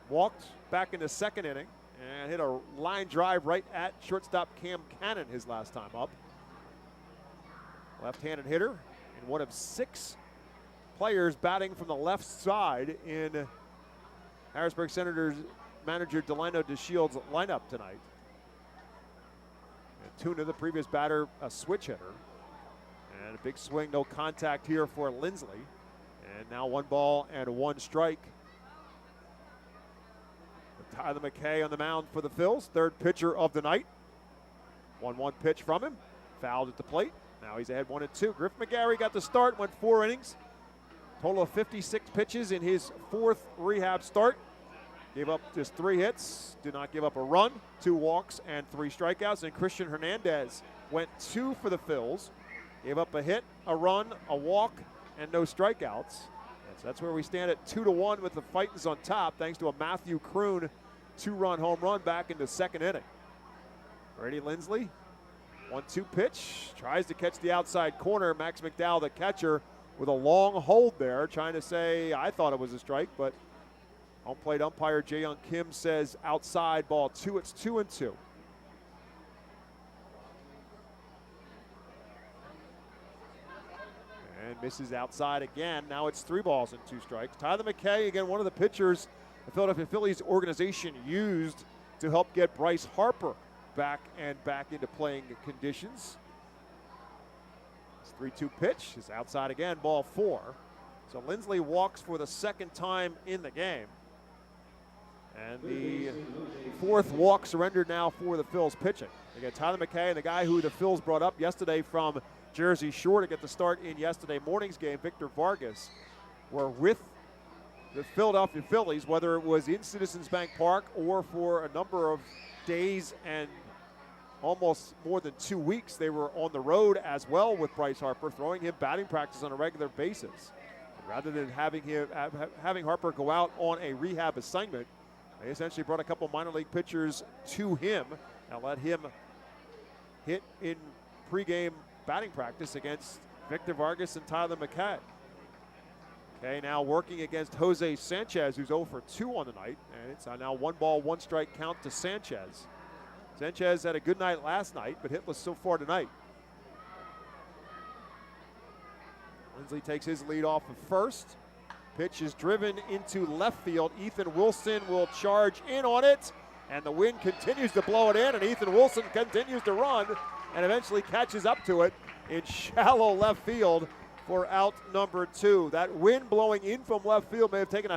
Walked back in the 2nd inning and hit a line drive right at shortstop Cam Cannon his last time up. Left-handed hitter and one of 6 players batting from the left side in Harrisburg Senators manager Delano DeShields' lineup tonight. And Tuna, the previous batter, a switch hitter. And a big swing, no contact here for Lindsley. And now 1 ball and 1 strike. Tyler McKay on the mound for the Phils, 3rd pitcher of the night. 1-1 pitch from him, fouled at the plate. Now he's ahead 1-2. Griff McGarry got the start, went 4 innings. Total of 56 pitches in his 4th rehab start. Gave up just 3 hits, did not give up a run, 2 walks, and 3 strikeouts. And Christian Hernandez went 2 for the Phils. Gave up a hit, a run, a walk, and no strikeouts. And so that's where we stand at 2-1 with the Fightins on top, thanks to a Matthew Kroon 2-run home run back in the 2nd inning. Brady Lindsley, 1-2 pitch, tries to catch the outside corner. Max McDowell, the catcher, with a long hold there, trying to say, I thought it was a strike, but home plate umpire Jae-Young Kim says outside, ball 2. It's 2-2. And misses outside again. Now it's 3 balls and 2 strikes. Tyler McKay, again, one of the pitchers the Philadelphia Phillies organization used to help get Bryce Harper back into playing conditions. It's 3-2 pitch is outside again, ball 4. So Lindsley walks for the 2nd time in the game. And the 4th walk surrendered now for the Phils pitching. They got Tyler McKay and the guy who the Phils brought up yesterday from Jersey Shore to get the start in yesterday morning's game, Victor Vargas, were with the Philadelphia Phillies, whether it was in Citizens Bank Park or for a number of days and almost more than 2 weeks. They were on the road as well with Bryce Harper, throwing him batting practice on a regular basis. Rather than having Harper go out on a rehab assignment, they essentially brought a couple minor league pitchers to him and let him hit in pregame batting practice against Victor Vargas and Tyler McKay. Okay, now working against Jose Sanchez, who's 0 for 2 on the night, and it's now 1 ball, 1 strike count to Sanchez. Sanchez had a good night last night, but hitless so far tonight. Lindsley takes his lead off of first. Pitch is driven into left field. Ethan Wilson will charge in on it, and the wind continues to blow it in, and Ethan Wilson continues to run and eventually catches up to it in shallow left field for out number 2. That wind blowing in from left field may have taken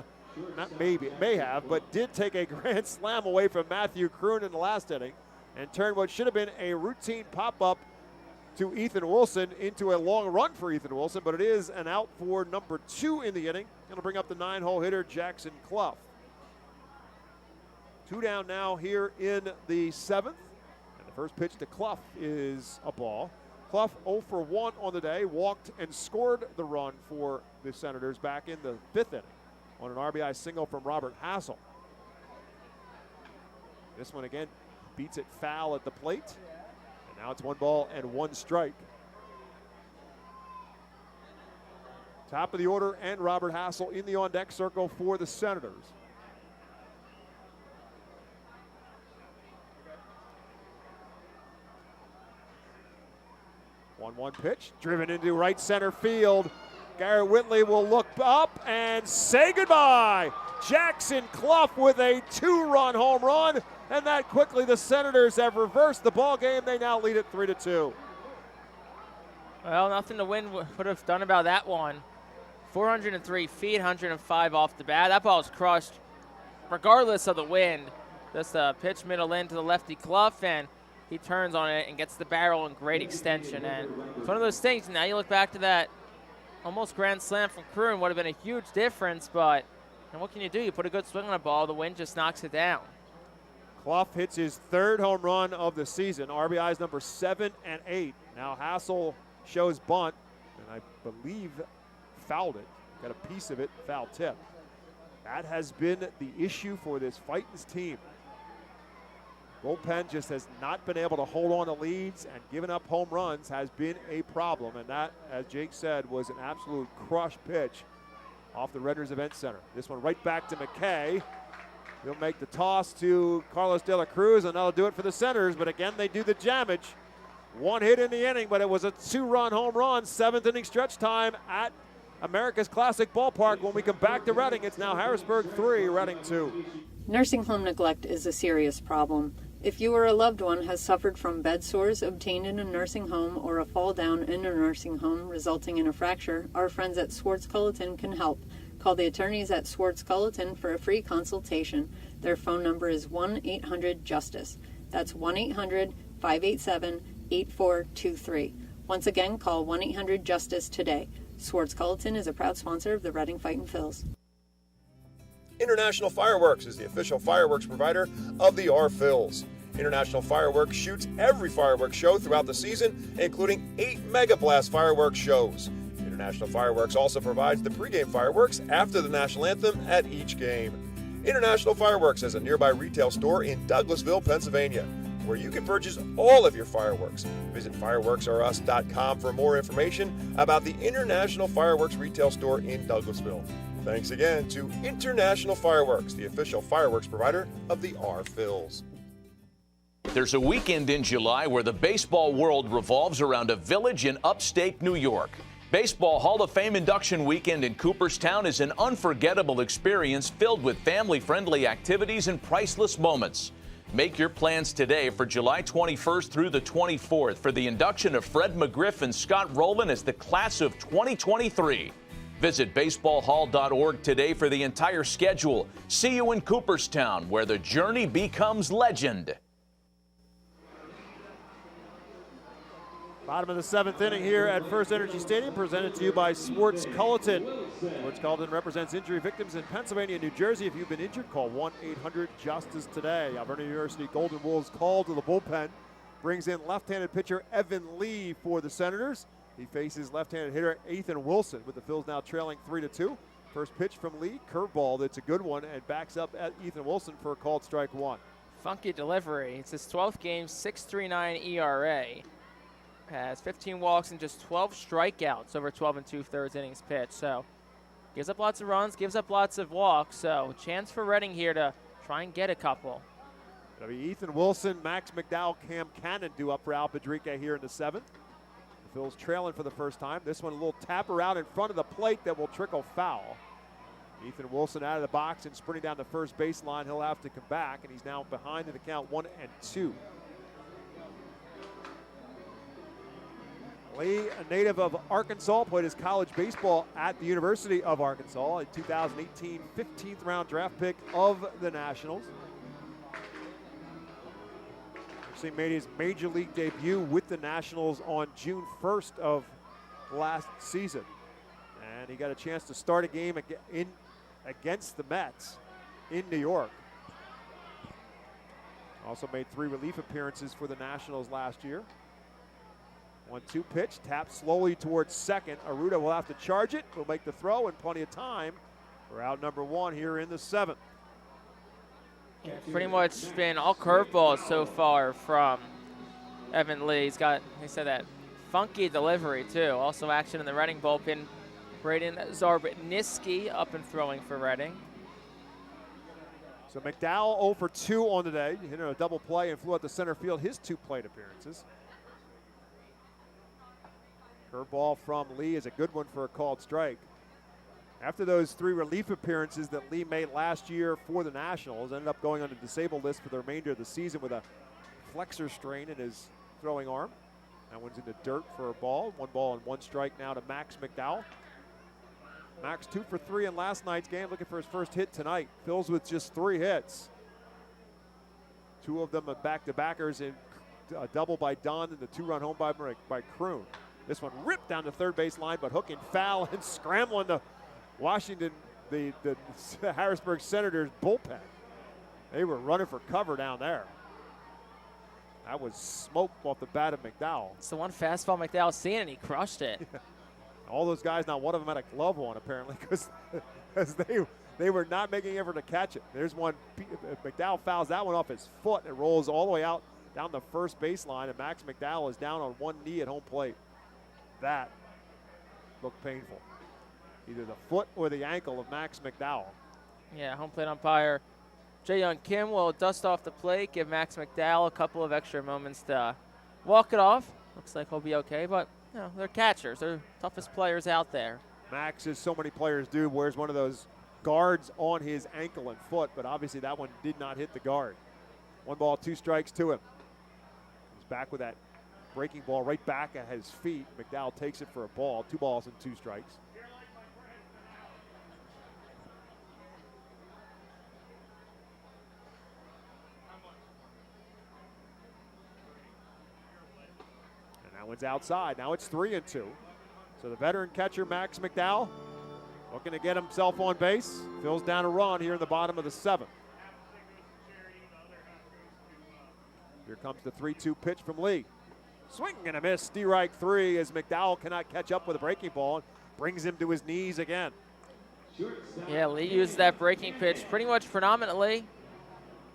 but did take a grand slam away from Matthew Kroon in the last inning and turned what should have been a routine pop-up to Ethan Wilson into a long run for Ethan Wilson, but it is an out for number 2 in the inning. Going to bring up the 9-hole hitter, Jackson Clough. 2 down now here in the 7th. And the first pitch to Clough is a ball. Clough 0 for 1 on the day, walked and scored the run for the Senators back in the 5th inning on an RBI single from Robert Hassel. This one again beats it foul at the plate. And now it's 1 ball and 1 strike. Top of the order and Robert Hassel in the on-deck circle for the Senators. One pitch, driven into right center field. Garrett Whitley will look up and say goodbye. Jackson Clough with a 2-run home run, and that quickly the Senators have reversed the ball game. They now lead it 3-2. Well, nothing the wind would have done about that one. 403 feet, 105 off the bat. That ball is crushed regardless of the wind. Just a pitch middle in to the lefty Clough, and he turns on it and gets the barrel in great extension. And it's one of those things, now you look back to that almost grand slam from Kroon, would have been a huge difference, but and what can you do? You put a good swing on a ball, the wind just knocks it down. Clough hits his 3rd home run of the season. RBIs number 7 and 8. Now Hassel shows bunt, and I believe fouled it. Got a piece of it, foul tip. That has been the issue for this Fightins team. Bullpen just has not been able to hold on to leads, and giving up home runs has been a problem. And that, as Jake said, was an absolute crush pitch off the Redner's Event Center. This one right back to McKay. He'll make the toss to Carlos De La Cruz, and that'll do it for the Senators. But again, they do the damage. One hit in the inning, but it was a 2-run home run. 7th inning stretch time at America's Classic Ballpark. When we come back to Reading, it's now Harrisburg 3, Reading 2. Nursing home neglect is a serious problem. If you or a loved one has suffered from bed sores obtained in a nursing home or a fall down in a nursing home resulting in a fracture, our friends at Swartz-Culleton can help. Call the attorneys at Swartz-Culleton for a free consultation. Their phone number is 1-800-JUSTICE. That's 1-800-587-8423. Once again, call 1-800-JUSTICE today. Swartz-Culleton is a proud sponsor of the Reading Fightin' Phils. International Fireworks is the official fireworks provider of the Phillies. International Fireworks shoots every fireworks show throughout the season, including 8 Mega Blast fireworks shows. International Fireworks also provides the pregame fireworks after the national anthem at each game. International Fireworks has a nearby retail store in Douglasville, Pennsylvania, where you can purchase all of your fireworks. Visit fireworksrus.com for more information about the International Fireworks retail store in Douglasville. Thanks again to International Fireworks, the official fireworks provider of the Phillies. There's a weekend in July where the baseball world revolves around a village in upstate New York. Baseball Hall of Fame induction weekend in Cooperstown is an unforgettable experience filled with family-friendly activities and priceless moments. Make your plans today for July 21st through the 24th for the induction of Fred McGriff and Scott Rowland as the class of 2023. Visit baseballhall.org today for the entire schedule. See you in Cooperstown, where the journey becomes legend. Bottom of the 7th inning here at FirstEnergy Stadium, presented to you by Swartz-Culleton. Swartz-Culleton represents injury victims in Pennsylvania and New Jersey. If you've been injured, call 1-800-JUSTICE today. Alberta University Golden Wolves call to the bullpen. Brings in left-handed pitcher Evan Lee for the Senators. He faces left-handed hitter Ethan Wilson, with the Phils now trailing 3-2. First pitch from Lee, curveball. That's a good one, and backs up at Ethan Wilson for a called strike one. Funky delivery. It's his 12th game, 6.39 ERA. Has 15 walks and just 12 strikeouts over 12 2/3 innings pitched. So gives up lots of runs, gives up lots of walks. So chance for Reading here to try and get a couple. It'll be Ethan Wilson, Max McDowell, Cam Cannon due up for Al Padrique here in the 7th. The Phils trailing for the first time. This one a little tapper out in front of the plate that will trickle foul. Ethan Wilson out of the box and sprinting down the first baseline. He'll have to come back, and he's now behind in the count 1-2. Lee, a native of Arkansas, played his college baseball at the University of Arkansas. A 2018 15th round draft pick of the Nationals. Actually made his major league debut with the Nationals on June 1st of last season. And he got a chance to start a game against the Mets in New York. Also made 3 relief appearances for the Nationals last year. 1-2 pitch, tapped slowly towards second. Arruda will have to charge it. Will make the throw in plenty of time for out number 1 here in the 7th. Yeah, pretty much been all curveballs so far from Evan Lee. He's got, he said, that funky delivery too. Also action in the Reading bullpen. Braden Zarbniski up and throwing for Reading. So McDowell 0 for 2 on the day. Hit a double play and flew out to center field his 2 plate appearances. Curveball from Lee is a good one for a called strike. After those 3 relief appearances that Lee made last year for the Nationals, ended up going on the disabled list for the remainder of the season with a flexor strain in his throwing arm. That one's in the dirt for a ball. 1 ball and 1 strike now to Max McDowell. Max 2 for 3 in last night's game, looking for his first hit tonight. Phils with just 3 hits. 2 of them are back-to-backers, in a double by Dunn and the 2-run home by Kroon. This one ripped down the third base line, but hooking foul and scrambling the Washington, the Harrisburg Senators bullpen. They were running for cover down there. That was smoke off the bat of McDowell. It's the one fastball McDowell seen, and he crushed it. All those guys, not one of them had a glove on apparently, because they were not making effort to catch it. There's one, McDowell fouls that one off his foot. It rolls all the way out down the first baseline, and Max McDowell is down on 1 knee at home plate. That looked painful. Either the foot or the ankle of Max McDowell. Yeah, home plate umpire Jae-Young Kim will dust off the plate, give Max McDowell a couple of extra moments to walk it off. Looks like he'll be okay, but you know, they're catchers. They're toughest players out there. Max, as so many players do, wears one of those guards on his ankle and foot, but obviously that one did not hit the guard. 1 ball, 2 strikes to him. He's back with that breaking ball right back at his feet. McDowell takes it for a ball. 2 balls and 2 strikes. And that one's outside. Now it's 3-2. So the veteran catcher, Max McDowell, looking to get himself on base. Phil's down a run here in the bottom of the 7th. Here comes the 3-2 pitch from Lee. Swing and a miss, strike 3 as McDowell cannot catch up with a breaking ball and brings him to his knees again. Yeah, Lee used that breaking pitch pretty much predominantly.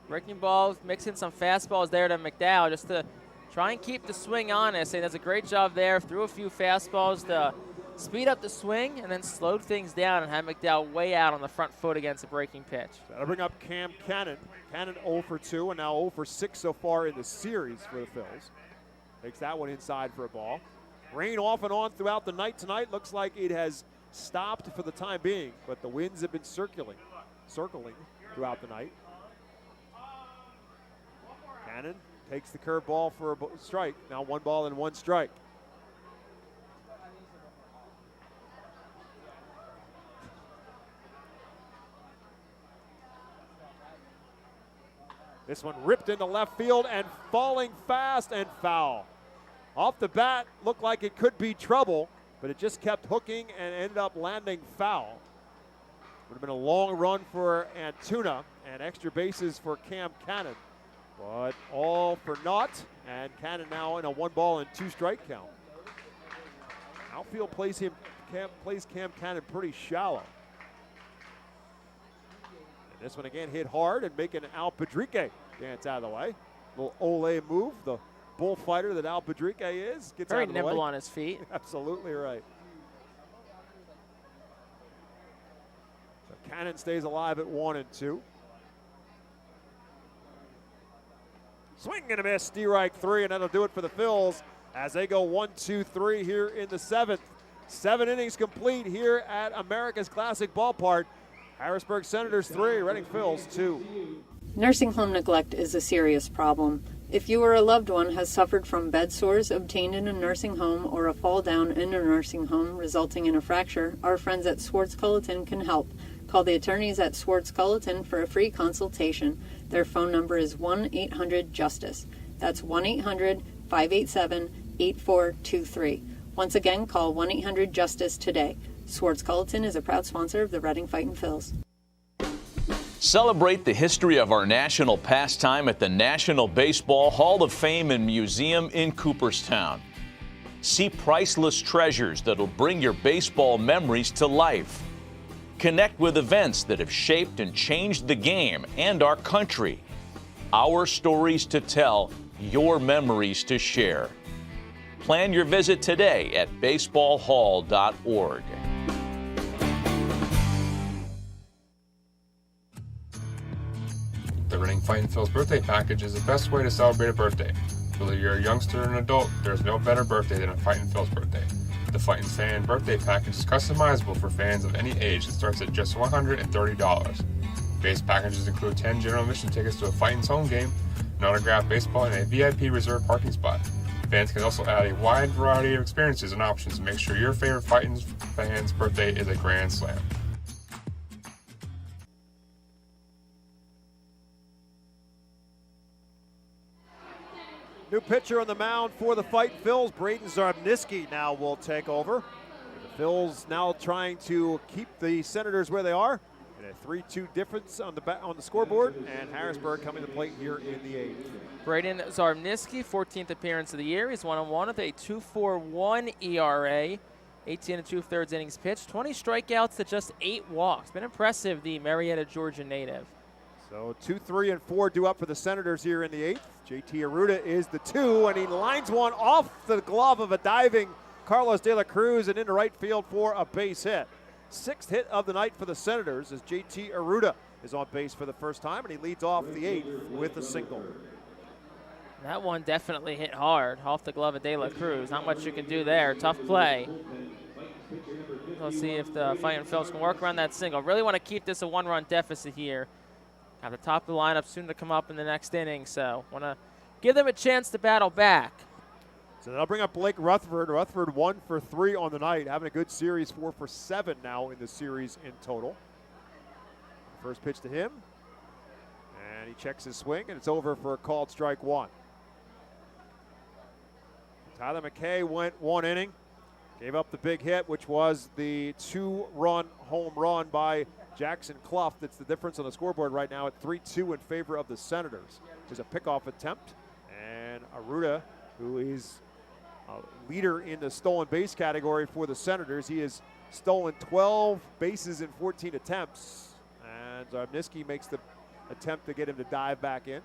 Breaking balls, mixing some fastballs there to McDowell just to try and keep the swing honest. He does a great job there. Threw a few fastballs to speed up the swing and then slowed things down and had McDowell way out on the front foot against a breaking pitch. That'll bring up Cam Cannon. Cannon 0 for 2 and now 0 for 6 so far in the series for the Phils. Takes that one inside for a ball. Rain off and on throughout the night tonight. Looks like it has stopped for the time being, but the winds have been circling throughout the night. Cannon takes the curveball for a strike. Now 1 ball and 1 strike. This one ripped into left field and falling fast and foul. Off the bat, looked like it could be trouble, but it just kept hooking and ended up landing foul. Would have been a long run for Antuna and extra bases for Cam Cannon, but all for naught, and Cannon now in a 1 ball and 2 strike count. Outfield plays Cam Cannon pretty shallow. And this one again hit hard and making Al Padrique dance out of the way. Little Ole move, the bullfighter that Al Padrique is. Gets very out of the way. nimble on his feet. Absolutely right. So Cannon stays alive at 1-2. Swing and a miss, strike 3, and that'll do it for the Phils as they go 1-2-3 here in the 7th. 7 innings complete here at America's Classic Ballpark. Harrisburg Senators 3, Reading Phils 2. Nursing home neglect is a serious problem. If you or a loved one has suffered from bed sores obtained in a nursing home or a fall down in a nursing home resulting in a fracture, our friends at Swartz Culleton can help. Call the attorneys at Swartz Culleton for a free consultation. Their phone number is 1-800-JUSTICE. That's 1-800-587-8423. Once again, call 1-800-JUSTICE today. Swartz Culleton is a proud sponsor of the Reading Fightin' Phils. Celebrate the history of our national pastime at the National Baseball Hall of Fame and Museum in Cooperstown. See priceless treasures that'll bring your baseball memories to life. Connect with events that have shaped and changed the game and our country. Our stories to tell, your memories to share. Plan your visit today at baseballhall.org. The Reading Fightin' Phils birthday package is the best way to celebrate a birthday. Whether you're a youngster or an adult, there's no better birthday than a Fightin' Phils birthday. The Fightin' Fan birthday package is customizable for fans of any age and starts at just $130. Base packages include 10 general admission tickets to a Fightin's home game, an autographed baseball, and a VIP reserved parking spot. Fans can also add a wide variety of experiences and options to make sure your favorite Fightin's fan's birthday is a grand slam. New pitcher on the mound for the Fightin' Phils. Braden Zarbniski now will take over. The Phils now trying to keep the Senators where they are. And a 3-2 difference on the scoreboard. And Harrisburg coming to the plate here in the 8th. Braden Zarbniski, 14th appearance of the year. He's 1-1 with a 2.41 ERA. 18 2/3 innings pitched. 20 strikeouts to just 8 walks. Been impressive, the Marietta, Georgia native. So 2, 3, and 4 due up for the Senators here in the 8th. JT Arruda is the 2, and he lines one off the glove of a diving Carlos De La Cruz and into right field for a base hit. 6th hit of the night for the Senators as JT Arruda is on base for the first time, and he leads off the 8th with a single. That one definitely hit hard off the glove of De La Cruz. Not much you can do there. Tough play. We'll see if the Fightin' Phils can work around that single. Really want to keep this a one-run deficit here. Have the top of the lineup soon to come up in the next inning, so want to give them a chance to battle back. So they'll bring up Blake Rutherford. Rutherford 1 for 3 on the night, having a good series, 4 for 7 now in the series in total. First pitch to him, and he checks his swing, and it's over for a called strike 1. Tyler McKay went 1 inning, gave up the big hit, which was the 2-run home run by Jackson Clough. That's the difference on the scoreboard right now at 3-2 in favor of the Senators. There's a pickoff attempt, and Arruda, who is a leader in the stolen base category for the Senators. He has stolen 12 bases in 14 attempts, and Zarbniski makes the attempt to get him to dive back in.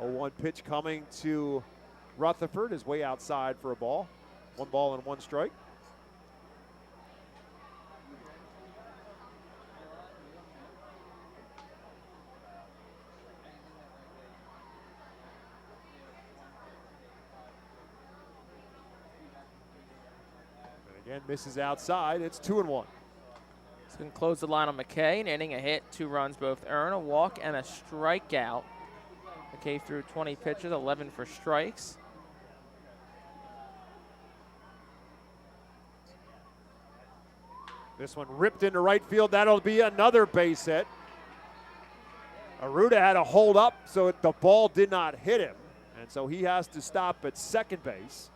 0-1 pitch coming to Rutherford is way outside for a ball. 1 ball and 1 strike. And again, misses outside. It's 2-1. It's going to close the line on McKay. An inning, a hit, 2 runs, both earn, a walk, and a strikeout. McKay threw 20 pitches, 11 for strikes. This one ripped into right field. That'll be another base hit. Arruda had a hold up so the ball did not hit him, and so he has to stop at second base.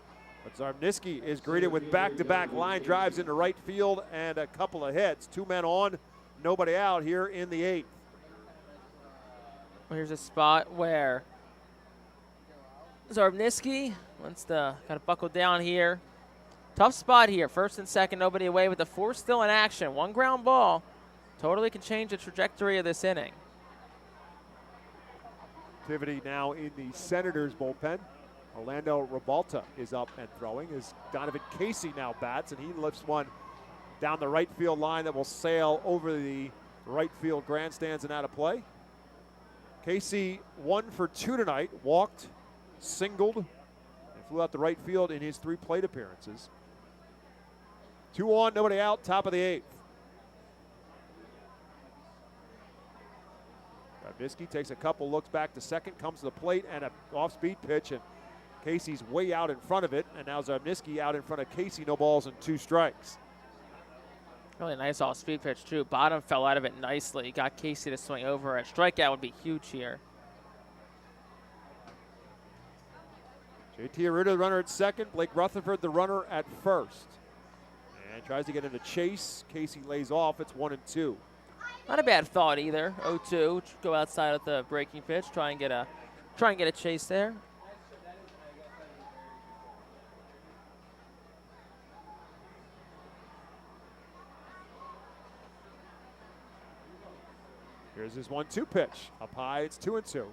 But Zarbniski is greeted with back-to-back line drives into right field and a couple of hits. 2 men on, nobody out here in the 8th. Well, here's a spot where Zarbniski wants to kind of buckle down here. Tough spot here. First and second, nobody away with the 4 still in action. 1 ground ball. Totally can change the trajectory of this inning. Activity now in the Senators bullpen. Orlando Ribalta is up and throwing as Donovan Casey now bats, and he lifts one down the right field line that will sail over the right field grandstands and out of play. Casey 1 for 2 tonight, walked, singled, and flew out the right field in his 3 plate appearances. 2 on, nobody out, top of the 8th. Zarbniski takes a couple looks back to second, comes to the plate, and an off-speed pitch, and Casey's way out in front of it, and now Zarbniski out in front of Casey, no balls and 2 strikes. Really nice off-speed pitch, too. Bottom fell out of it nicely. Got Casey to swing over. A strikeout would be huge here. JT Arruda, the runner at second. Blake Rutherford, the runner at first. And tries to get into chase. Casey lays off. It's 1-2. Not a bad thought either. 0-2. Go outside with the breaking pitch. Try and get a chase there. Here's his 1-2 pitch. Up high, it's 2-2. So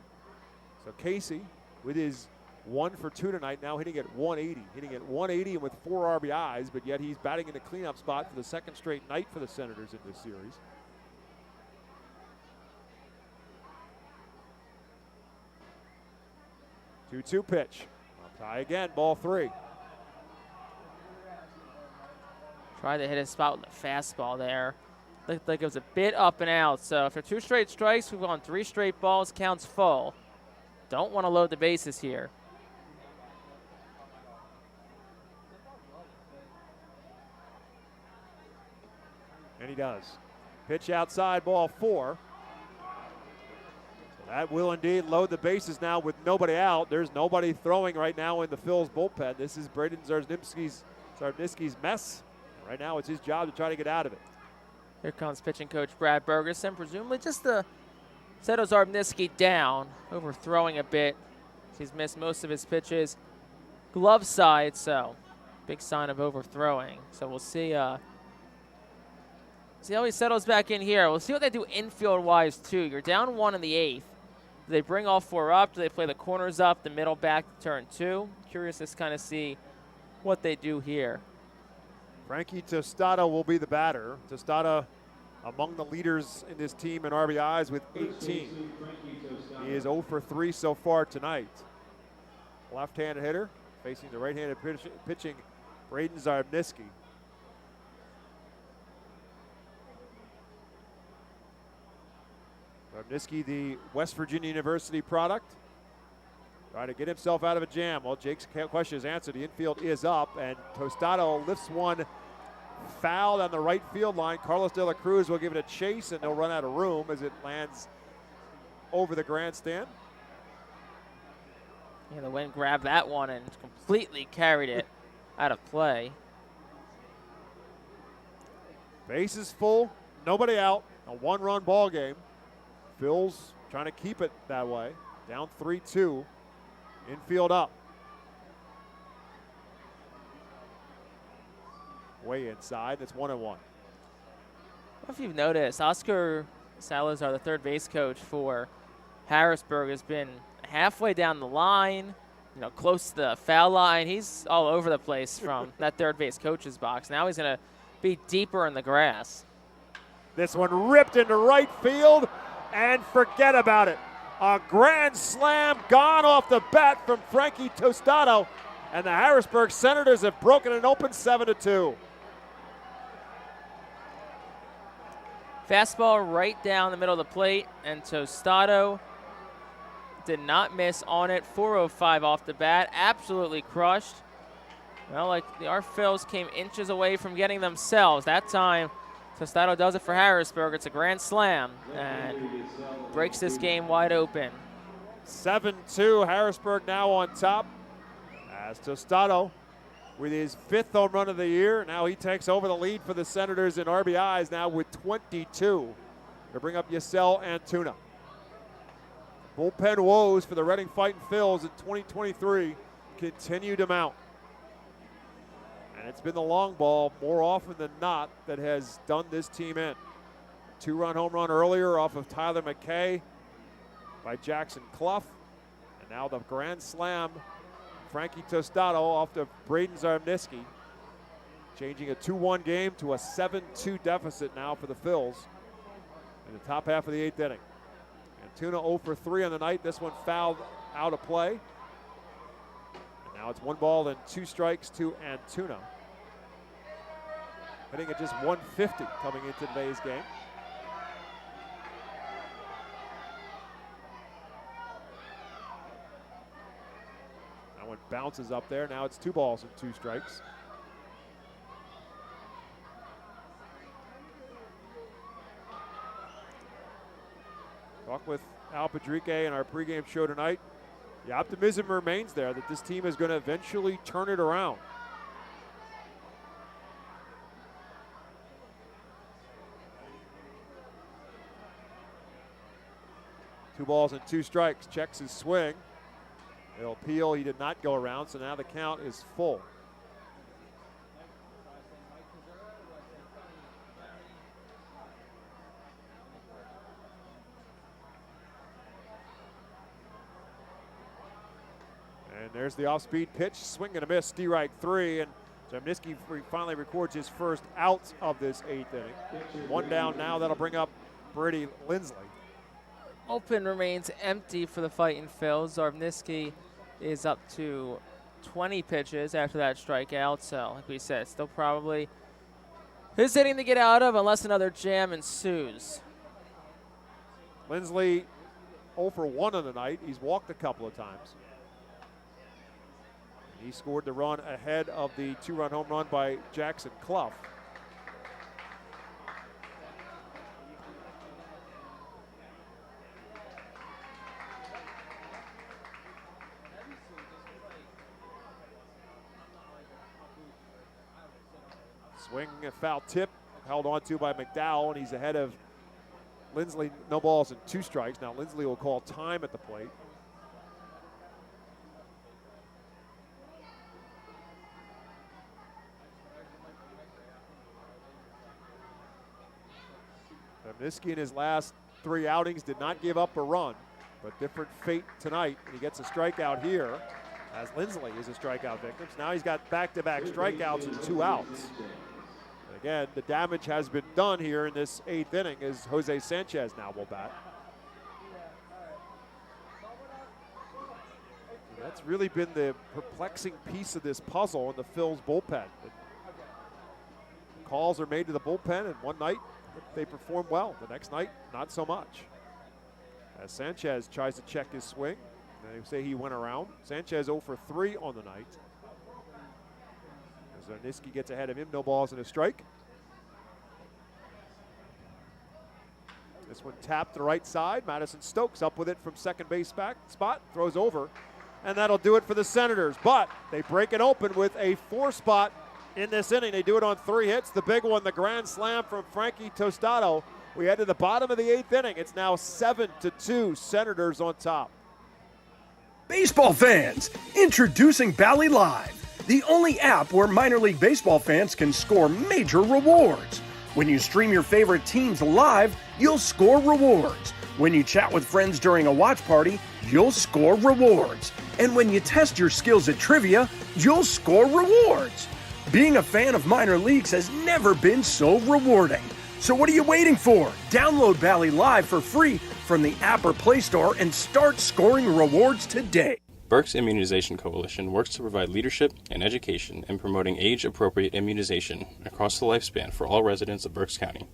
Casey, with his 1 for 2 tonight, now hitting at 180. Hitting at 180 and with 4 RBIs, but yet he's batting in the cleanup spot for the 2nd straight night for the Senators in this series. Two-2 pitch. Up high again, ball 3. Tried to hit his spot with a fastball there. Looked like it was a bit up and out. So after 2 straight strikes, we've gone 3 straight balls, counts full. Don't want to load the bases here. And he does. Pitch outside, ball 4. So that will indeed load the bases now with nobody out. There's nobody throwing right now in the Phil's bullpen. This is Braden Zarbniski's mess. Right now it's his job to try to get out of it. Here comes pitching coach Brad Bergerson, presumably just to settle Zarbniski down, overthrowing a bit. He's missed most of his pitches. Glove side, so big sign of overthrowing. So we'll see how he settles back in here. We'll see what they do infield-wise, too. You're down 1 in the 8th. Do they bring all 4 up? Do they play the corners up, the middle back to turn 2? Curious to kind of see what they do here. Frankie Tostada will be the batter. Tostada among the leaders in this team in RBIs with 18. He is 0 for 3 so far tonight. Left-handed hitter facing the right-handed pitching Braden Zarbniski. Zarbniski, the West Virginia University product, trying to get himself out of a jam. Well, Jake's question is answered. The infield is up, and Tostado lifts one foul on the right field line. Carlos De La Cruz will give it a chase, and they'll run out of room as it lands over the grandstand. Yeah, the wind grabbed that one and completely carried it out of play. Bases full, nobody out, a one-run ball game. Phil's trying to keep it that way. Down 3-2, infield up. Way inside, it's 1-1. I don't know if you've noticed, Oscar Salazar, the third base coach for Harrisburg, has been halfway down the line, close to the foul line. He's all over the place from that third base coach's box. Now he's going to be deeper in the grass. This one ripped into right field, and forget about it. A grand slam gone off the bat from Frankie Tostado, and the Harrisburg Senators have broken it open 7-2. Fastball right down the middle of the plate, and Tostado did not miss on it. 405 off the bat, absolutely crushed. Well, our Phils came inches away from getting themselves. That time, Tostado does it for Harrisburg. It's a grand slam and breaks this game wide open. 7-2, Harrisburg now on top. As Tostado, with his 5th home run of the year, now he takes over the lead for the Senators in RBIs now with 22 to bring up Yasel Antuna. Bullpen woes for the Reading Fightin' Phils in 2023 continue to mount. And it's been the long ball more often than not that has done this team in. 2-run home run earlier off of Tyler McKay by Jackson Clough. And now the grand slam, Frankie Tostado off to Braden Zarbniski, changing a 2-1 game to a 7-2 deficit now for the Phils in the top half of the 8th inning. Antuna 0 for 3 on the night. This one fouled out of play. And now it's 1 ball and 2 strikes to Antuna. Hitting at just 150 coming into today's game. That one bounces up there. Now it's 2 balls and 2 strikes. Talk with Al Padrique in our pregame show tonight. The optimism remains there that this team is going to eventually turn it around. Two balls and 2 strikes. Checks his swing. It'll peel. He did not go around, so now the count is full. And there's the off-speed pitch, swing and a miss, strike 3, and Zarbniski finally records his first out of this 8th inning. 1 down now, that'll bring up Brady Lindsley. Open remains empty for the Fightin' Phils. Zarbniski is up to 20 pitches after that strikeout, so like we said, still probably his inning to get out of unless another jam ensues. Lindsley 0 for 1 on the night. He's walked a couple of times. He scored the run ahead of the 2-run home run by Jackson Clough. Swing and foul tip held on to by McDowell, and he's ahead of Lindsley. No balls and 2 strikes. Now Lindsley will call time at the plate. Zarbniski in his last 3 outings did not give up a run, but different fate tonight. And he gets a strikeout here, as Lindsley is a strikeout victim. So now he's got back-to-back strikeouts and 2 outs. Again, the damage has been done here in this 8th inning as Jose Sanchez now will bat. And that's really been the perplexing piece of this puzzle in the Phil's bullpen. Calls are made to the bullpen, and one night they perform well. The next night, not so much. As Sanchez tries to check his swing, they say he went around. Sanchez 0 for 3 on the night. As Zarniski gets ahead of him, no balls and a strike. This one tapped the right side. Madison Stokes up with it from second base spot, throws over, and that'll do it for the Senators. But they break it open with a 4 spot in this inning. They do it on 3 hits. The big one, the grand slam from Frankie Tostado. We head to the bottom of the 8th inning. It's now 7-2, Senators on top. Baseball fans, introducing Bally Live, the only app where minor league baseball fans can score major rewards. When you stream your favorite teams live, you'll score rewards. When you chat with friends during a watch party, you'll score rewards. And when you test your skills at trivia, you'll score rewards. Being a fan of minor leagues has never been so rewarding. So what are you waiting for? Download Bally Live for free from the app or Play Store and start scoring rewards today. Berk's Immunization Coalition works to provide leadership and education in promoting age-appropriate immunization across the lifespan for all residents of Berks County.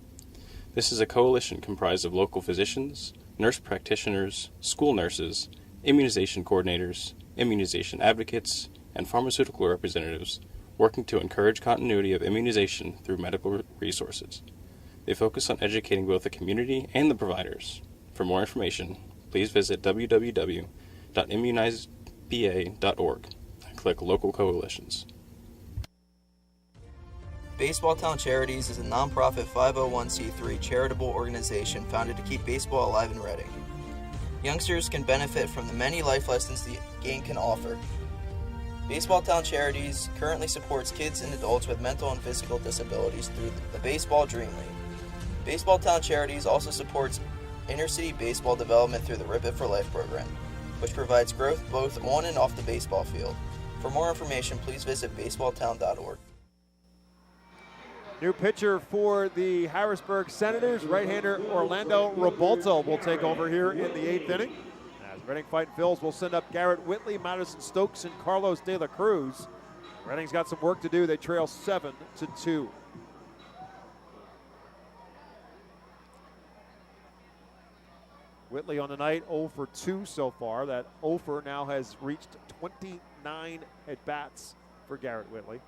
This is a coalition comprised of local physicians, nurse practitioners, school nurses, immunization coordinators, immunization advocates, and pharmaceutical representatives working to encourage continuity of immunization through medical resources. They focus on educating both the community and the providers. For more information, please visit www.immunizeba.org and click Local Coalitions. Baseball Town Charities is a nonprofit 501c3 charitable organization founded to keep baseball alive in Reading. Youngsters can benefit from the many life lessons the game can offer. Baseball Town Charities currently supports kids and adults with mental and physical disabilities through the Baseball Dream League. Baseball Town Charities also supports inner-city baseball development through the Rip It for Life program, which provides growth both on and off the baseball field. For more information, please visit baseballtown.org. New pitcher for the Harrisburg Senators, right-hander Orlando Rebolto will take over here in the 8th inning. As Reading Fightin' Phils will send up Garrett Whitley, Madison Stokes, and Carlos De La Cruz. Reading's got some work to do. They trail 7-2. Whitley on the night 0 for 2 so far. That 0 for now has reached 29 at-bats for Garrett Whitley.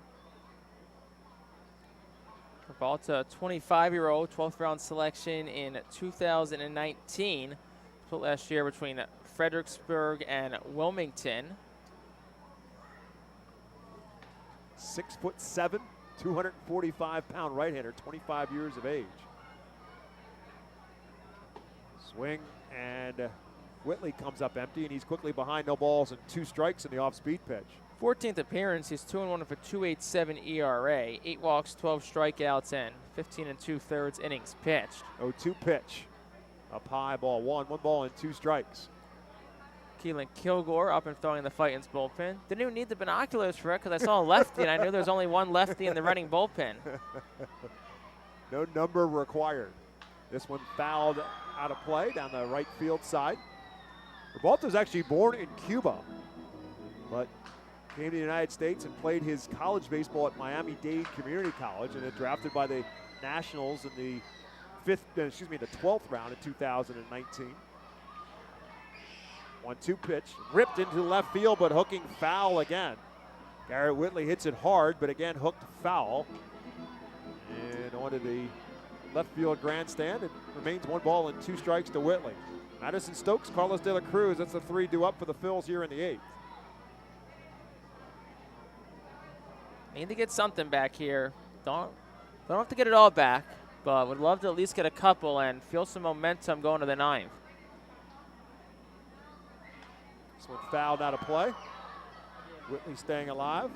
Rebolta, 25-year-old, 12th round selection in 2019. Split last year between Fredericksburg and Wilmington. 6'7", 245-pound right-hander, 25 years of age. Swing, and Whitley comes up empty, and he's quickly behind, no balls and 2 strikes in the off-speed pitch. 14th appearance, he's 2-1 with a 2.87 ERA, 8 walks, 12 strikeouts, and 15 2/3 innings pitched. 0-2 pitch. Up high, ball 1 ball and 2 strikes. Keelan Kilgore up and throwing in the Fightin's bullpen. Didn't even need the binoculars for it because I saw a lefty, and I knew there was only one lefty in the Reading bullpen. No number required. This one fouled out of play down the right field side. Rebolta was actually born in Cuba, but came to the United States and played his college baseball at Miami-Dade Community College, and then drafted by the Nationals in the 12th round in 2019. 1-2 pitch, ripped into left field, but hooking foul again. Garrett Whitley hits it hard, but again hooked foul. And onto the left field grandstand. It remains 1 ball and 2 strikes to Whitley. Madison Stokes, Carlos De La Cruz, that's the 3 due up for the Phils here in the 8th. Need to get something back here. Don't have to get it all back, but would love to at least get a couple and feel some momentum going to the 9th. This one fouled out of play. Whitley staying alive.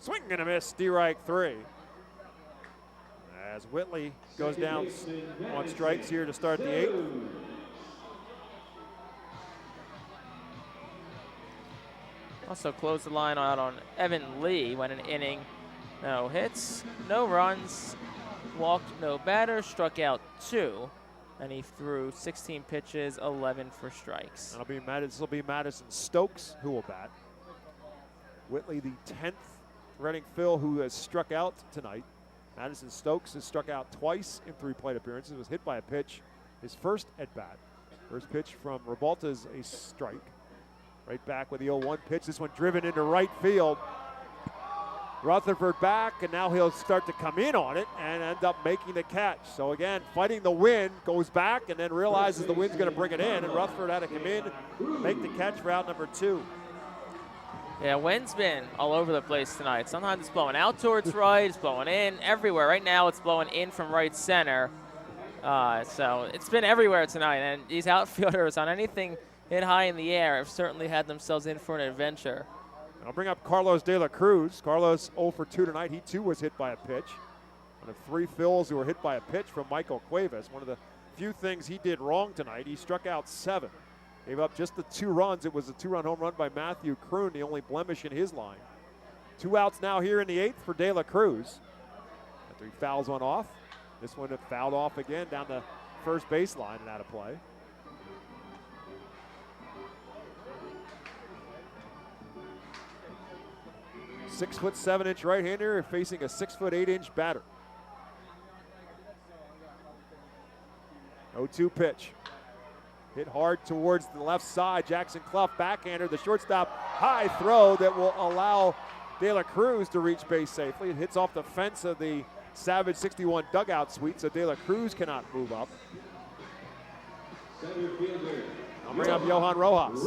Swing and a miss, strike 3. as Whitley goes down on strikes here to start the 8th. Also closed the line out on Evan Lee, went an inning. No hits, no runs, walked no batter, struck out 2, and he threw 16 pitches, 11 for strikes. This will be Madison Stokes who will bat. Whitley, the 10th Reading Phil who has struck out tonight. Madison Stokes has struck out twice in 3 plate appearances, was hit by a pitch, his first at bat. First pitch from Rebalta is a strike. Right back with the 0-1 pitch. This one driven into right field. Rutherford back, and now he'll start to come in on it and end up making the catch. So again, fighting the wind, goes back and then realizes the wind's going to bring it in, and Rutherford had to come in, make the catch for out number 2. Yeah, wind's been all over the place tonight. Sometimes it's blowing out towards right, it's blowing in, everywhere. Right now it's blowing in from right center. So it's been everywhere tonight, and these outfielders on anything hit high in the air have certainly had themselves in for an adventure. I'll bring up Carlos De La Cruz. Carlos 0 for 2 tonight. He too was hit by a pitch. One of 3 Phils who were hit by a pitch from Michael Cuevas. One of the few things he did wrong tonight. He struck out 7. Gave up just the 2 runs. It was a 2-run home run by Matthew Kroon, the only blemish in his line. 2 outs now here in the 8th for De La Cruz. After he fouls one off. This one fouled off again down the first baseline and out of play. "6'7" right-hander facing a 6'8" batter. 0-2 pitch. Hit hard towards the left side. Jackson Clough backhander. The shortstop high throw that will allow De La Cruz to reach base safely. It hits off the fence of the Savage 61 dugout suite, so De La Cruz cannot move up. I'll bring up Johan Rojas.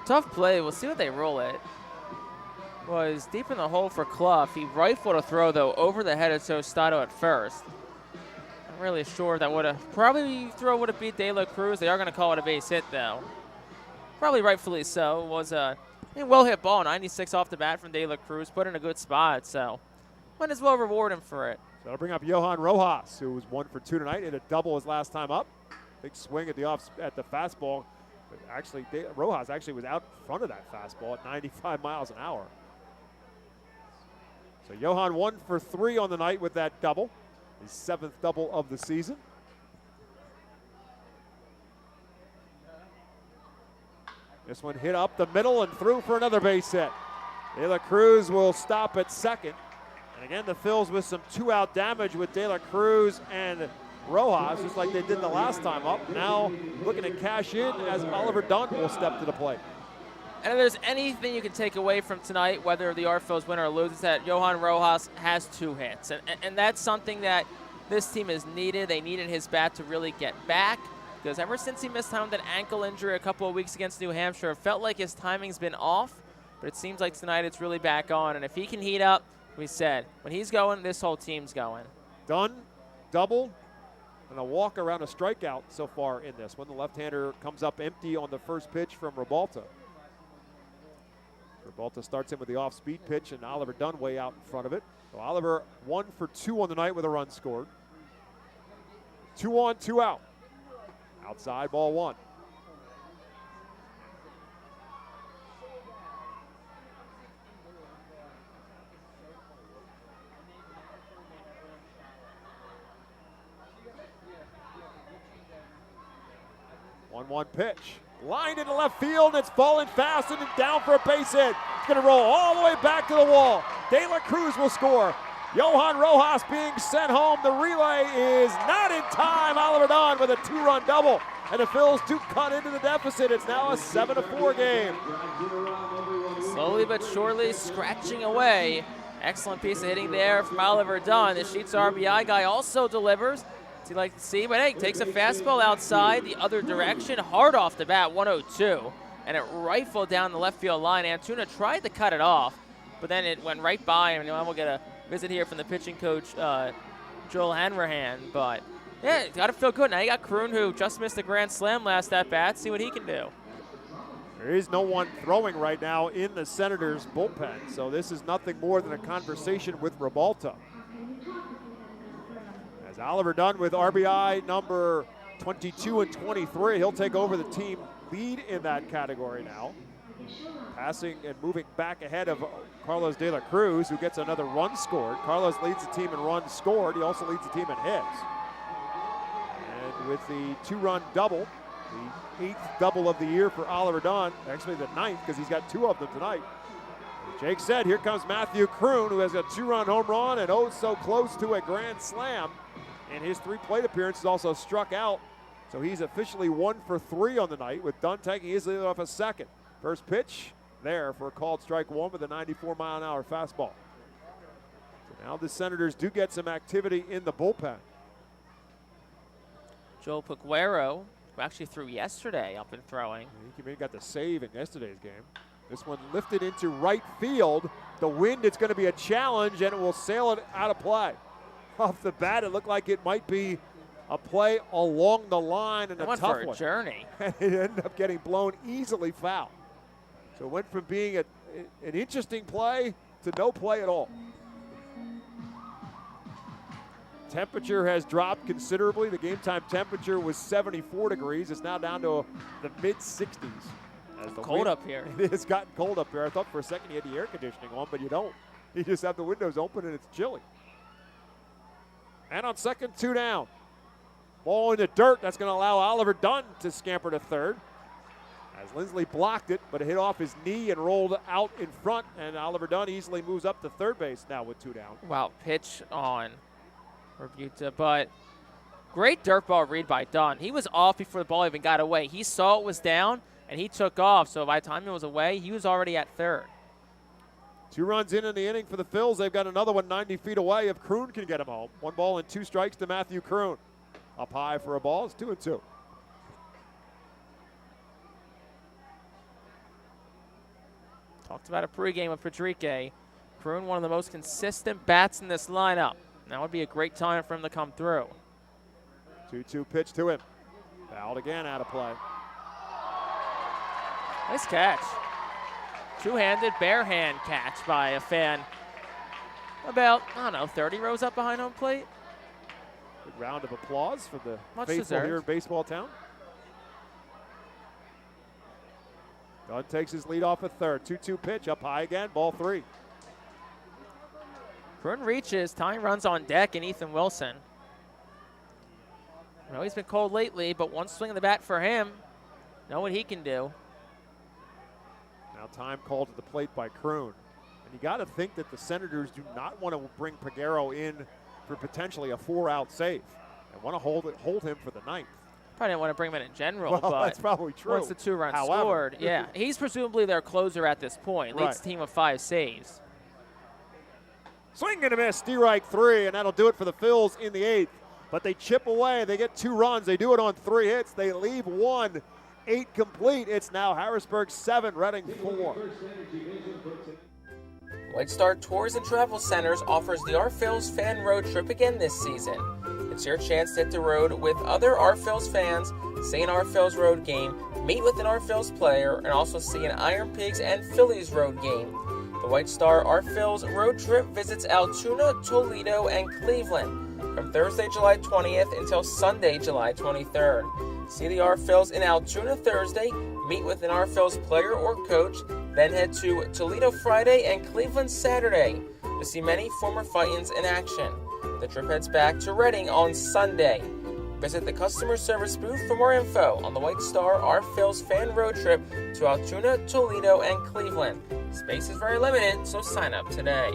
Tough play. We'll see what they roll it. Was deep in the hole for Clough. He rifled a throw, though, over the head of Tostado at first. I'm really sure that would have probably throw would have beat De La Cruz. They are going to call it a base hit, though. Probably rightfully so. It was a well-hit ball, 96 off the bat from De La Cruz. Put in a good spot, so might as well reward him for it. So I'll bring up Johan Rojas, who was 1 for 2 tonight. Hit a double his last time up. Big swing at the fastball. But actually, Rojas actually was out in front of that fastball at 95 miles an hour. So Johan 1 for 3 on the night with that double. His 7th double of the season. This one hit up the middle and through for another base hit. De La Cruz will stop at second. And again, the Phils with some 2-out damage with De La Cruz and Rojas, just like they did the last time up. Now looking to cash in as Oliver Dunn will step to the plate. And if there's anything you can take away from tonight, whether the Phils win or lose, is that Johan Rojas has 2 hits. And that's something that this team has needed. They needed his bat to really get back, because ever since he missed time with that ankle injury a couple of weeks against New Hampshire, it felt like his timing's been off. But it seems like tonight it's really back on. And if he can heat up, we said, when he's going, this whole team's going. Dunn, double, and a walk around a strikeout so far in this one. The left-hander comes up empty on the first pitch from Rebalta. Rebalta starts in with the off-speed pitch, and Oliver Dunn way out in front of it. So Oliver 1 for 2 on the night with a run scored. 2 on, 2 out. Outside, ball 1. One pitch. Lined into left field, and it's falling fast and down for a base hit. It's going to roll all the way back to the wall. De La Cruz will score. Johan Rojas being sent home. The relay is not in time. Oliver Dunn with a 2-run double. And the Phils do cut into the deficit. It's now a 7-4 game. Slowly but surely scratching away. Excellent piece of hitting there from Oliver Dunn. The Sheets RBI guy also delivers. You'd like to see, but hey, takes a fastball outside the other direction, hard off the bat, 102, and it rifled down the left field line. Antuna tried to cut it off, but then it went right by him. And we'll get a visit here from the pitching coach, Joel Hanrahan. But yeah, got to feel good. Now you got Kroon, who just missed the grand slam last at bat. See what he can do. There is no one throwing right now in the Senators' bullpen, so this is nothing more than a conversation with Rebalta. As Oliver Dunn with RBI number 22 and 23. He'll take over the team lead in that category now. Passing and moving back ahead of Carlos De La Cruz, who gets another run scored. Carlos leads the team in runs scored. He also leads the team in hits. And with the 2-run double, the 8th double of the year for Oliver Dunn, actually the 9th because he's got 2 of them tonight. As Jake said, here comes Matthew Kroon, who has a 2-run home run and oh so close to a grand slam. In his 3 plate appearances, also struck out. So he's officially 1 for 3 on the night, with Dunn taking his lead off a second. First pitch there for a called strike 1 with a 94-mile-an-hour fastball. So now the Senators do get some activity in the bullpen. Joel Peguero, who actually threw yesterday, up and throwing. He got the save in yesterday's game. This one lifted into right field. The wind, it's going to be a challenge, and it will sail it out of play. Off the bat, it looked like it might be a play along the line and a tough one. Went for a journey. And it ended up getting blown easily foul. So it went from being an interesting play to no play at all. Temperature has dropped considerably. The game time temperature was 74 degrees. It's now down to the mid-60s. Cold up here. It has gotten cold up here. I thought for a second you had the air conditioning on, but you don't. You just have the windows open and it's chilly. And on second, 2 down. Ball in the dirt. That's going to allow Oliver Dunn to scamper to third. As Lindsley blocked it, but it hit off his knee and rolled out in front. And Oliver Dunn easily moves up to third base now with 2 down. Wow, pitch on Rebuta, but great dirt ball read by Dunn. He was off before the ball even got away. He saw it was down, and he took off. So by the time it was away, he was already at third. 2 runs in the inning for the Phils. They've got another one 90 feet away if Kroon can get him home. 1 ball and 2 strikes to Matthew Kroon. Up high for a ball. It's 2-2. Talked about a pregame with Pedrique. Kroon, one of the most consistent bats in this lineup. That would be a great time for him to come through. 2-2 pitch to him. Fouled again, out of play. Nice catch. Two-handed, bare hand catch by a fan about, 30 rows up behind home plate. Good round of applause for the Much faithful deserved. here in Baseball Town. Dunn takes his lead off at third. 2-2 pitch, up high again, ball 3. Kroon reaches, tying runs on deck, and Ethan Wilson. I know he's been cold lately, but one swing of the bat for him. Know what he can do. Now time called to the plate by Kroon. And you got to think that the Senators do not want to bring Peguero in for potentially a 4-out save. They want to hold him for the 9th. Probably didn't want to bring him in general, well, but that's probably true. Once the 2 runs scored, yeah. He's presumably their closer at this point. Leads the team with 5 saves. Swing and a miss, strike 3, and that'll do it for the Phils in the 8th. But they chip away. They get 2 runs. They do it on 3 hits. They leave 1. 8 complete. It's now Harrisburg 7, Reading 4. White Star Tours and Travel Centers offers the Our Phils fan road trip again this season. It's your chance to hit the road with other Our Phils fans, see an Our Phils road game, meet with an Our Phils player, and also see an Iron Pigs and Phillies road game. The White Star Our Phils road trip visits Altoona, Toledo, and Cleveland from Thursday, July 20th until Sunday, July 23rd. See the Our Phils in Altoona Thursday, meet with an Our Phils player or coach, then head to Toledo Friday and Cleveland Saturday to see many former Fightins in action. The trip heads back to Reading on Sunday. Visit the customer service booth for more info on the White Star Our Phils fan road trip to Altoona, Toledo, and Cleveland. Space is very limited, so sign up today.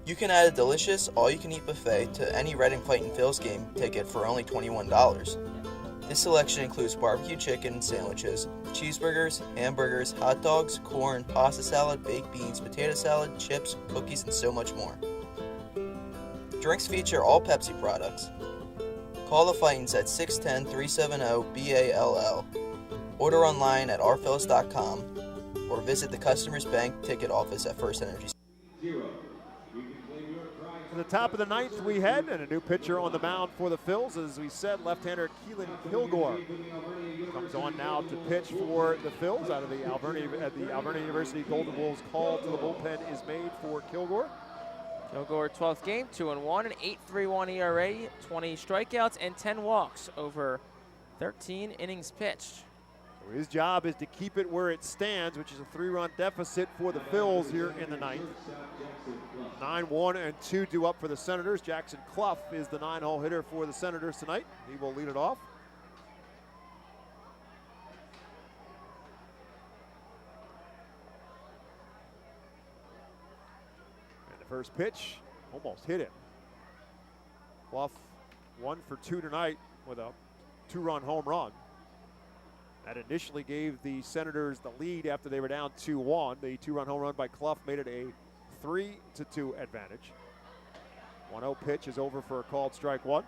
You can add a delicious, all-you-can-eat buffet to any Reading Fightin' Phils game ticket for only $21. This selection includes barbecue chicken sandwiches, cheeseburgers, hamburgers, hot dogs, corn, pasta salad, baked beans, potato salad, chips, cookies, and so much more. Drinks feature all Pepsi products. Call the Fightins at 610-370-BALL. Order online at ourphils.com or visit the Customers Bank ticket office at FirstEnergy. To the top of the 9th we head, and a new pitcher on the mound for the Phils. As we said, left-hander Keelan Kilgore comes on now to pitch for the Phils out of the Alverna University Golden Wolves. Call to the bullpen is made for Kilgore. Kilgore, 12th game, 2-1, an 8.31 ERA, 20 strikeouts, and 10 walks over 13 innings pitched. So his job is to keep it where it stands, which is a 3-run deficit for the Phils here in the ninth. 9-1 and 2 due up for the Senators. Jackson Clough is the 9-hole hitter for the Senators tonight. He will lead it off. And the first pitch almost hit him. Clough 1 for 2 tonight with a 2-run home run. That initially gave the Senators the lead after they were down 2-1. The 2-run home run by Clough made it a 3-2 advantage. 1-0 pitch is over for a called strike one.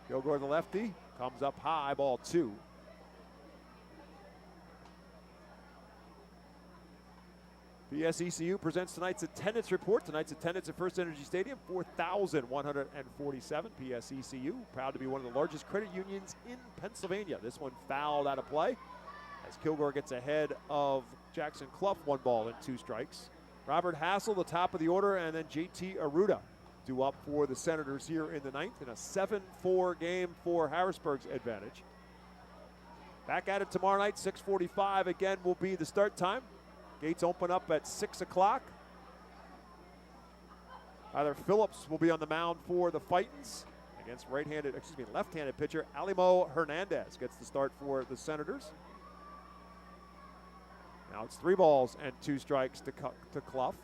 Kilgore, the lefty, comes up high, ball 2. PSECU presents tonight's attendance report. Tonight's attendance at FirstEnergy Stadium, 4,147. PSECU, proud to be one of the largest credit unions in Pennsylvania. This one fouled out of play as Kilgore gets ahead of Jackson Clough, 1 ball and 2 strikes. Robert Hassel, the top of the order, and then JT Aruda due up for the Senators here in the ninth in a 7-4 game for Harrisburg's advantage. Back at it tomorrow night, 6:45 again will be the start time. Gates open up at 6 o'clock. Tyler Phillips will be on the mound for the Fightins against left-handed pitcher Alimo Hernandez gets the start for the Senators. Now it's 3 balls and 2 strikes to Clough.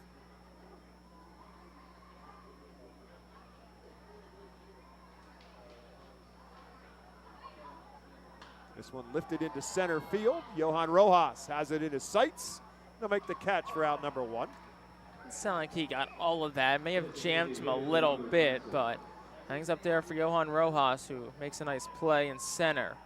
This one lifted into center field. Johan Rojas has it in his sights. He'll make the catch for out number 1. It sounded like he got all of that. May have jammed him a little bit, but hangs up there for Johan Rojas, who makes a nice play in center.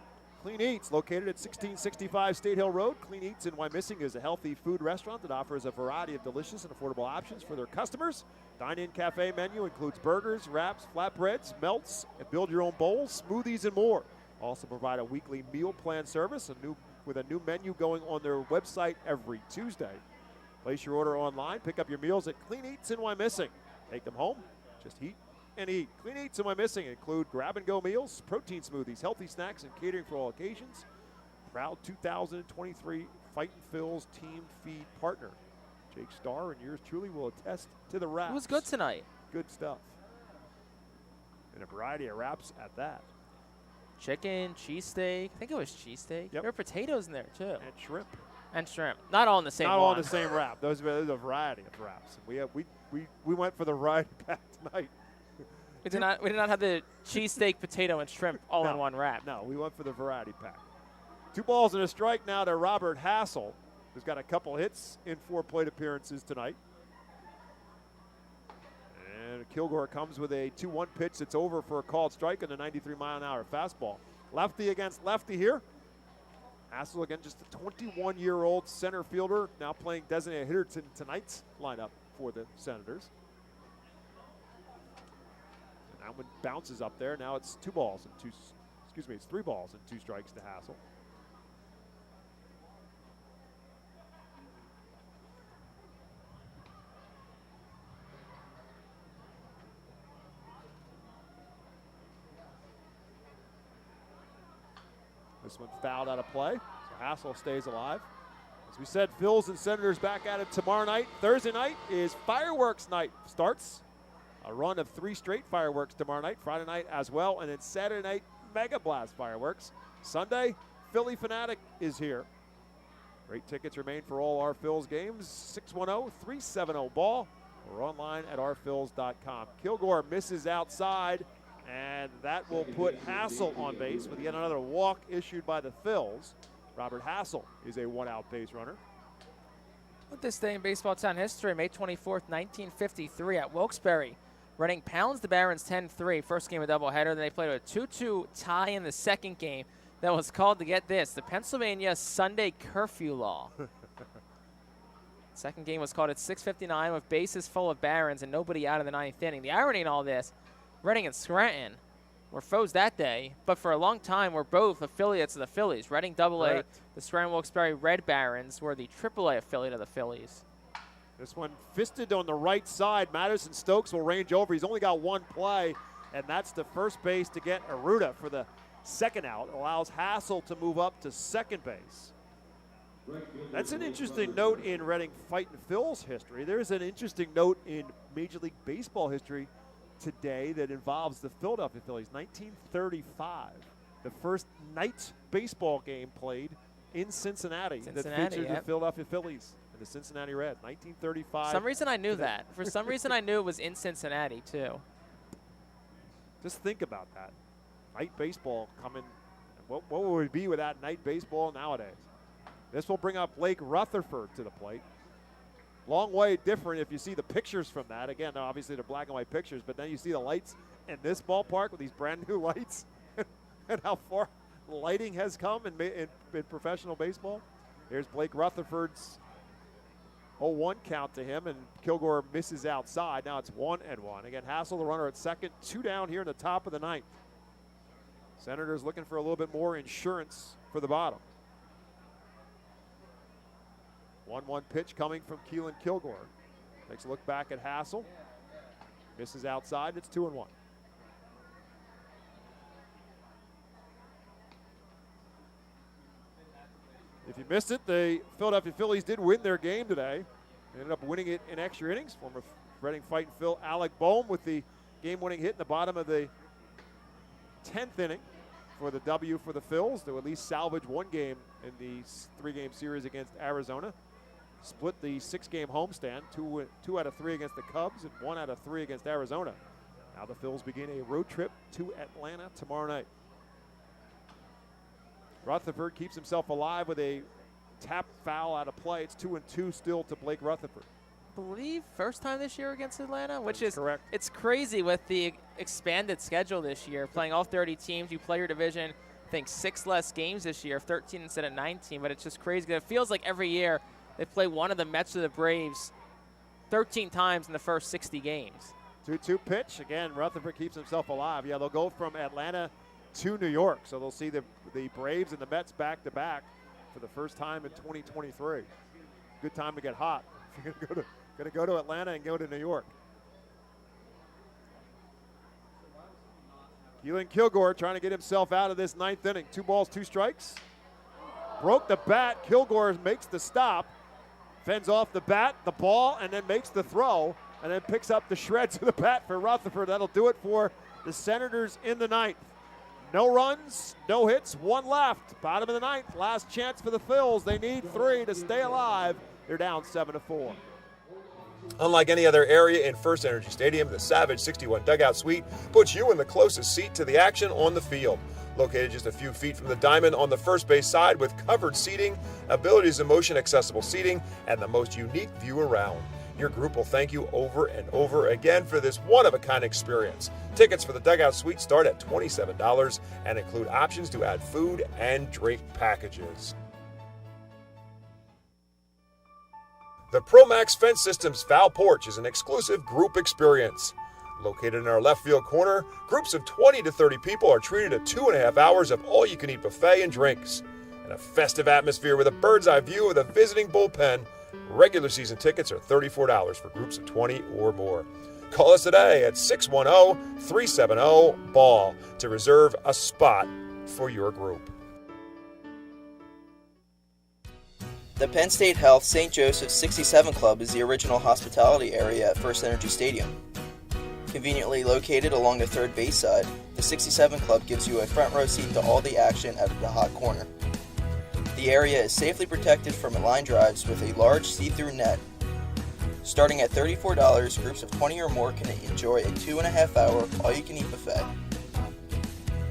Clean Eats, located at 1665 State Hill Road. Clean Eats in Wyomissing is a healthy food restaurant that offers a variety of delicious and affordable options for their customers. Dine-in cafe menu includes burgers, wraps, flatbreads, melts, and build your own bowls, smoothies, and more. Also provide a weekly meal plan service, with a new menu going on their website every Tuesday. Place your order online, pick up your meals at Clean Eats in Wyomissing. Take them home, just heat and eat. Clean Eats in Wyomissing include grab-and-go meals, protein smoothies, healthy snacks, and catering for all occasions. Proud 2023 Fightin' Phil's team feed partner. Jake Starr and yours truly will attest to the wraps. It was good tonight. Good stuff. And a variety of wraps at that. Chicken, cheesesteak. I think it was cheesesteak. Yep. There were potatoes in there, too. And shrimp. And shrimp. Not all in the same Not one. all in the same wrap. There's a variety of wraps. We went for the variety pack tonight. We did not have the cheesesteak, potato, and shrimp all in one wrap. No, we went for the variety pack. 2 balls and a strike now to Robert Hassel, who's got a couple hits in 4 plate appearances tonight. And Kilgore comes with a 2-1 pitch that's over for a called strike and a 93-mile-an-hour fastball. Lefty against lefty here. Hassel, again, just a 21-year-old center fielder, now playing designated hitter tonight's lineup for the Senators. And that one bounces up there. Now it's 3 balls and 2 strikes to Hassel. This one fouled out of play, so Hassel stays alive. As we said, Phils and Senators back at it tomorrow night. Thursday night is fireworks night. Starts a run of 3 straight fireworks tomorrow night, Friday night as well, and then Saturday night, Mega Blast fireworks. Sunday, Philly Fanatic is here. Great tickets remain for all our Phils games, 610-370-BALL, or online at ourphils.com. Kilgore misses outside, and that will put Hassel on base with yet another walk issued by the Phils. Robert Hassel is a 1-out base runner. With this day in baseball town history, May 24th, 1953 at Wilkes-Barre. Reading pounds the Barons 10-3, first game of doubleheader. Then they played a 2-2 tie in the second game that was called, to get this, the Pennsylvania Sunday Curfew Law. Second game was called at 6:59 with bases full of Barons and nobody out in the 9th inning. The irony in all this, Reading and Scranton were foes that day, but for a long time were both affiliates of the Phillies. Reading AA, Correct. the Scranton Wilkes-Barre Red Barons were the AAA affiliate of the Phillies. This one fisted on the right side. Madison Stokes will range over. He's only got one play, and that's the first base to get Aruda for the second out. It allows Hassel to move up to second base. That's an interesting note in Reading Fightin Phil's history. There's an interesting note in Major League Baseball history today that involves the Philadelphia Phillies. 1935, the first night baseball game played in Cincinnati that featured the Philadelphia Phillies and the Cincinnati Reds. 1935. For some reason I knew that. For some reason I knew it was in Cincinnati too. Just think about that. Night baseball coming. What would we be without night baseball nowadays? This will bring up Blake Rutherford to the plate. Long way different if you see the pictures from that. Again, obviously they're black and white pictures, but then you see the lights in this ballpark with these brand new lights and how far lighting has come in professional baseball. Here's Blake Rutherford's 0-1 count to him, and Kilgore misses outside. Now it's 1-1. Again, Hassel, the runner at second, 2 down here in the top of the ninth. Senators looking for a little bit more insurance for the bottom. 1-1 pitch coming from Keelan Kilgore. Takes a look back at Hassel. Misses outside. It's 2-1. If you missed it, the Philadelphia Phillies did win their game today. They ended up winning it in extra innings. Former Reading Fightin Phil Alec Boehm with the game-winning hit in the bottom of the 10th inning for the W for the Phils to at least salvage one game in the 3-game series against Arizona. Split the 6-game homestand, 2 out of 3 against the Cubs and 1 out of 3 against Arizona. Now the Phils begin a road trip to Atlanta tomorrow night. Rutherford keeps himself alive with a tap foul out of play. It's 2-2 still to Blake Rutherford. I believe first time this year against Atlanta, which is correct. It's crazy with the expanded schedule this year. Playing all 30 teams, you play your division, I think 6 less games this year, 13 instead of 19, but it's just crazy. It feels like every year they play one of the Mets or the Braves 13 times in the first 60 games. 2-2 pitch. Again, Rutherford keeps himself alive. Yeah, they'll go from Atlanta to New York. So they'll see the Braves and the Mets back-to-back for the first time in 2023. Good time to get hot. If you're going to go to Atlanta and go to New York. Keelan Kilgore trying to get himself out of this 9th inning. 2 balls, 2 strikes. Broke the bat. Kilgore makes the stop. Fends off the bat, the ball, and then makes the throw, and then picks up the shreds of the bat for Rutherford. That'll do it for the Senators in the 9th. No runs, no hits, 1 left. Bottom of the 9th, last chance for the Phils. They need 3 to stay alive. They're down 7-4. Unlike any other area in FirstEnergy Stadium, the Savage 61 Dugout Suite puts you in the closest seat to the action on the field. Located just a few feet from the diamond on the first base side with covered seating, abilities of motion accessible seating, and the most unique view around. Your group will thank you over and over again for this one-of-a-kind experience. Tickets for the Dugout Suite start at $27 and include options to add food and drink packages. The ProMax Fence Systems Foul Porch is an exclusive group experience. Located in our left field corner, groups of 20 to 30 people are treated to 2.5 hours of all-you-can-eat buffet and drinks. In a festive atmosphere with a bird's-eye view of the visiting bullpen, regular season tickets are $34 for groups of 20 or more. Call us today at 610-370-BALL to reserve a spot for your group. The Penn State Health St. Joseph's 67 Club is the original hospitality area at FirstEnergy Stadium. Conveniently located along the third base side, the 67 Club gives you a front row seat to all the action out of the hot corner. The area is safely protected from line drives with a large see-through net. Starting at $34, groups of 20 or more can enjoy a 2.5-hour all-you-can-eat buffet.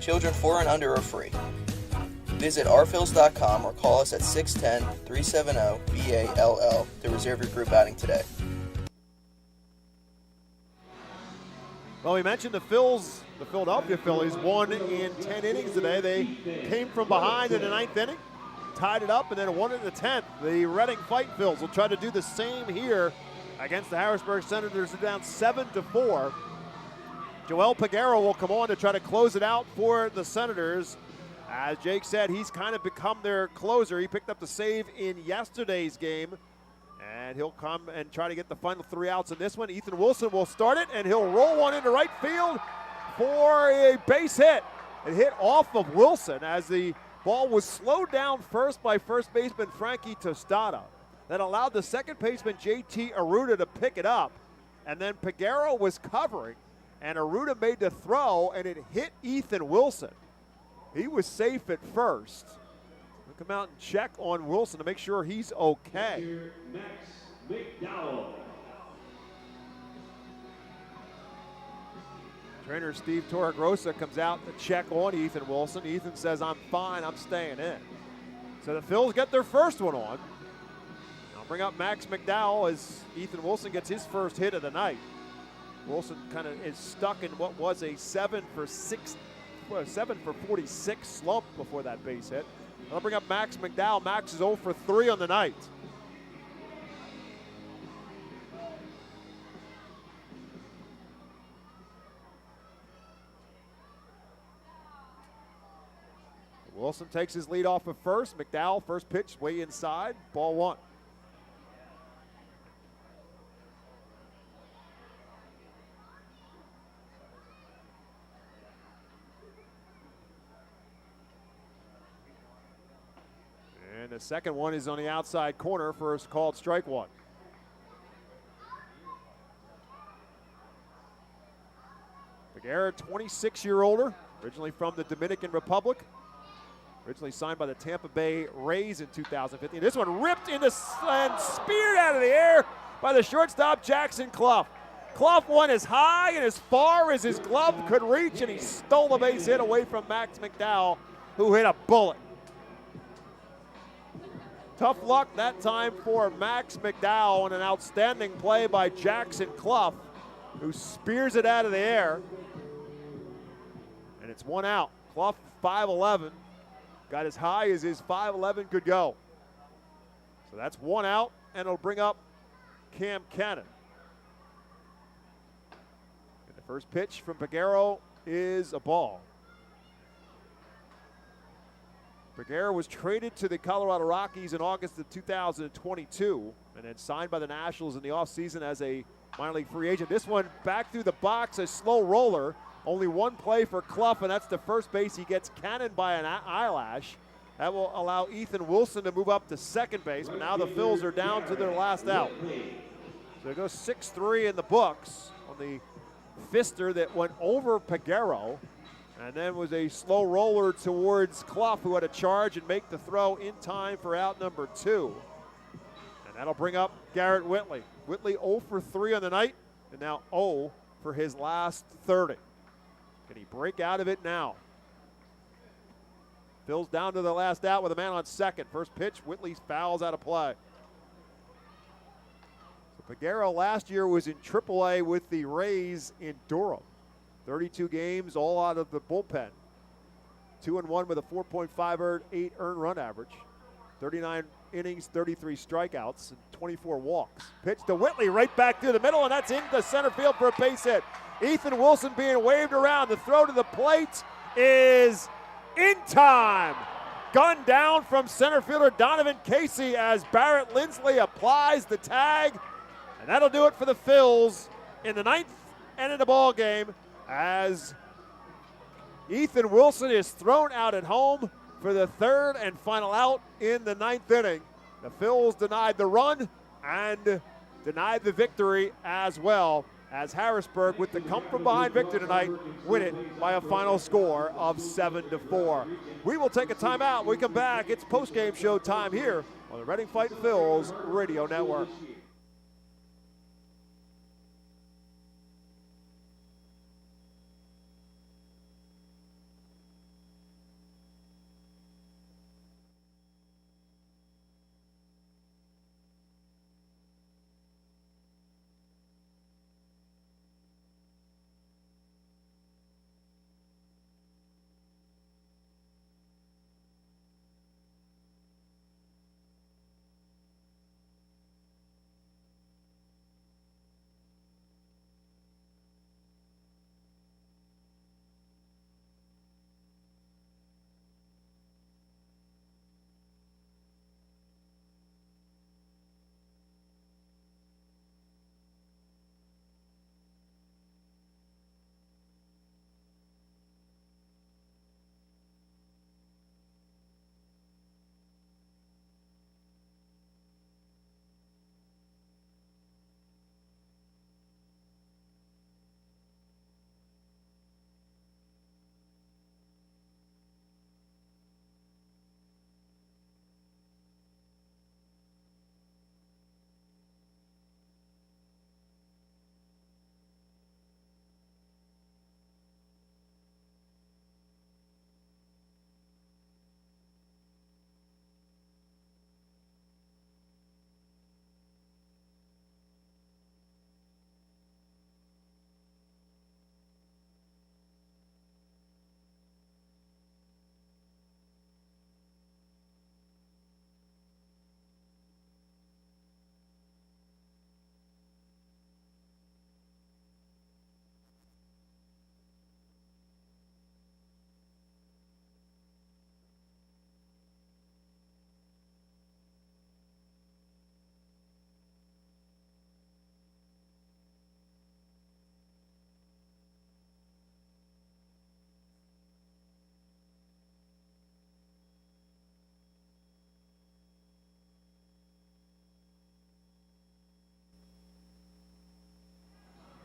Children 4 and under are free. Visit rphils.com or call us at 610-370-BALL to reserve your group outing today. Well, we mentioned the Philadelphia Phillies won in 10 innings today. They came from behind in the 9th inning, tied it up, and then won in the 10th. The Reading Fightin Phils will try to do the same here against the Harrisburg Senators. They're down 7-4. Joel Peguero will come on to try to close it out for the Senators. As Jake said, he's kind of become their closer. He picked up the save in yesterday's game, and he'll come and try to get the final 3 outs in this one. Ethan Wilson will start it, and he'll roll one into right field for a base hit. It hit off of Wilson as the ball was slowed down first by first baseman Frankie Tostada. That allowed the second baseman JT Arruda to pick it up, and then Peguero was covering, and Arruda made the throw, and it hit Ethan Wilson. He was safe at first. We'll come out and check on Wilson to make sure he's okay. Trainer Steve Torregrossa comes out to check on Ethan Wilson. Ethan says, I'm fine, I'm staying in. So the Phils get their first one on. I'll bring up Max McDowell as Ethan Wilson gets his first hit of the night. Wilson kind of is stuck in what was a 7 for 46 slump before that base hit. I'll bring up Max McDowell. Max is 0 for 3 on the night. Wilson takes his lead off of first. McDowell, first pitch, way inside. Ball 1. And the second one is on the outside corner for a called strike 1. Peguero, 26-year-older, originally from the Dominican Republic. Originally signed by the Tampa Bay Rays in 2015. This one ripped into and speared out of the air by the shortstop, Jackson Clough. Clough went as high and as far as his glove could reach, and he stole the base hit away from Max McDowell, who hit a bullet. Tough luck that time for Max McDowell, and an outstanding play by Jackson Clough, who spears it out of the air. And it's 1 out. Clough, 5'11". Got as high as his 5'11" could go. So that's 1 out, and it'll bring up Cam Cannon. And the first pitch from Peguero is a ball. Peguero was traded to the Colorado Rockies in August of 2022 and then signed by the Nationals in the offseason as a minor league free agent. This one back through the box, a slow roller. Only one play for Clough, and that's the first base. He gets cannoned by an eyelash. That will allow Ethan Wilson to move up to second base, but now the Phils are down to their last out. So it goes 6-3 in the books on the fister that went over Peguero, and then was a slow roller towards Clough, who had to charge and make the throw in time for out number 2. And that'll bring up Garrett Whitley. Whitley 0 for 3 on the night, and now 0 for his last 30. Can he break out of it now? Phil's down to the last out with a man on second. First pitch, Whitley fouls out of play. So Peguero last year was in AAA with the Rays in Durham. 32 games, all out of the bullpen. 2-1 with a 4.58 earned run average. 39 innings, 33 strikeouts, and 24 walks. Pitch to Whitley right back through the middle, and that's into center field for a base hit. Ethan Wilson being waved around. The throw to the plate is in time. Gunned down from center fielder Donovan Casey as Barrett Lindsley applies the tag. And that'll do it for the Phils in the 9th and in the ball game as Ethan Wilson is thrown out at home for the 3rd and final out in the 9th inning. The Phils denied the run and denied the victory as well, as Harrisburg, with the come-from-behind victory tonight, win it by a final score of 7-4. We will take a timeout. When we come back, it's post-game show time here on the Reading Fightin' Phils Radio Network.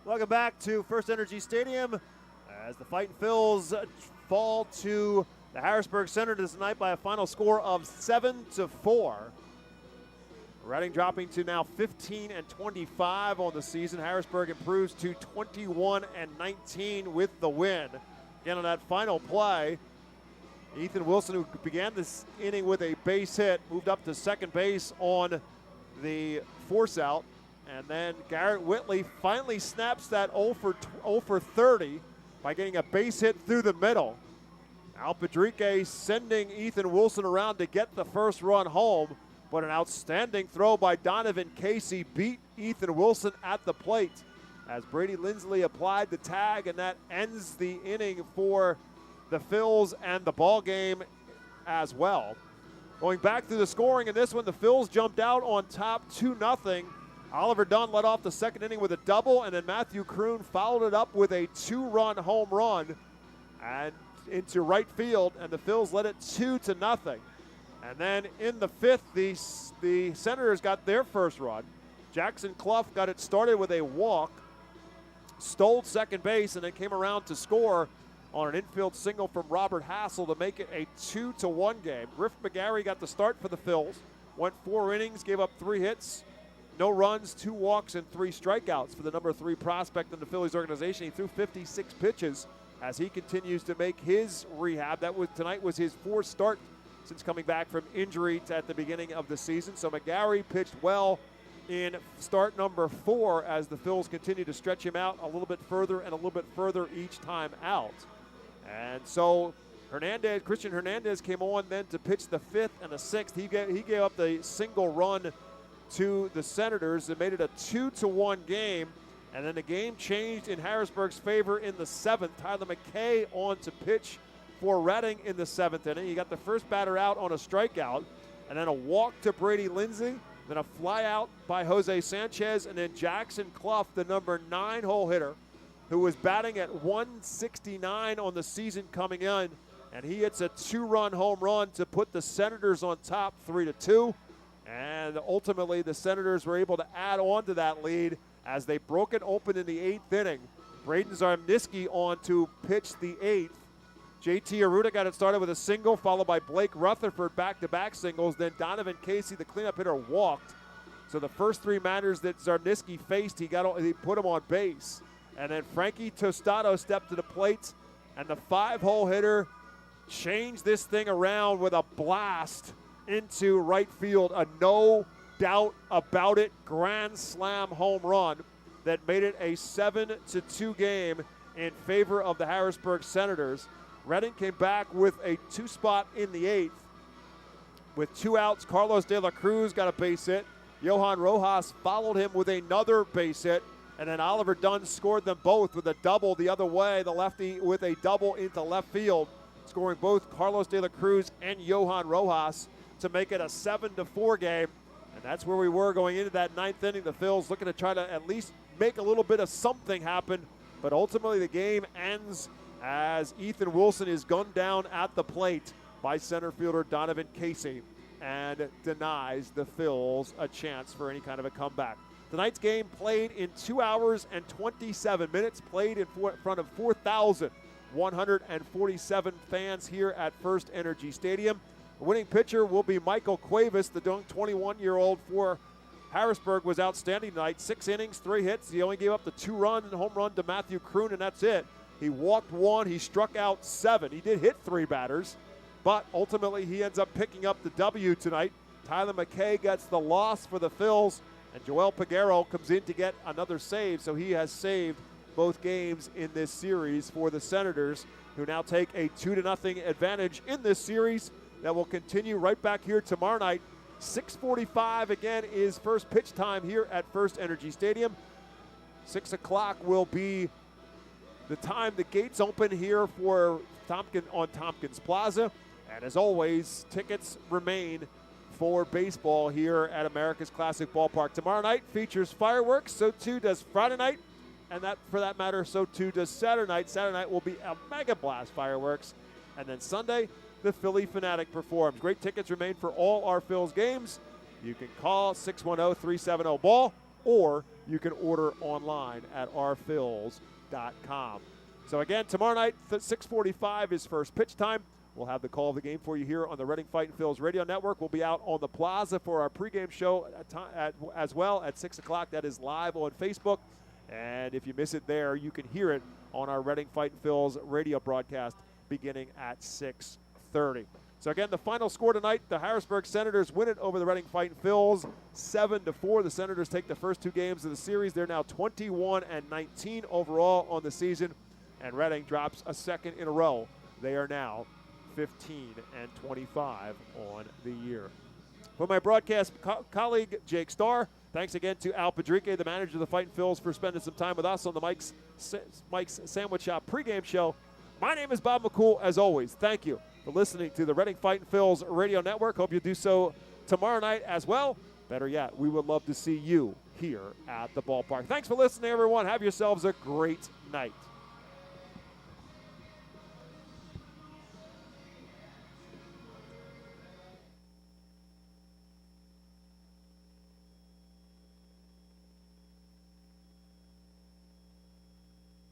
Welcome back to FirstEnergy Stadium as the Fightin' Phils fall to the Harrisburg Senators tonight by a final score of 7-4. Reading dropping to now 15-25 on the season. Harrisburg improves to 21-19 with the win. Again, on that final play, Ethan Wilson, who began this inning with a base hit, moved up to second base on the force out. And then Garrett Whitley finally snaps that 0 for 30 by getting a base hit through the middle. Al Padrique sending Ethan Wilson around to get the first run home, but an outstanding throw by Donovan Casey beat Ethan Wilson at the plate as Brady Lindsley applied the tag, and that ends the inning for the Phils and the ball game as well. Going back through the scoring in this one, the Phils jumped out on top 2-0. Oliver Dunn led off the second inning with a double, and then Matthew Kroon followed it up with a 2-run home run and into right field, and the Phils led it 2-0. And then in the fifth, the Senators got their first run. Jackson Clough got it started with a walk, stole second base, and then came around to score on an infield single from Robert Hassel to make it a 2-1 game. Griff McGarry got the start for the Phils, went 4 innings, gave up 3 hits, no runs, 2 walks, and 3 strikeouts for the number 3 prospect in the Phillies organization. He threw 56 pitches as he continues to make his rehab. Tonight was his 4th start since coming back from injury at the beginning of the season. So McGarry pitched well in start number 4 as the Phils continue to stretch him out a little bit further and a little bit further each time out. And so Christian Hernandez came on then to pitch the 5th and the 6th. He gave up the single run to the Senators. It made it a 2-1 game, and then the game changed in Harrisburg's favor in the 7th. Tyler McKay on to pitch for Reading in the 7th inning. He got the first batter out on a strikeout, and then a walk to Brady Lindsay, then a fly out by Jose Sanchez, and then Jackson Clough, the number 9 hole hitter, who was batting at 169 on the season coming in, and he hits a 2-run home run to put the Senators on top 3-2. And ultimately, the Senators were able to add on to that lead as they broke it open in the 8th inning. Braden Zarniski on to pitch the 8th. JT Arruda got it started with a single, followed by Blake Rutherford back-to-back singles. Then Donovan Casey, the cleanup hitter, walked. So the first 3 batters that Zarniski faced, he put him on base. And then Frankie Tostado stepped to the plate, and the 5-hole hitter changed this thing around with a blast into right field, a no doubt about it grand slam home run that made it a 7-2 game in favor of the Harrisburg Senators. Reading came back with a 2-spot in the 8th. With 2 outs, Carlos De La Cruz got a base hit. Johan Rojas followed him with another base hit, and then Oliver Dunn scored them both with a double the other way, the lefty with a double into left field, scoring both Carlos De La Cruz and Johan Rojas to make it a 7-4 game. And that's where we were going into that 9th inning. The Phils looking to try to at least make a little bit of something happen, but ultimately the game ends as Ethan Wilson is gunned down at the plate by center fielder Donovan Casey and denies the Phils a chance for any kind of a comeback. Tonight's game played in 2 hours and 27 minutes, played in front of 4,147 fans here at FirstEnergy Stadium. The winning pitcher will be Michael Cuevas, the 21-year-old for Harrisburg, was outstanding tonight. 6 innings, 3 hits. He only gave up the 2-run and home run to Matthew Kroon, and that's it. He walked 1. He struck out 7. He did hit 3 batters, but ultimately he ends up picking up the W tonight. Tyler McKay gets the loss for the Phils, and Joel Peguero comes in to get another save, so he has saved both games in this series for the Senators, who now take a 2-0 advantage in this series that will continue right back here tomorrow night. 6:45 again is first pitch time here at FirstEnergy Stadium. 6 o'clock will be the time the gates open here for Tompkins Plaza. And as always, tickets remain for baseball here at America's Classic Ballpark. Tomorrow night features fireworks, so too does Friday night, and that, for that matter, so too does Saturday night. Saturday night will be a Mega Blast fireworks, and then Sunday, the Philly Fanatic performs. Great tickets remain for all our Phils games. You can call 610-370-BALL or you can order online at ourphils.com. So again, tomorrow night, 6:45 is first pitch time. We'll have the call of the game for you here on the Reading Fightin' Phils radio network. We'll be out on the plaza for our pregame show as well at 6 o'clock. That is live on Facebook. And if you miss it there, you can hear it on our Reading Fightin' Phils radio broadcast beginning at 6:30. So again, the final score tonight, the Harrisburg Senators win it over the Reading Fightin' Phils 7-4. The Senators take the first two games of the series. They're now 21-19 overall on the season. And Reading drops a second in a row. They are now 15-25 on the year. For my broadcast colleague, Jake Starr, thanks again to Al Padrique, the manager of the Fightin' Phils, for spending some time with us on the Mike's Sandwich Shop pregame show. My name is Bob McCool. As always, thank you for listening to the Reading Fightin' Phils radio network. Hope you do so tomorrow night as well. Better yet, we would love to see you here at the ballpark. Thanks for listening, everyone. Have yourselves a great night.